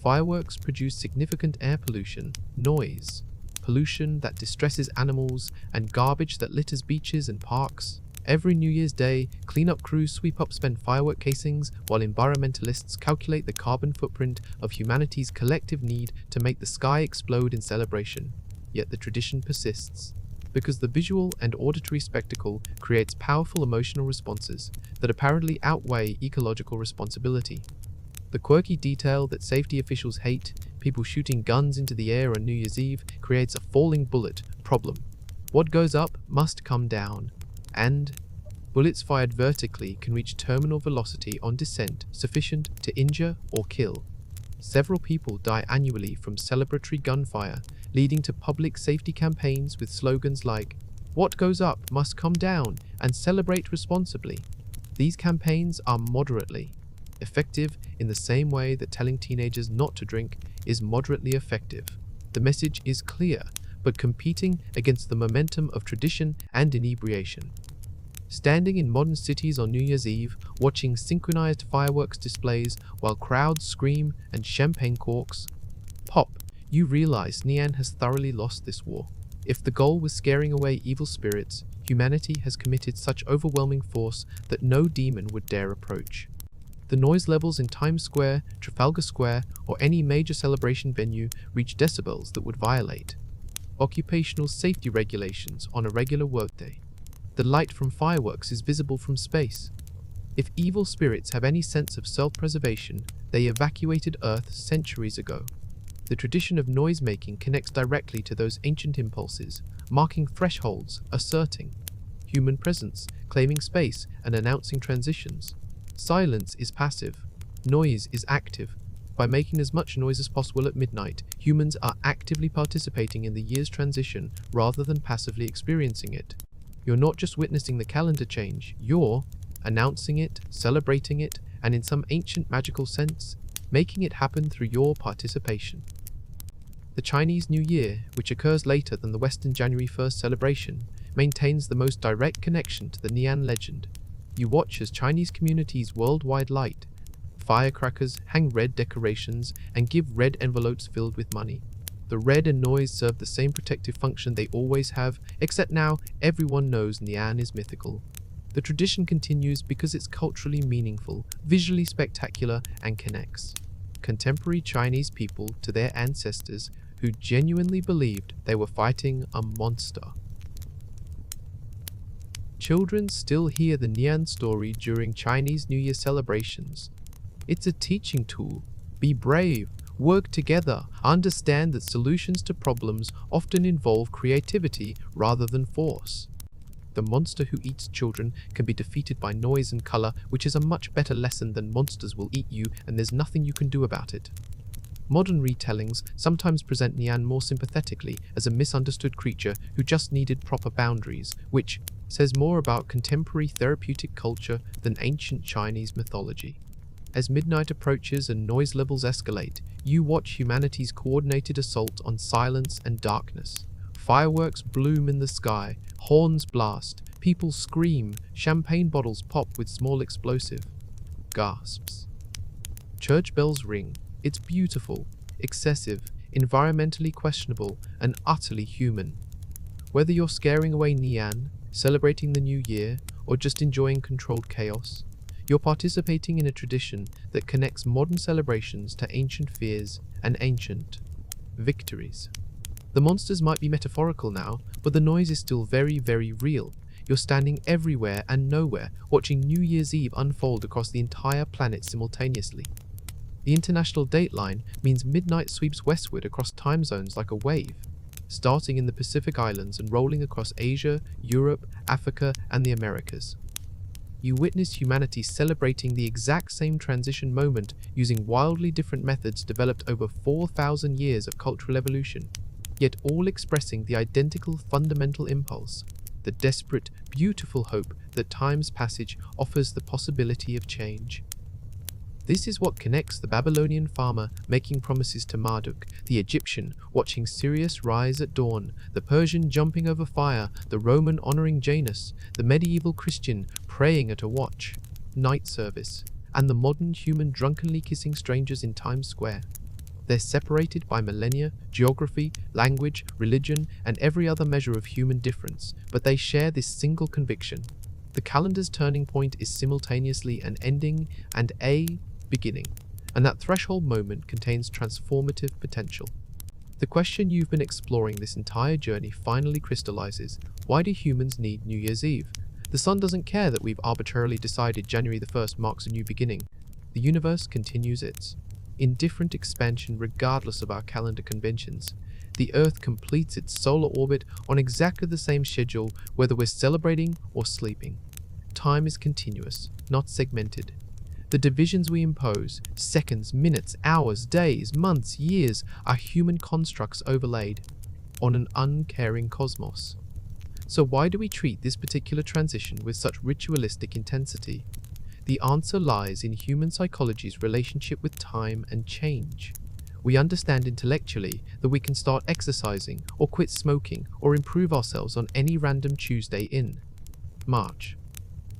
Fireworks produce significant air pollution, noise, pollution that distresses animals, and garbage that litters beaches and parks. Every New Year's Day, cleanup crews sweep up spent firework casings, while environmentalists calculate the carbon footprint of humanity's collective need to make the sky explode in celebration. Yet the tradition persists, because the visual and auditory spectacle creates powerful emotional responses that apparently outweigh ecological responsibility. The quirky detail that safety officials hate, people shooting guns into the air on New Year's Eve, creates a falling bullet problem. What goes up must come down, and bullets fired vertically can reach terminal velocity on descent sufficient to injure or kill. Several people die annually from celebratory gunfire, leading to public safety campaigns with slogans like, "What goes up must come down," and "Celebrate responsibly." These campaigns are moderately effective in the same way that telling teenagers not to drink is moderately effective. The message is clear, but competing against the momentum of tradition and inebriation. Standing in modern cities on New Year's Eve, watching synchronized fireworks displays while crowds scream and champagne corks pop, you realize Nian has thoroughly lost this war. If the goal was scaring away evil spirits, humanity has committed such overwhelming force that no demon would dare approach. The noise levels in Times Square, Trafalgar Square, or any major celebration venue reach decibels that would violate occupational safety regulations on a regular workday. The light from fireworks is visible from space. If evil spirits have any sense of self-preservation, they evacuated Earth centuries ago. The tradition of noise-making connects directly to those ancient impulses, marking thresholds, asserting human presence, claiming space, and announcing transitions. Silence is passive. Noise is active. By making as much noise as possible at midnight, humans are actively participating in the year's transition rather than passively experiencing it. You're not just witnessing the calendar change, you're announcing it, celebrating it, and in some ancient magical sense, making it happen through your participation. The Chinese New Year, which occurs later than the Western January 1st celebration, maintains the most direct connection to the Nian legend. You watch as Chinese communities worldwide light firecrackers, hang red decorations, and give red envelopes filled with money. The red and noise serve the same protective function they always have, except now everyone knows Nian is mythical. The tradition continues because it's culturally meaningful, visually spectacular, and connects contemporary Chinese people to their ancestors who genuinely believed they were fighting a monster. Children still hear the Nian story during Chinese New Year celebrations. It's a teaching tool. Be brave, work together, understand that solutions to problems often involve creativity rather than force. The monster who eats children can be defeated by noise and color, which is a much better lesson than monsters will eat you and there's nothing you can do about it. Modern retellings sometimes present Nian more sympathetically as a misunderstood creature who just needed proper boundaries, which says more about contemporary therapeutic culture than ancient Chinese mythology. As midnight approaches and noise levels escalate, you watch humanity's coordinated assault on silence and darkness. Fireworks bloom in the sky, horns blast, people scream, champagne bottles pop with small explosive gasps. Church bells ring. It's beautiful, excessive, environmentally questionable, and utterly human. Whether you're scaring away Nian, celebrating the new year, or just enjoying controlled chaos, you're participating in a tradition that connects modern celebrations to ancient fears and ancient victories. The monsters might be metaphorical now, but the noise is still very, very real. You're standing everywhere and nowhere, watching New Year's Eve unfold across the entire planet simultaneously. The international dateline means midnight sweeps westward across time zones like a wave, starting in the Pacific Islands and rolling across Asia, Europe, Africa, and the Americas. You witness humanity celebrating the exact same transition moment using wildly different methods developed over 4,000 years of cultural evolution, yet all expressing the identical fundamental impulse, the desperate, beautiful hope that time's passage offers the possibility of change. This is what connects the Babylonian farmer making promises to Marduk, the Egyptian watching Sirius rise at dawn, the Persian jumping over fire, the Roman honoring Janus, the medieval Christian praying at a watch night service, and the modern human drunkenly kissing strangers in Times Square. They're separated by millennia, geography, language, religion, and every other measure of human difference, but they share this single conviction. The calendar's turning point is simultaneously an ending and a beginning, and that threshold moment contains transformative potential. The question you've been exploring this entire journey finally crystallizes: why do humans need New Year's Eve? The sun doesn't care that we've arbitrarily decided January the 1st marks a new beginning. The universe continues its indifferent expansion regardless of our calendar conventions. The Earth completes its solar orbit on exactly the same schedule whether we're celebrating or sleeping. Time is continuous, not segmented. The divisions we impose, seconds, minutes, hours, days, months, years, are human constructs overlaid on an uncaring cosmos. So why do we treat this particular transition with such ritualistic intensity? The answer lies in human psychology's relationship with time and change. We understand intellectually that we can start exercising or quit smoking or improve ourselves on any random Tuesday in March.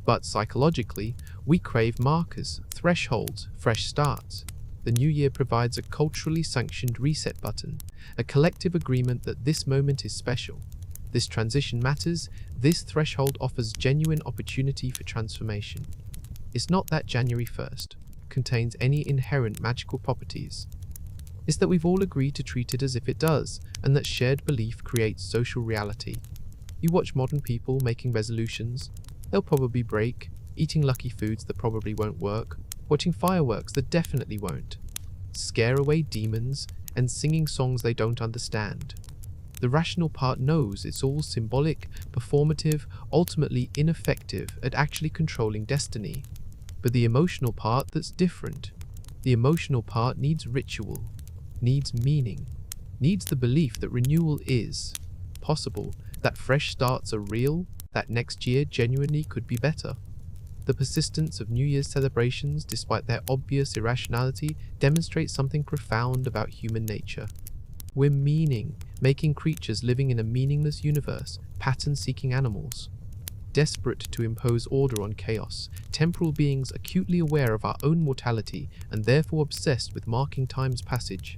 But psychologically, we crave markers, thresholds, fresh starts. The new year provides a culturally sanctioned reset button, a collective agreement that this moment is special. This transition matters, this threshold offers genuine opportunity for transformation. It's not that January 1st contains any inherent magical properties. It's that we've all agreed to treat it as if it does, and that shared belief creates social reality. You watch modern people making resolutions, they'll probably break, eating lucky foods that probably won't work, watching fireworks that definitely won't, scare away demons, and singing songs they don't understand. The rational part knows it's all symbolic, performative, ultimately ineffective at actually controlling destiny. But the emotional part that's different. The emotional part needs ritual, needs meaning, needs the belief that renewal is possible, that fresh starts are real, that next year genuinely could be better. The persistence of New Year's celebrations, despite their obvious irrationality, demonstrates something profound about human nature. We're meaning-making creatures living in a meaningless universe, pattern-seeking animals. Desperate to impose order on chaos, temporal beings acutely aware of our own mortality and therefore obsessed with marking time's passage.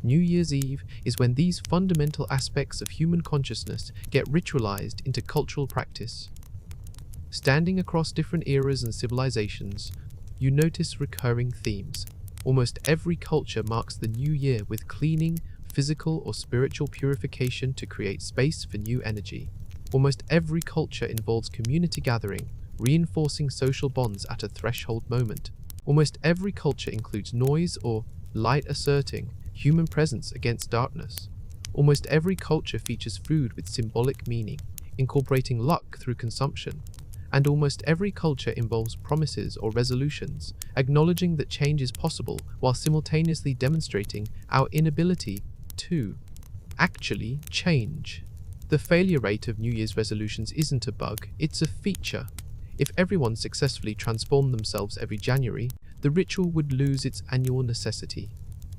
New Year's Eve is when these fundamental aspects of human consciousness get ritualized into cultural practice. Standing across different eras and civilizations, you notice recurring themes. Almost every culture marks the new year with cleaning, physical or spiritual purification to create space for new energy. Almost every culture involves community gathering, reinforcing social bonds at a threshold moment. Almost every culture includes noise or light asserting human presence against darkness. Almost every culture features food with symbolic meaning, incorporating luck through consumption. And almost every culture involves promises or resolutions, acknowledging that change is possible while simultaneously demonstrating our inability to actually change. The failure rate of New Year's resolutions isn't a bug, it's a feature. If everyone successfully transformed themselves every January, the ritual would lose its annual necessity.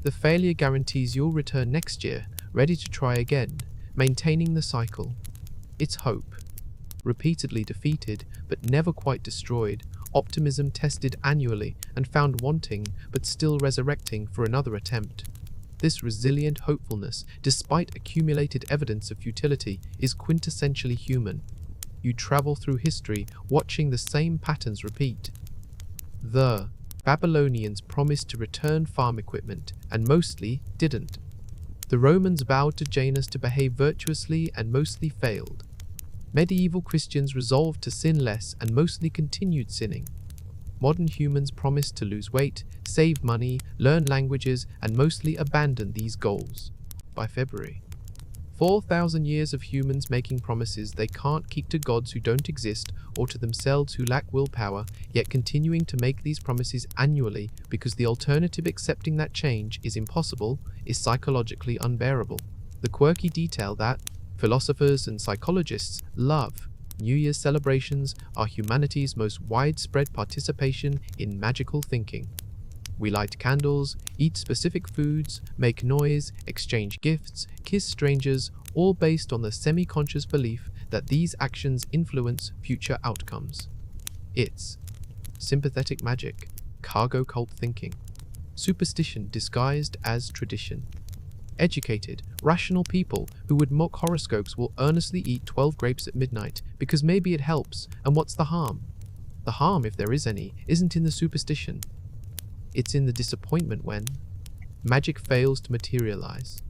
The failure guarantees you'll return next year, ready to try again, maintaining the cycle. It's hope. Repeatedly defeated, but never quite destroyed, optimism tested annually and found wanting, but still resurrecting for another attempt. This resilient hopefulness, despite accumulated evidence of futility, is quintessentially human. You travel through history, watching the same patterns repeat. The Babylonians promised to return farm equipment, and mostly didn't. The Romans vowed to Janus to behave virtuously and mostly failed. Medieval Christians resolved to sin less and mostly continued sinning. Modern humans promised to lose weight, save money, learn languages, and mostly abandon these goals by February. 4,000 years of humans making promises they can't keep to gods who don't exist or to themselves who lack willpower, yet continuing to make these promises annually because the alternative accepting that change is impossible is psychologically unbearable. The quirky detail that philosophers and psychologists love. New Year's celebrations are humanity's most widespread participation in magical thinking. We light candles, eat specific foods, make noise, exchange gifts, kiss strangers, all based on the semi-conscious belief that these actions influence future outcomes. It's sympathetic magic, cargo cult thinking, superstition disguised as tradition. Educated, rational people who would mock horoscopes will earnestly eat 12 grapes at midnight because maybe it helps, and what's the harm? The harm, if there is any, isn't in the superstition. It's in the disappointment when magic fails to materialize.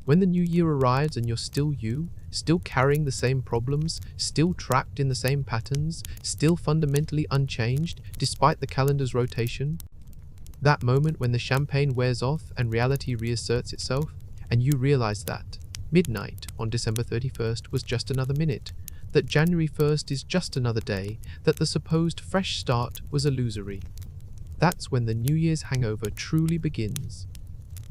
When the new year arrives and you're still you, still carrying the same problems, still trapped in the same patterns, still fundamentally unchanged despite the calendar's rotation, That moment when the champagne wears off and reality reasserts itself, and you realize that midnight on December 31st was just another minute, that January 1st is just another day, that the supposed fresh start was illusory. That's when the New Year's hangover truly begins.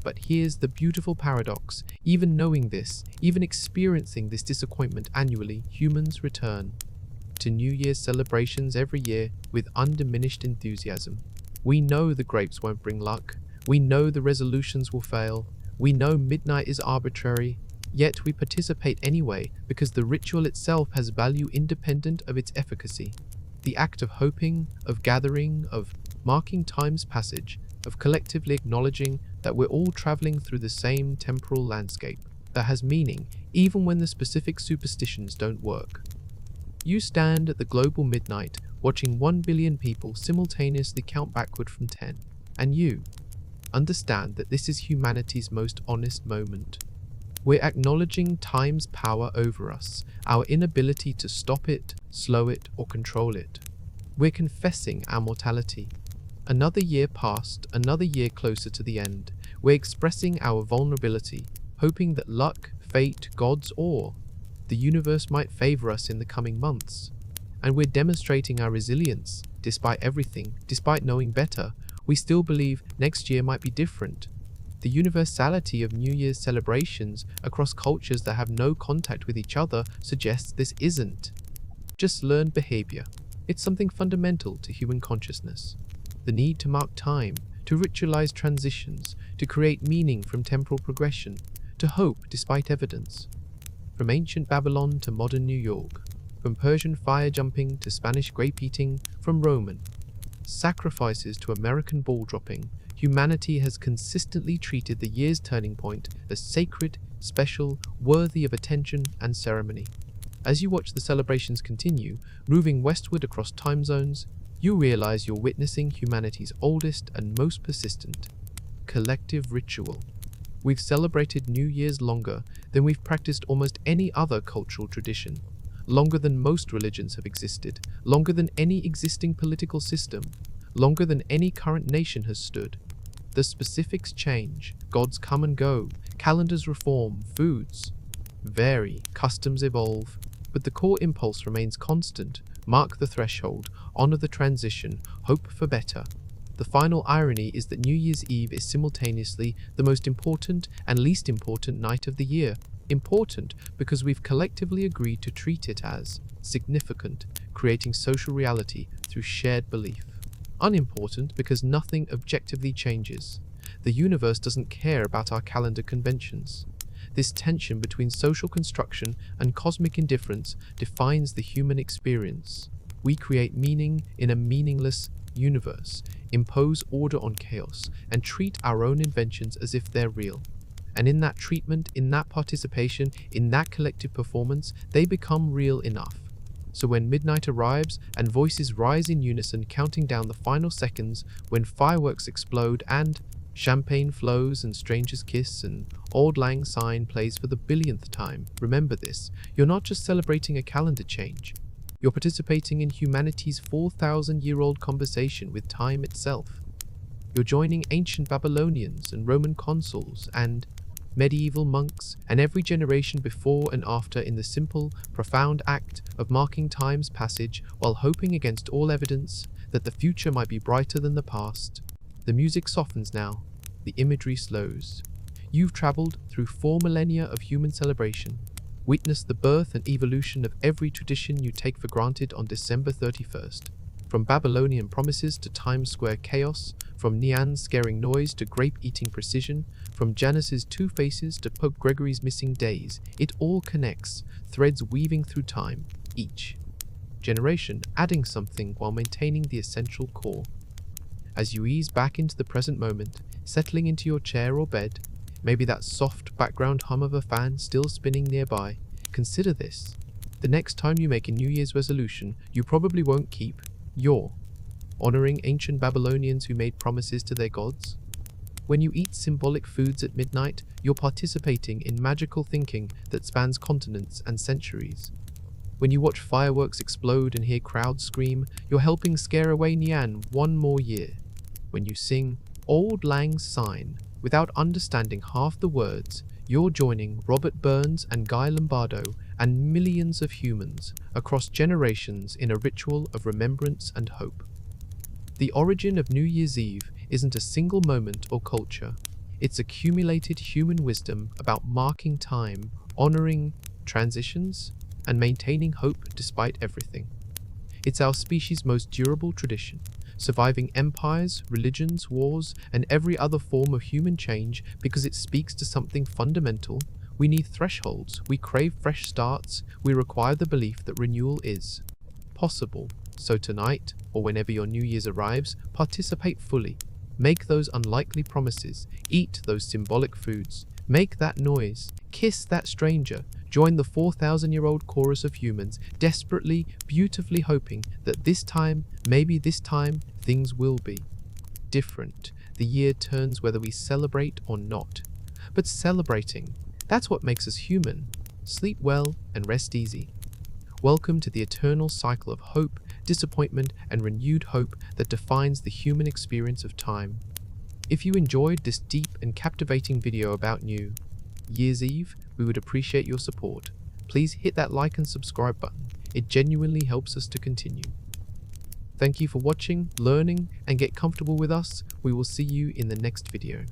But here's the beautiful paradox: even knowing this, even experiencing this disappointment annually, humans return to New Year's celebrations every year with undiminished enthusiasm. We know the grapes won't bring luck. We know the resolutions will fail. We know midnight is arbitrary. Yet we participate anyway because the ritual itself has value independent of its efficacy. The act of hoping, of gathering, of marking time's passage, of collectively acknowledging that we're all traveling through the same temporal landscape that has meaning even when the specific superstitions don't work. You stand at the global midnight watching 1 billion people simultaneously count backward from 10, and you understand that this is humanity's most honest moment. We're acknowledging time's power over us, our inability to stop it, slow it, or control it. We're confessing our mortality. Another year passed, another year closer to the end. We're expressing our vulnerability, hoping that luck, fate, gods, or the universe might favor us in the coming months. And we're demonstrating our resilience. Despite everything, despite knowing better, we still believe next year might be different. The universality of New Year's celebrations across cultures that have no contact with each other suggests this isn't just learned behavior. It's something fundamental to human consciousness. The need to mark time, to ritualize transitions, to create meaning from temporal progression, to hope despite evidence. From ancient Babylon to modern New York, from Persian fire jumping to Spanish grape eating, from Roman sacrifices to American ball dropping, humanity has consistently treated the year's turning point as sacred, special, worthy of attention and ceremony. As you watch the celebrations continue, moving westward across time zones, you realize you're witnessing humanity's oldest and most persistent collective ritual. We've celebrated New Year's longer than we've practiced almost any other cultural tradition, longer than most religions have existed, longer than any existing political system, longer than any current nation has stood. The specifics change, gods come and go, calendars reform, foods vary, customs evolve, but the core impulse remains constant: mark the threshold, honor the transition, hope for better. The final irony is that New Year's Eve is simultaneously the most important and least important night of the year. Important because we've collectively agreed to treat it as significant, creating social reality through shared belief. Unimportant because nothing objectively changes. The universe doesn't care about our calendar conventions. This tension between social construction and cosmic indifference defines the human experience. We create meaning in a meaningless universe, impose order on chaos, and treat our own inventions as if they're real. And in that treatment, in that participation, in that collective performance, they become real enough. So when midnight arrives and voices rise in unison counting down the final seconds, when fireworks explode and champagne flows and strangers kiss and Auld Lang Syne plays for the billionth time, remember this: you're not just celebrating a calendar change. You're participating in humanity's 4,000-year-old conversation with time itself. You're joining ancient Babylonians and Roman consuls and medieval monks and every generation before and after in the simple, profound act of marking time's passage while hoping against all evidence that the future might be brighter than the past. The music softens now. The imagery slows. You've traveled through 4 millennia of human celebration, witnessed the birth and evolution of every tradition you take for granted on December 31st. From Babylonian promises to Times Square chaos, from Neon's scaring noise to grape-eating precision, from Janus's two faces to Pope Gregory's missing days, it all connects, threads weaving through time, each generation adding something while maintaining the essential core. As you ease back into the present moment, settling into your chair or bed, maybe that soft background hum of a fan still spinning nearby, consider this: the next time you make a New Year's resolution you probably won't keep, you're honoring ancient Babylonians who made promises to their gods. When you eat symbolic foods at midnight, you're participating in magical thinking that spans continents and centuries. When you watch fireworks explode and hear crowds scream, you're helping scare away Nian one more year. When you sing Auld Lang Syne. Without understanding half the words, you're joining Robert Burns and Guy Lombardo and millions of humans across generations in a ritual of remembrance and hope. The origin of New Year's Eve isn't a single moment or culture. It's accumulated human wisdom about marking time, honoring transitions, and maintaining hope despite everything. It's our species' most durable tradition, surviving empires, religions, wars, and every other form of human change because it speaks to something fundamental. We need thresholds, we crave fresh starts, we require the belief that renewal is possible. So tonight, or whenever your New Year's arrives, participate fully. Make those unlikely promises, eat those symbolic foods, make that noise, kiss that stranger, join the 4,000-year-old chorus of humans, desperately, beautifully hoping that this time, maybe this time, things will be different. The year turns whether we celebrate or not. But celebrating, that's what makes us human. Sleep well and rest easy. Welcome to the eternal cycle of hope, disappointment, and renewed hope that defines the human experience of time. If you enjoyed this deep and captivating video about New Year's Eve, we would appreciate your support. Please hit that like and subscribe button. It genuinely helps us to continue. Thank you for watching, learning, and get comfortable with us. We will see you in the next video.